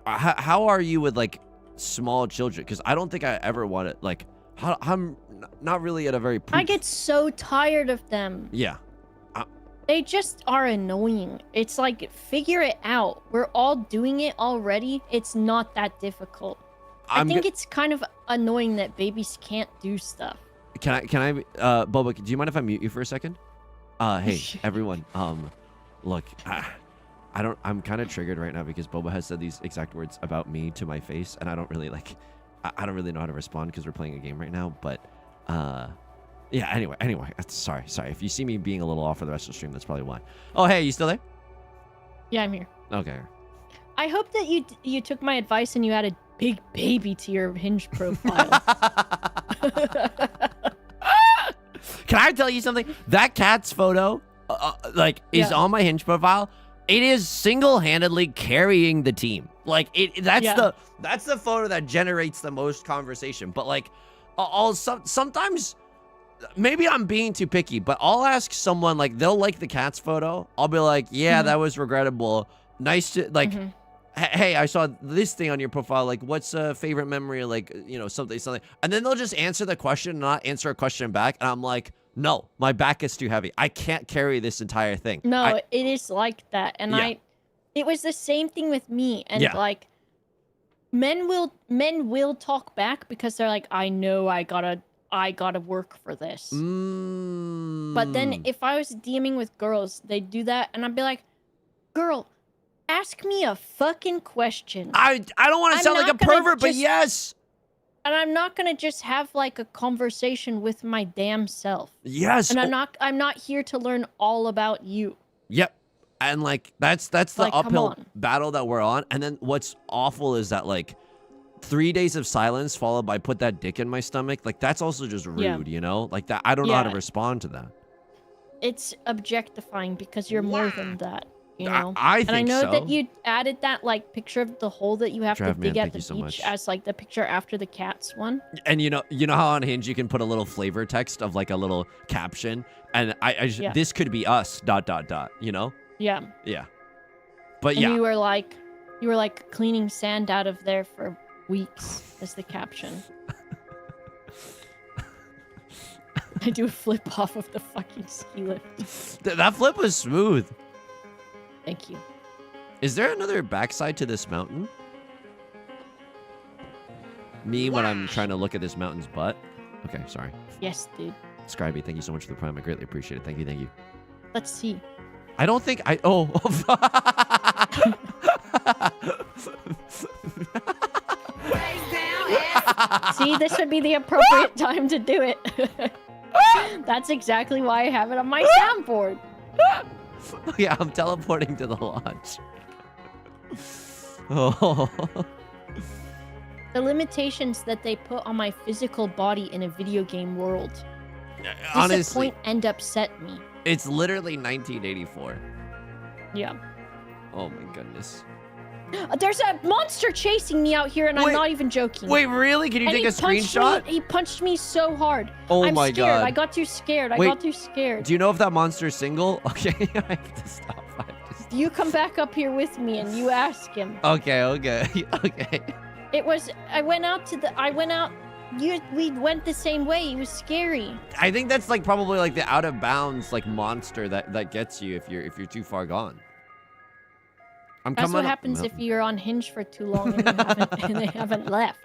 How are you with like small children? Because I don't think I ever want it. Like, I'm not really at a very. I get so tired of them. Yeah. They just are annoying. It's like, figure it out. We're all doing it already. It's not that difficult. I think it's kind of annoying that babies can't do stuff. Can I, Boba, do you mind if I mute you for a second? Hey, everyone. Look, I'm kind of triggered right now because Boba has said these exact words about me to my face, and I don't really I don't really know how to respond because we're playing a game right now. But, yeah. Anyway, sorry. If you see me being a little off for the rest of the stream, that's probably why. Oh, hey, you still there? Yeah, I'm here. Okay. I hope that you took my advice and you added big baby to your Hinge profile. Can I tell you something? That cat's photo, is on my Hinge profile. It is single-handedly carrying the team. Like that's the photo that generates the most conversation. But like, sometimes maybe I'm being too picky, but I'll ask someone like they'll like the cat's photo. I'll be like, yeah, that was regrettable. Nice to like. Hey, I saw this thing on your profile. Like, what's a favorite memory? Like, you know, something. And then they'll just answer the question and not answer a question back. And I'm like, no, my back is too heavy. I can't carry this entire thing. No, it is like that. And it was the same thing with me. And like, men will talk back because they're like, I know I gotta work for this. But then if I was DMing with girls, they'd do that. And I'd be like, girl, ask me a fucking question. I don't want to sound like a pervert, but yes. And I'm not gonna just have like a conversation with my damn self. Yes. And I'm not here to learn all about you. Yep. And like that's the Like, come uphill on. battle that we're on. And then what's awful is that like 3 days of silence followed by put that dick in my stomach. Like that's also just rude, Yeah. you know? Like that I don't know how to Yeah. respond to that. It's objectifying because you're more than that, you know. I and I think know so. that you added that like picture of the hole that you have to Trav, man, dig at thank the you so beach much. as like the picture after the cats one. And you know how on Hinge you can put a little flavor text of like a little caption, and Yeah. this could be us ... you know? Yeah. Yeah. But And yeah. you were like cleaning sand out of there for weeks as the caption. I do a flip off of the fucking ski lift. That flip was smooth. Thank you. Is there another backside to this mountain? Me when I'm trying to look at this mountain's butt? Okay, sorry. Yes, dude. Scribey, thank you so much for the prime. I greatly appreciate it. Thank you, thank you. Let's see. I don't think I... Oh. See, this would be the appropriate time to do it. That's exactly why I have it on my soundboard. Yeah, I'm teleporting to the launch. Oh. The limitations that they put on my physical body in a video game world Honestly, disappoint and upset me. it's literally 1984. Yeah. Oh my goodness. There's a monster chasing me out here, and I'm Wait. not even joking. Wait, really? Can you And take he a screenshot? He punched me so hard. Oh I'm my scared. god. I got too scared. I Wait, got too scared. Do you know if that monster's single? Okay, I have to stop. I have to stop. You come back up here with me and you ask him. Okay, okay, okay. It was. I went out. We went the same way. It was scary. I think that's like probably like the out of bounds like monster that gets you if you're too far gone. I'm That's coming what up- happens no. if you're on Hinge for too long and, and they haven't left.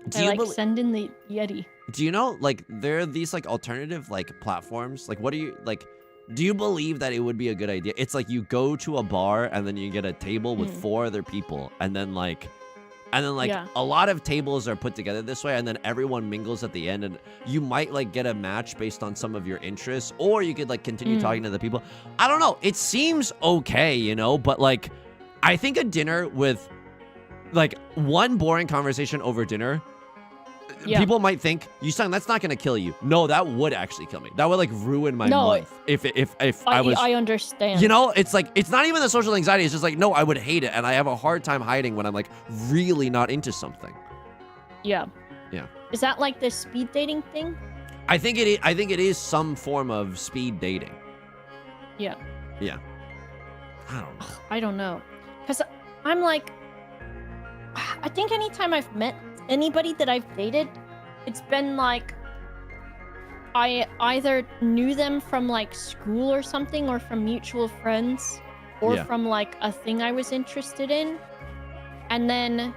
Do They you like belie- send in the Yeti. Do you know like there are these like alternative like platforms? Like what do you like? Do you believe that it would be a good idea? It's like you go to a bar and then you get a table with 4 other people and then like Yeah. a lot of tables are put together this way and then everyone mingles at the end and you might like get a match based on some of your interests or you could like continue talking to the people. I don't know. It seems okay, you know, but like I think a dinner with like one boring conversation over dinner, Yeah. people might think, you son, that's not going to kill you. No, that would actually kill me. That would like ruin my month if I was... I understand. You know, it's like, it's not even the social anxiety. It's just like, no, I would hate it. And I have a hard time hiding when I'm like really not into something. Yeah. Yeah. Is that like the speed dating thing? I think it is some form of speed dating. Yeah. Yeah. I don't know. I don't know. Because I'm like, I think anytime I've met anybody that I've dated, it's been like, I either knew them from like school or something, or from mutual friends, or Yeah. from like a thing I was interested in. And then,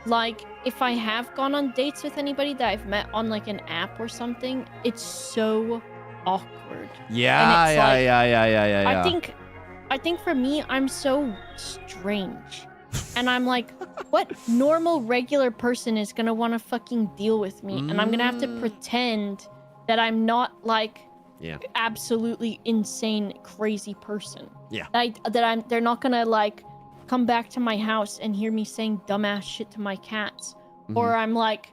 like, if I have gone on dates with anybody that I've met on like an app or something, it's so awkward. Yeah, it's yeah, like- yeah. I think for me, I'm so strange. And I'm like, what normal, regular person is gonna want to fucking deal with me? And I'm gonna have to pretend that I'm not like Yeah. absolutely insane, crazy person. Yeah. They're not gonna like come back to my house and hear me saying dumbass shit to my cats. Or I'm like,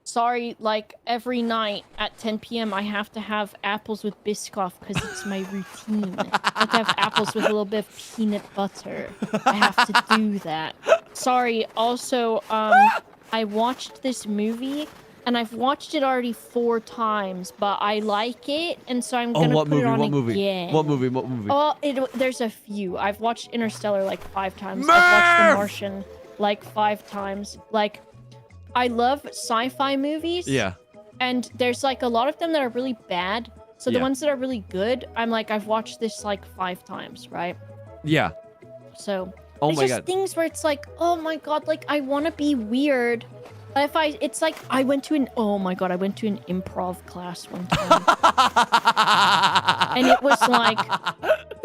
sorry, like every night at 10 p.m. I have to have apples with Biscoff because it's my routine. I have to have apples with a little bit of peanut butter. I have to do that. Sorry, also, I watched this movie and I've watched it already 4 times, but I like it, and so I'm gonna put it on again. What movie? What movie? Oh, there's a few. I've watched Interstellar like 5 times. I've watched The Murph! Martian like 5 times. Like, I love sci-fi movies. Yeah. And there's like a lot of them that are really bad. So the Yeah. ones that are really good, I'm like, I've watched this like 5 times, right? Yeah. So Oh it's my just god. things where it's like, oh my god, like I want to be weird. But it's like I went to an improv class one time. And it was like,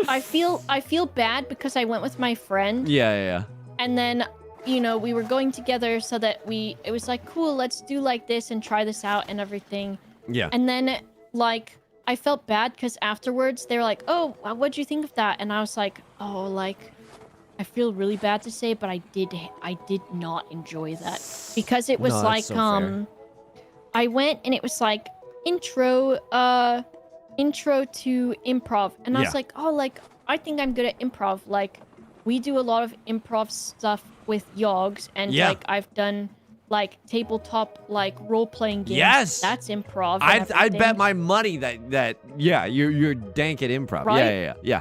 I feel bad because I went with my friend. Yeah. And then, you know, we were going together so that it was like, cool, let's do like this and try this out and everything. Yeah. And then, like, I felt bad because afterwards they were like, "Oh, what'd you think of that?" And I was like, "Oh, like, I feel really bad to say, but I did not enjoy that because it was No, like that's so fair. I went and it was like intro to improv, and I Yeah. was like, oh, like I think I'm good at improv. Like we do a lot of improv stuff with Yogs, and Yeah. like I've done like tabletop like role playing games. Yes. That's improv. And I'd bet everything. my money that yeah, you're dank at improv. Right? Yeah.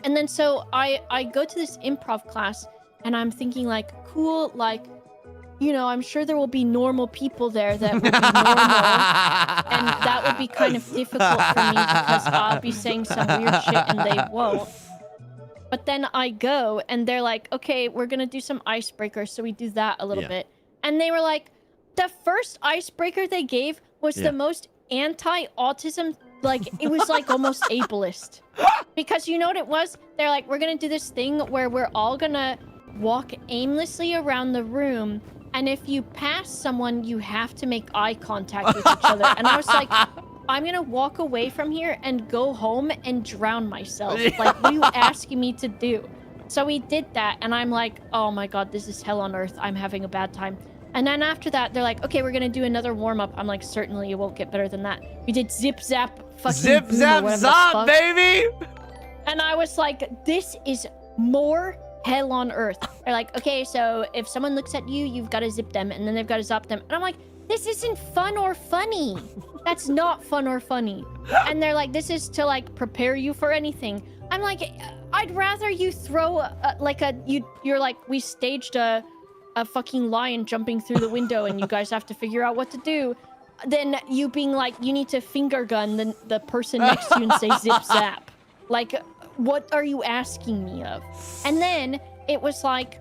And then so I go to this improv class, and I'm thinking like, cool, like, you know, I'm sure there will be normal people there that will be normal, and that would be kind of difficult for me because I'll be saying some weird shit and they won't. But then I go, and they're like, okay, we're gonna do some icebreakers, so we do that a little bit. And they were like, the first icebreaker they gave was the most anti-autism, like, it was like almost ableist. Because you know what it was? They're like, we're gonna do this thing where we're all gonna walk aimlessly around the room, and if you pass someone, you have to make eye contact with each other. And I was like, I'm gonna walk away from here and go home and drown myself. Like, what are you asking me to do? So we did that, and I'm like, oh my god, this is hell on earth. I'm having a bad time. And then after that, they're like, okay, we're gonna do another warm-up. I'm like, certainly it won't get better than that. We did zip, zap, fucking Zip, boom, or zap, whatever the zop, fuck. baby! And I was like, this is more hell on earth. They're like, okay, so if someone looks at you, you've got to zip them, and then they've got to zop them. And I'm like, this isn't fun or funny. That's not fun or funny. And they're like, this is to like prepare you for anything. I'm like, I'd rather you throw you're like, we staged a fucking lion jumping through the window and you guys have to figure out what to do, than you being like, you need to finger gun the person next to you and say zip zap. Like, what are you asking me of? And then it was like,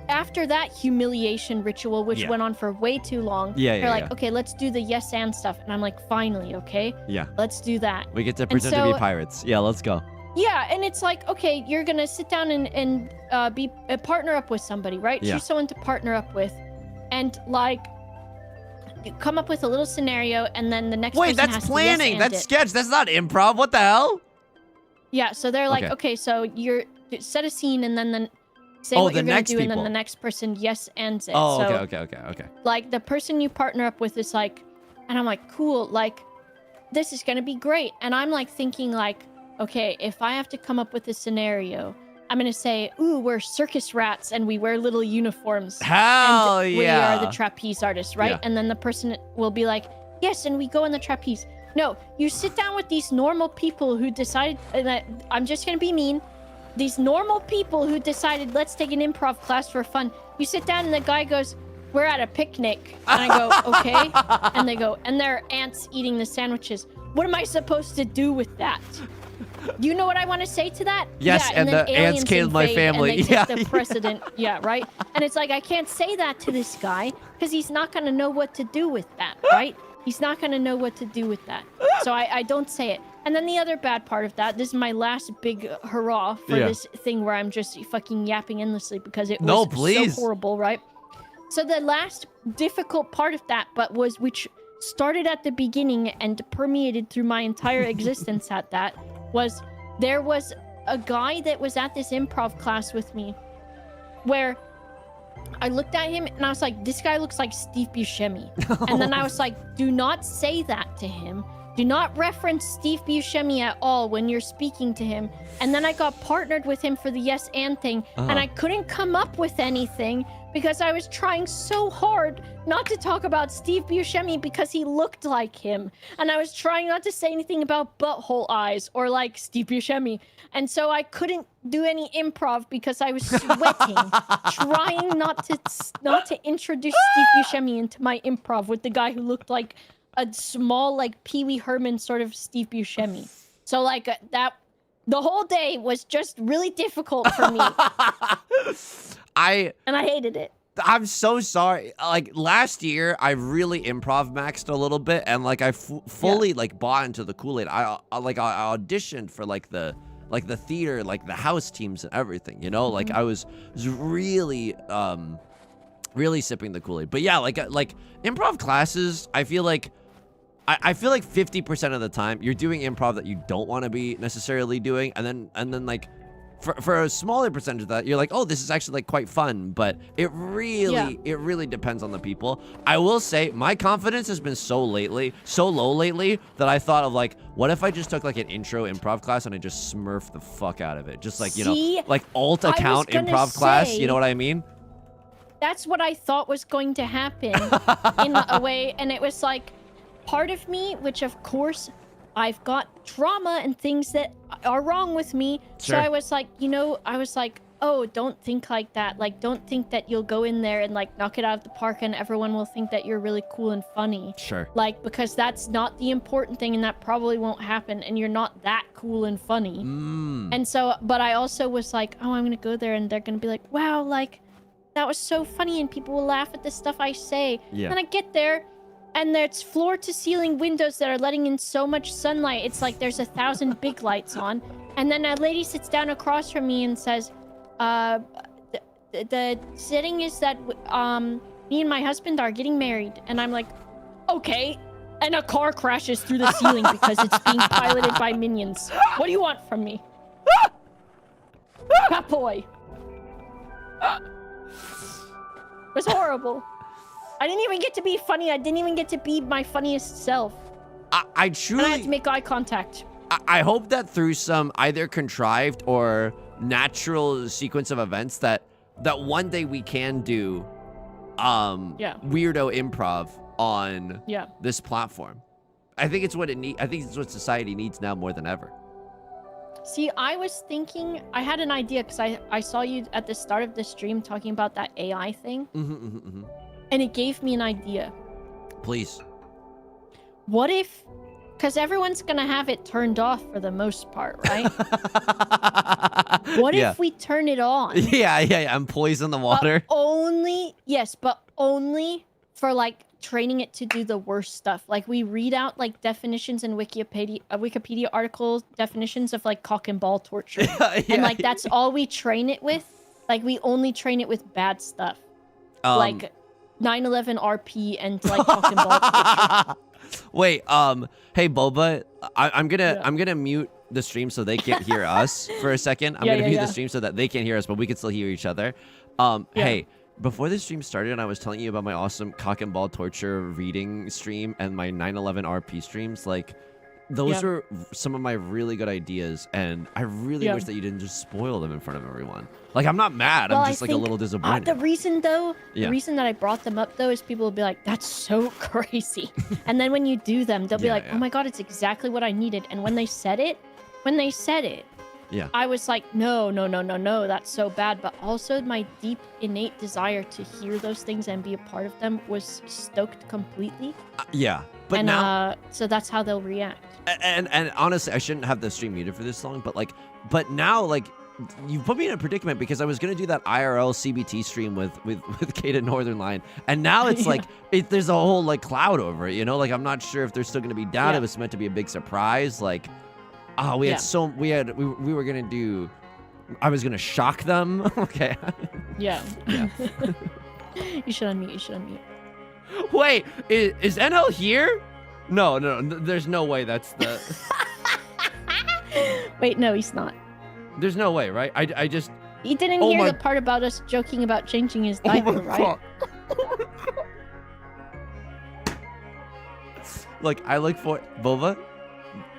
after that humiliation ritual, which went on for way too long, they're like, okay, let's do the yes and stuff. And I'm like, finally, okay? Yeah. Let's do that. We get to pretend to be pirates. Yeah, let's go. Yeah, and it's like, okay, you're gonna sit down and be partner up with somebody, right? Yeah. Choose someone to partner up with, and like, you come up with a little scenario, and then the next person that's has planning. to yes and That's it. sketch. That's not improv. What the hell? Yeah, so they're like, okay, so you're set a scene, and then say what you're gonna do, and then the next person yes ands it. Oh, so, okay. like, the person you partner up with is like, and I'm like, cool, like, this is gonna be great. And I'm like thinking like, okay, if I have to come up with a scenario, I'm gonna say, ooh, we're circus rats and we wear little uniforms. Hell and yeah. we are the trapeze artists, right? Yeah. And then the person will be like, yes, and we go on the trapeze. No, you sit down with these normal people who decided, and I'm just gonna be mean, these normal people who decided, let's take an improv class for fun. You sit down and the guy goes, we're at a picnic. And I go, okay. And they go, and there are ants eating the sandwiches. What am I supposed to do with that? You know what I want to say to that? Yes, yeah, and then the ants killed my invade family. And they take the precedent. Yeah, right? And it's like, I can't say that to this guy because he's not going to know what to do with that, right? He's not going to know what to do with that. So I don't say it. And then the other bad part of that, this is my last big hurrah for this thing where I'm just fucking yapping endlessly because it was so horrible, right? So the last difficult part of that, which started at the beginning and permeated through my entire existence at that, was there was a guy that was at this improv class with me where I looked at him and I was like, this guy looks like Steve Buscemi. And then I was like, do not say that to him. Do not reference Steve Buscemi at all when you're speaking to him. And then I got partnered with him for the yes and thing, and I couldn't come up with anything because I was trying so hard not to talk about Steve Buscemi because he looked like him. And I was trying not to say anything about butthole eyes or like Steve Buscemi. And so I couldn't do any improv because I was sweating, trying not to introduce Steve Buscemi into my improv with the guy who looked like a small, like, Pee Wee Herman sort of Steve Buscemi. So, like, the whole day was just really difficult for me. And I hated it. I'm so sorry. Like, last year, I really improv maxed a little bit, and, like, I fully, like, bought into the Kool-Aid. I auditioned for, like, the theater, like, the house teams and everything, you know? Like, I was really, really sipping the Kool-Aid. But, yeah, like, improv classes, I feel like I feel like 50% of the time you're doing improv that you don't want to be necessarily doing, and then like for a smaller percentage of that, you're like, oh, this is actually like quite fun. But it really depends on the people. I will say my confidence has been so low lately that I thought of like, what if I just took like an intro improv class and I just smurfed the fuck out of it, just like like alt account improv class. You know what I mean? That's what I thought was going to happen in a way, and it was like part of me, which of course I've got trauma and things that are wrong with me. Sure. So I was like, oh, don't think like that. Like, don't think that you'll go in there and like knock it out of the park and everyone will think that you're really cool and funny. Sure. Like, because that's not the important thing and that probably won't happen and you're not that cool and funny. And so, but I also was like, oh, I'm going to go there and they're going to be like, wow, like, that was so funny and people will laugh at the stuff I say. Yeah. And I get there and there's floor to ceiling windows that are letting in so much sunlight. It's like there's 1,000 big lights on. And then a lady sits down across from me and says, the setting is that me and my husband are getting married. And I'm like, okay. And a car crashes through the ceiling because it's being piloted by minions. What do you want from me? Fat boy. It was horrible. I didn't even get to be funny. I didn't even get to be my funniest self. I truly... And I had to make eye contact. I hope that through some either contrived or natural sequence of events that one day we can do weirdo improv on this platform. I think it's what it needs. I think it's what society needs now more than ever. See, I was thinking, I had an idea because I saw you at the start of the stream talking about that AI thing. And it gave me an idea. Please. What if, because everyone's going to have it turned off for the most part, right? What if we turn it on? Yeah. And poison the water. But only for like training it to do the worst stuff. Like we read out like definitions in Wikipedia articles, definitions of like cock and ball torture. And like that's all we train it with. Like we only train it with bad stuff. Like 9/11 RP and like cock and ball torture. Wait, hey Boba, I'm gonna mute the stream so they can't hear us for a second. I'm gonna mute the stream so that they can't hear us, but we can still hear each other. Hey, before the stream started, I was telling you about my awesome cock and ball torture reading stream and my 9/11 RP streams. Like, those were some of my really good ideas, and I really wish that you didn't just spoil them in front of everyone. Like, I'm not mad. I'm just like a little disappointed. The reason that I brought them up though is people will be like, "That's so crazy," and then when you do them, they'll be like, "Oh my god, it's exactly what I needed." And when they said it, I was like, no, that's so bad. But also my deep innate desire to hear those things and be a part of them was stoked completely. But now, so that's how they'll react. And honestly, I shouldn't have the stream muted for this long, but now, like, you put me in a predicament because I was gonna do that IRL CBT stream with Kate at Northern Line, and now it's like there's a whole like cloud over it, you know? Like, I'm not sure if they're still gonna be down. It was meant to be a big surprise. Like, we were gonna do. I was gonna shock them. Okay. Yeah. You should unmute. Wait, is NL here? No, there's no way that's the... Wait, no, he's not. There's no way, right? I just... You didn't hear the part about us joking about changing his diaper, right? Look, I look for... Boba,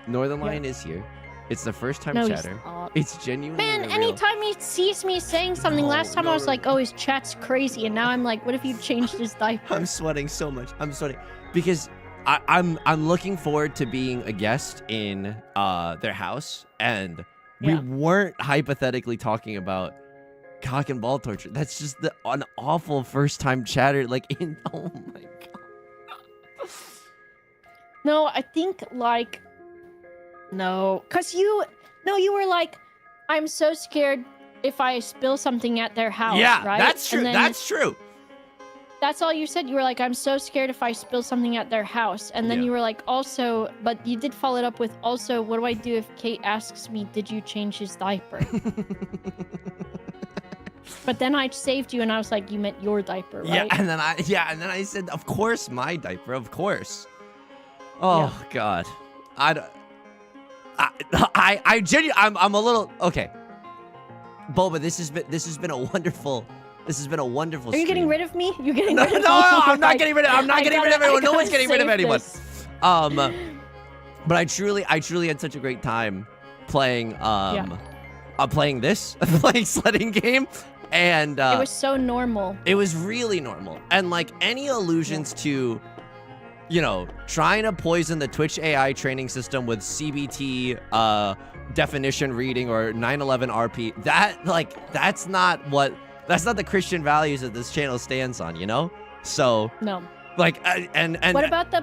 Northern Lion is here. It's the first time chatter. It's genuinely Man, anytime he sees me saying something, last time I was like, oh, his chat's crazy. And now I'm like, what if you changed his diaper? I'm sweating so much. I'm sweating. Because I'm looking forward to being a guest in their house. And we weren't hypothetically talking about cock and ball torture. That's just an awful first time chatter. Like, oh my God. No, I think like... No, because you were like, I'm so scared if I spill something at their house, right? That's true. That's true. That's all you said. You were like, I'm so scared if I spill something at their house. And then you were like, also, but you did follow it up with, also, what do I do if Kate asks me, did you change his diaper? But then I saved you and I was like, you meant your diaper, right? Yeah, and then I said, of course, my diaper, of course. Oh God, I genuinely, I'm a little okay. Boba, this has been a wonderful. This has been a wonderful. Are you getting rid of me? You getting No, rid of me? no, I'm not getting rid of. I'm not getting rid of anyone. No I one's gotta getting rid of save anyone. this. But I truly had such a great time playing. Playing this, playing sledding game, and it was so normal. It was really normal, and like any allusions to, you know, trying to poison the Twitch AI training system with CBT definition reading or 911 RP. That's not the Christian values that this channel stands on, you know? So no. Like and what about the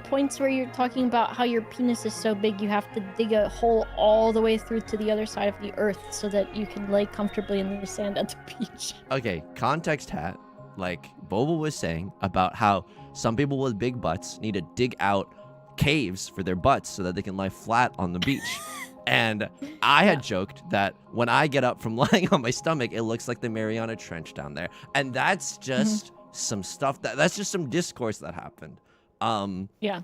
points where you're talking about how your penis is so big you have to dig a hole all the way through to the other side of the earth so that you can lay comfortably in the sand at the beach? Okay, context hat. Like Boba was saying about how some people with big butts need to dig out caves for their butts so that they can lie flat on the beach. And I had joked that when I get up from lying on my stomach, it looks like the Mariana Trench down there. And that's just some stuff that's just some discourse that happened. Yeah.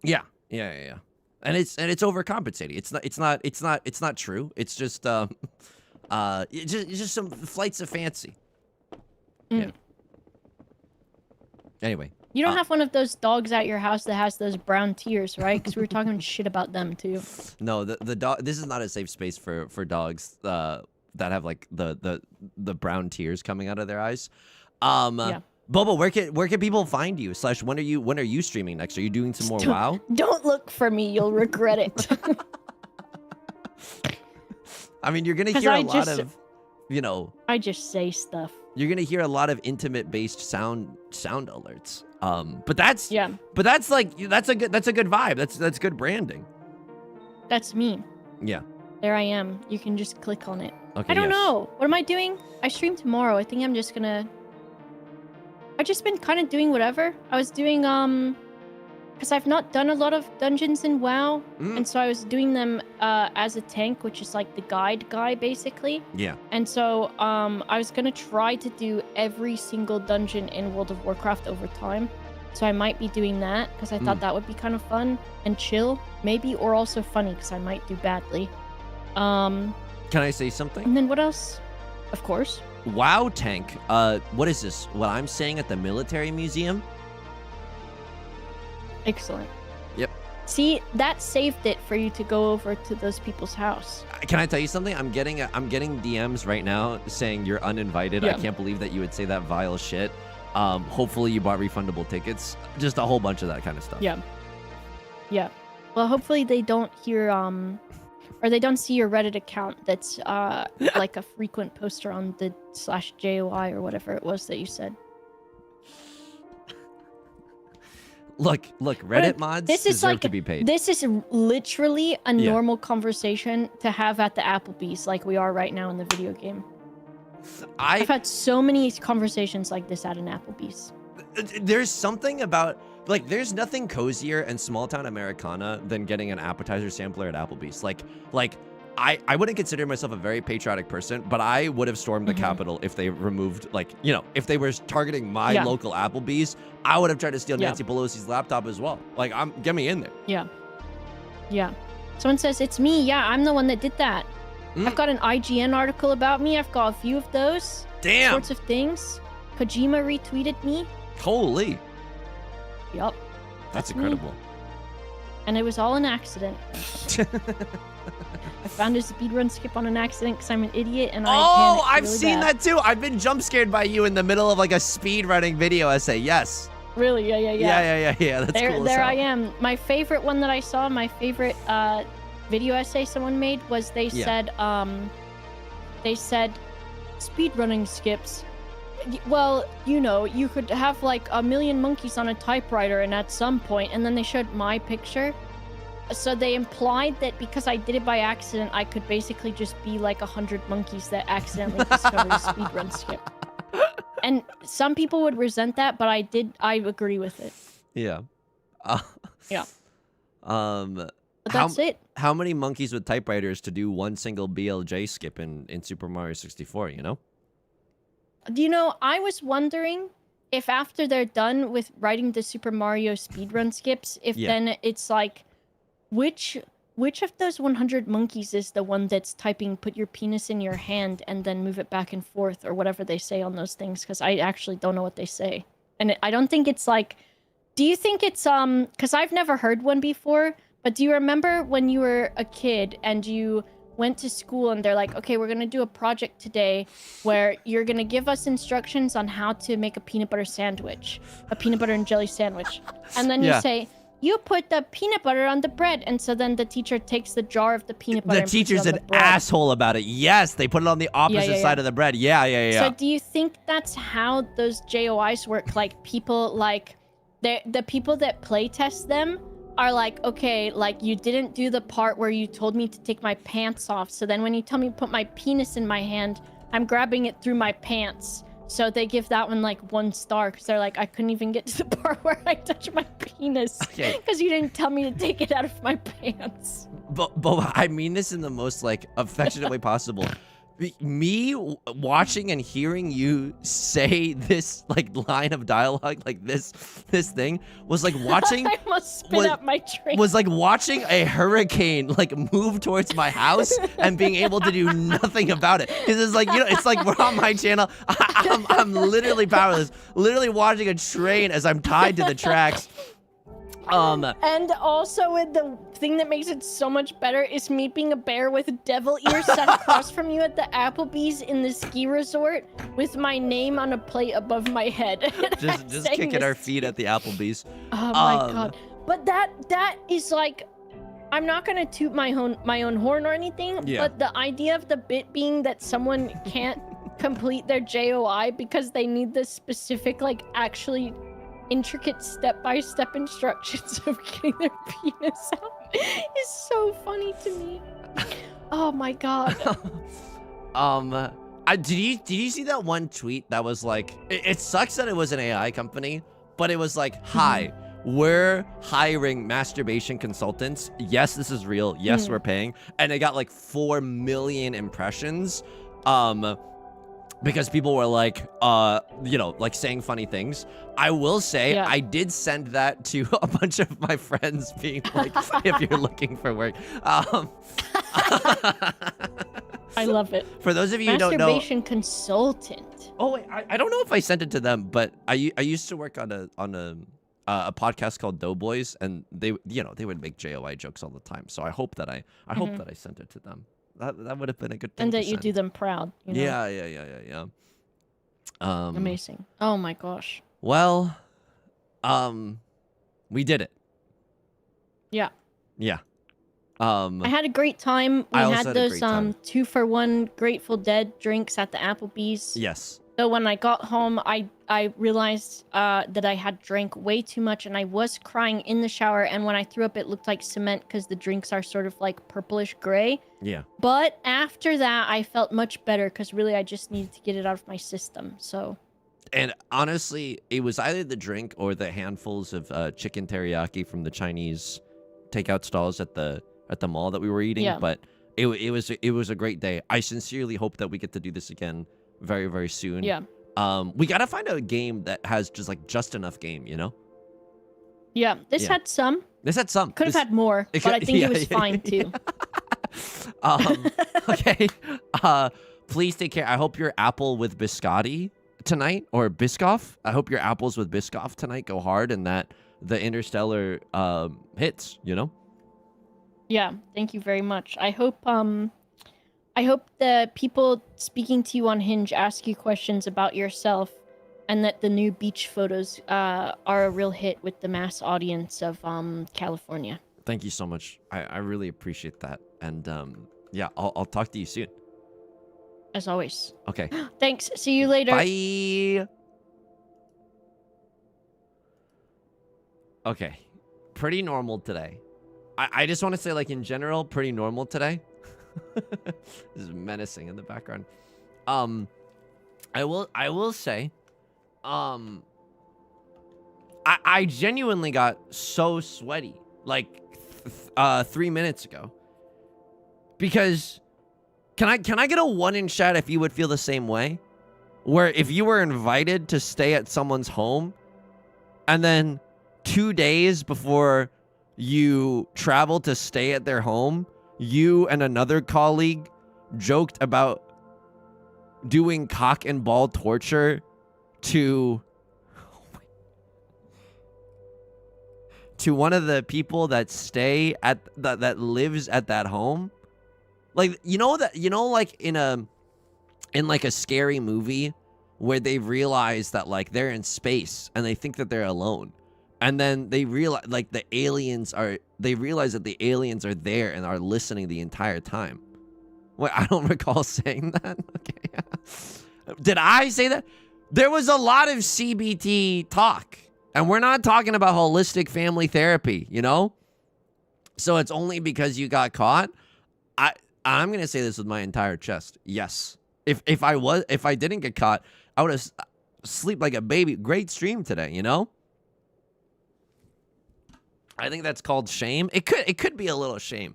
And it's overcompensating. It's not true. It's just it's just some flights of fancy. Yeah. Anyway. You don't have one of those dogs at your house that has those brown tears, right? Because we were talking shit about them too. No, the dog. This is not a safe space for dogs that have like the brown tears coming out of their eyes. Boba, where can people find you? / when are you streaming next? Are you doing some more WoW? Don't look for me. You'll regret it. I mean, you're gonna hear a lot of, you know. I just say stuff. You're gonna hear a lot of intimate-based sound alerts. But that's a good vibe. That's good branding. That's me. Yeah. There I am. You can just click on it. Okay. I don't know. What am I doing? I stream tomorrow. I think I'm just gonna. I've just been kind of doing whatever. I was doing because I've not done a lot of dungeons in WoW, and so I was doing them as a tank, which is like the guide guy basically. Yeah. And so I was gonna try to do every single dungeon in World of Warcraft over time. So I might be doing that because I thought that would be kind of fun and chill, maybe, or also funny because I might do badly. Can I say something? And then what else? Of course. WoW tank. What is this? What I'm saying at the military museum? Excellent. Yep. See, that saved it for you to go over to those people's house. Can I tell you something? I'm getting DMs right now saying you're uninvited. Yeah. I can't believe that you would say that vile shit. Hopefully you bought refundable tickets. Just a whole bunch of that kind of stuff. Yeah. Yeah. Well, hopefully they don't hear or they don't see your Reddit account that's like a frequent poster on the /JOI or whatever it was that you said. Look, Reddit mods deserve to be paid. This is literally a normal conversation to have at the Applebee's like we are right now in the video game. I've had so many conversations like this at an Applebee's. There's something about, like, there's nothing cozier and small town Americana than getting an appetizer sampler at Applebee's. Like I wouldn't consider myself a very patriotic person, but I would have stormed the Capitol if they removed, like, you know, if they were targeting my local Applebee's, I would have tried to steal Nancy Pelosi's laptop as well. Like, get me in there. Yeah. Yeah. Someone says, it's me. Yeah, I'm the one that did that. I've got an IGN article about me. I've got a few of those. Damn. Sorts of things. Kojima retweeted me. Holy. Yup. That's incredible. Me. And it was all an accident. I found a speedrun skip on an accident because I'm an idiot and I've seen that too. I've been jump scared by you in the middle of like a speedrunning video essay. Yes. Really? Yeah. That's cool. There I am. My favorite one that I saw, my favorite video essay someone made was they said speedrunning skips. Well, you know, you could have like 1 million monkeys on a typewriter and at some point, and then they showed my picture. So they implied that because I did it by accident, I could basically just be like 100 monkeys that accidentally discovered a speedrun skip. And some people would resent that, but I agree with it. Yeah. Yeah. But that's it. How many monkeys with typewriters to do one single BLJ skip in Super Mario 64, you know? You know, I was wondering if after they're done with writing the Super Mario speedrun skips, if then it's like, which of those 100 monkeys is the one that's typing "put your penis in your hand" and then move it back and forth, or whatever they say on those things? Because I actually don't know what they say, and I don't think it's like. Do you think it's because I've never heard one before, but do you remember when you were a kid and you went to school and they're like, okay, we're gonna do a project today where you're gonna give us instructions on how to make a peanut butter sandwich, a peanut butter and jelly sandwich, and then you say, you put the peanut butter on the bread, and so then the teacher takes the jar of the peanut butter. The teacher's an asshole about it. Yes, they put it on the opposite side of the bread. Yeah. So do you think that's how those JOIs work? Like people like the people that play test them are like, okay, like you didn't do the part where you told me to take my pants off. So then when you tell me to put my penis in my hand, I'm grabbing it through my pants. So they give that one like 1 star because they're like, I couldn't even get to the part where I touched my penis because you didn't tell me to take it out of my pants. But I mean this in the most like affectionate way possible. Me watching and hearing you say this like line of dialogue, like this thing was like watching. I must spit out my drink. Was like watching a hurricane like move towards my house and being able to do nothing about it. Because it's like, you know, it's like we're on my channel. I'm literally powerless. Literally watching a train as I'm tied to the tracks. And also the thing that makes it so much better is me being a bear with devil ears sat across from you at the Applebee's in the ski resort with my name on a plate above my head. just kicking our feet at the Applebee's. Oh my god. But that is like, I'm not gonna toot my own horn or anything, but the idea of the bit being that someone can't complete their JOI because they need the specific, like, actually intricate step-by-step instructions of getting their penis out is so funny to me. Oh my god. Did you see that one tweet that was like, it sucks that it was an AI company, but it was like, hi, we're hiring masturbation consultants. Yes, this is real. Yes, we're paying. And it got like 4 million impressions. Because people were like, you know, like saying funny things. I will say, I did send that to a bunch of my friends being like, if you're looking for work. I love it. For those of you who don't know. Masturbation consultant. Oh, wait, I don't know if I sent it to them, but I used to work on a podcast called Doughboys, and they, you know, they would make JOI jokes all the time. So I hope that I hope that I sent it to them. That would have been a good thing. And that to you send. do them proud. You know? Yeah. Amazing. Oh my gosh. Well, we did it. Yeah. Yeah. I had a great time. We had those 2-for-1 Grateful Dead drinks at the Applebee's. Yes. So when I got home, I realized that I had drank way too much, and I was crying in the shower. And when I threw up, it looked like cement because the drinks are sort of like purplish gray. Yeah. But after that, I felt much better because really I just needed to get it out of my system. So. And honestly, it was either the drink or the handfuls of chicken teriyaki from the Chinese takeout stalls at the mall that we were eating. Yeah. But it was a great day. I sincerely hope that we get to do this again very, very soon. Yeah. We gotta find a game that has just enough game, you know? Yeah. This had some. This had some. Could have had more, but I think it was fine too. Okay. Please take care. I hope your apple with biscotti tonight, or Biscoff. I hope your apples with Biscoff tonight go hard, and that the Interstellar hits, you know? Yeah, thank you very much. I hope the people speaking to you on Hinge ask you questions about yourself, and that the new beach photos are a real hit with the mass audience of California. Thank you so much. I really appreciate that. And yeah, I'll talk to you soon. As always. Okay. Thanks. See you later. Bye. Okay. Pretty normal today. I just want to say, like, in general, pretty normal today. This is menacing in the background. I will say, I genuinely got so sweaty, like, 3 minutes ago. Because, can I get a 1 in chat if you would feel the same way? where if you were invited to stay at someone's home and then 2 days before you traveled to stay at their home, you and another colleague joked about doing cock and ball torture to one of the people that stay at that lives at that home. Like, like in like a scary movie where they realize that like they're in space and they think that they're alone. And then they realize like they realize that the aliens are there and are listening the entire time. Wait, I don't recall saying that. Okay. Did I say that? There was a lot of CBT talk. And we're not talking about holistic family therapy, you know? So it's only because you got caught. I'm going to say this with my entire chest. Yes. If I didn't get caught, I would have slept like a baby. Great stream today, you know? I think that's called shame. It could be a little shame.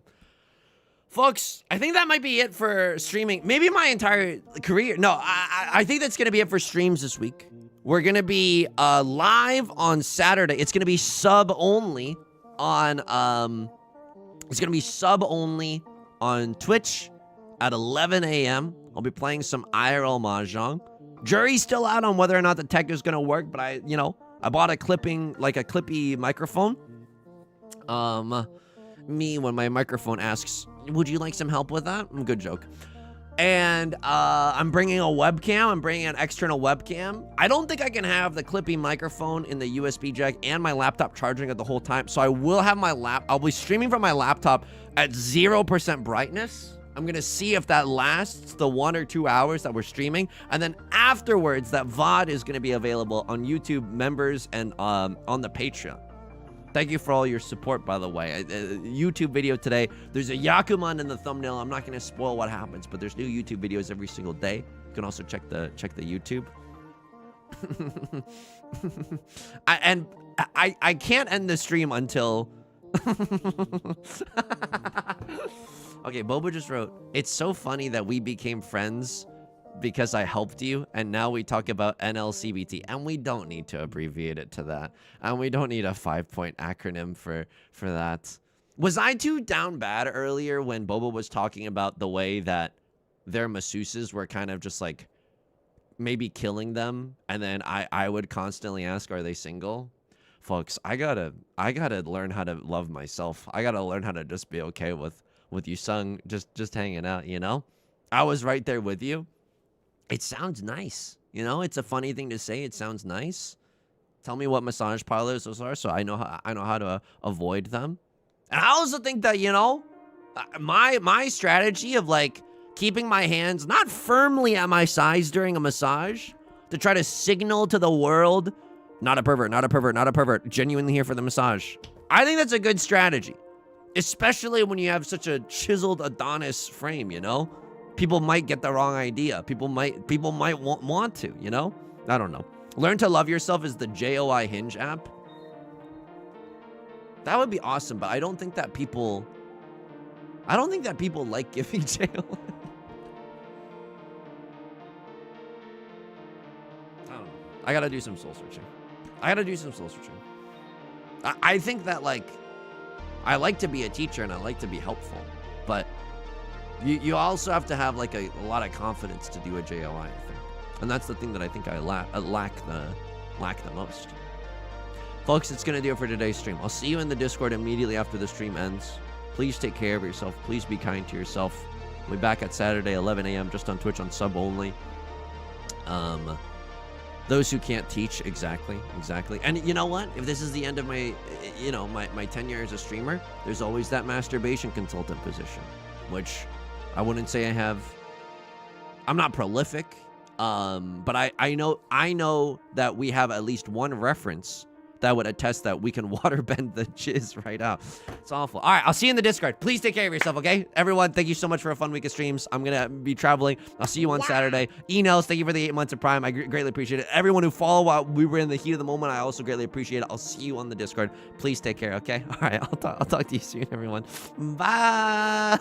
Folks, I think that might be it for streaming. Maybe my entire career. No, I think that's going to be it for streams this week. We're going to be live on Saturday. It's going to be sub only on Twitch at 11 a.m. I'll be playing some IRL Mahjong. Jury's still out on whether or not the tech is going to work, but I bought a clippy microphone. Me, when my microphone asks, would you like some help with that? Good joke. And I'm bringing a webcam. I'm bringing an external webcam. I don't think I can have the clippy microphone in the USB jack and my laptop charging it the whole time. So I will have I'll be streaming from my laptop at 0% brightness. I'm going to see if that lasts the 1 or 2 hours that we're streaming. And then afterwards, that VOD is going to be available on YouTube members and on the Patreon. Thank you for all your support, by the way. YouTube video today. There's a Yakuman in the thumbnail. I'm not going to spoil what happens, but there's new YouTube videos every single day. You can also check the YouTube. I can't end the stream until... Okay, Boba just wrote, it's so funny that we became friends because I helped you, and now we talk about NLCBT, and we don't need to abbreviate it to that, and we don't need a 5-point acronym for that. Was I too down bad earlier when Boba was talking about the way that their masseuses were kind of just like maybe killing them, and then I would constantly ask, are they single? Folks, I gotta learn how to love myself. I gotta learn how to just be okay with you, Sung, just hanging out, you know? I was right there with you. It sounds nice, you know. It's a funny thing to say. It sounds nice. Tell me what massage parlors those are, so I know how to avoid them. And I also think that, you know, my strategy of like keeping my hands not firmly at my sides during a massage to try to signal to the world, not a pervert, not a pervert, not a pervert, genuinely here for the massage. I think that's a good strategy, especially when you have such a chiseled Adonis frame, you know. People might get the wrong idea. People might want to, you know? I don't know. Learn to Love Yourself is the JOI Hinge app. That would be awesome, but I don't think that people like giving JOI. I don't know. I gotta do some soul searching. I think that, like, I like to be a teacher and I like to be helpful, but you also have to have like a lot of confidence to do a JOI, I think. And that's the thing that I think I lack the most. Folks, it's going to do it for today's stream. I'll see you in the Discord immediately after the stream ends. Please take care of yourself. Please be kind to yourself. We'll be back at Saturday, 11 a.m. just on Twitch on sub only. Those who can't teach, exactly. And you know what? If this is the end of my, my tenure as a streamer, there's always that masturbation consultant position, which I wouldn't say I have. I'm not prolific, but I know that we have at least one reference that would attest that we can waterbend the jizz right out. It's awful. All right, I'll see you in the Discord. Please take care of yourself, okay? Everyone, thank you so much for a fun week of streams. I'm going to be traveling. I'll see you on Saturday. Enels, thank you for the 8 months of Prime. I greatly appreciate it. Everyone who followed while we were in the heat of the moment, I also greatly appreciate it. I'll see you on the Discord. Please take care, okay? All right, I'll talk to you soon, everyone. Bye!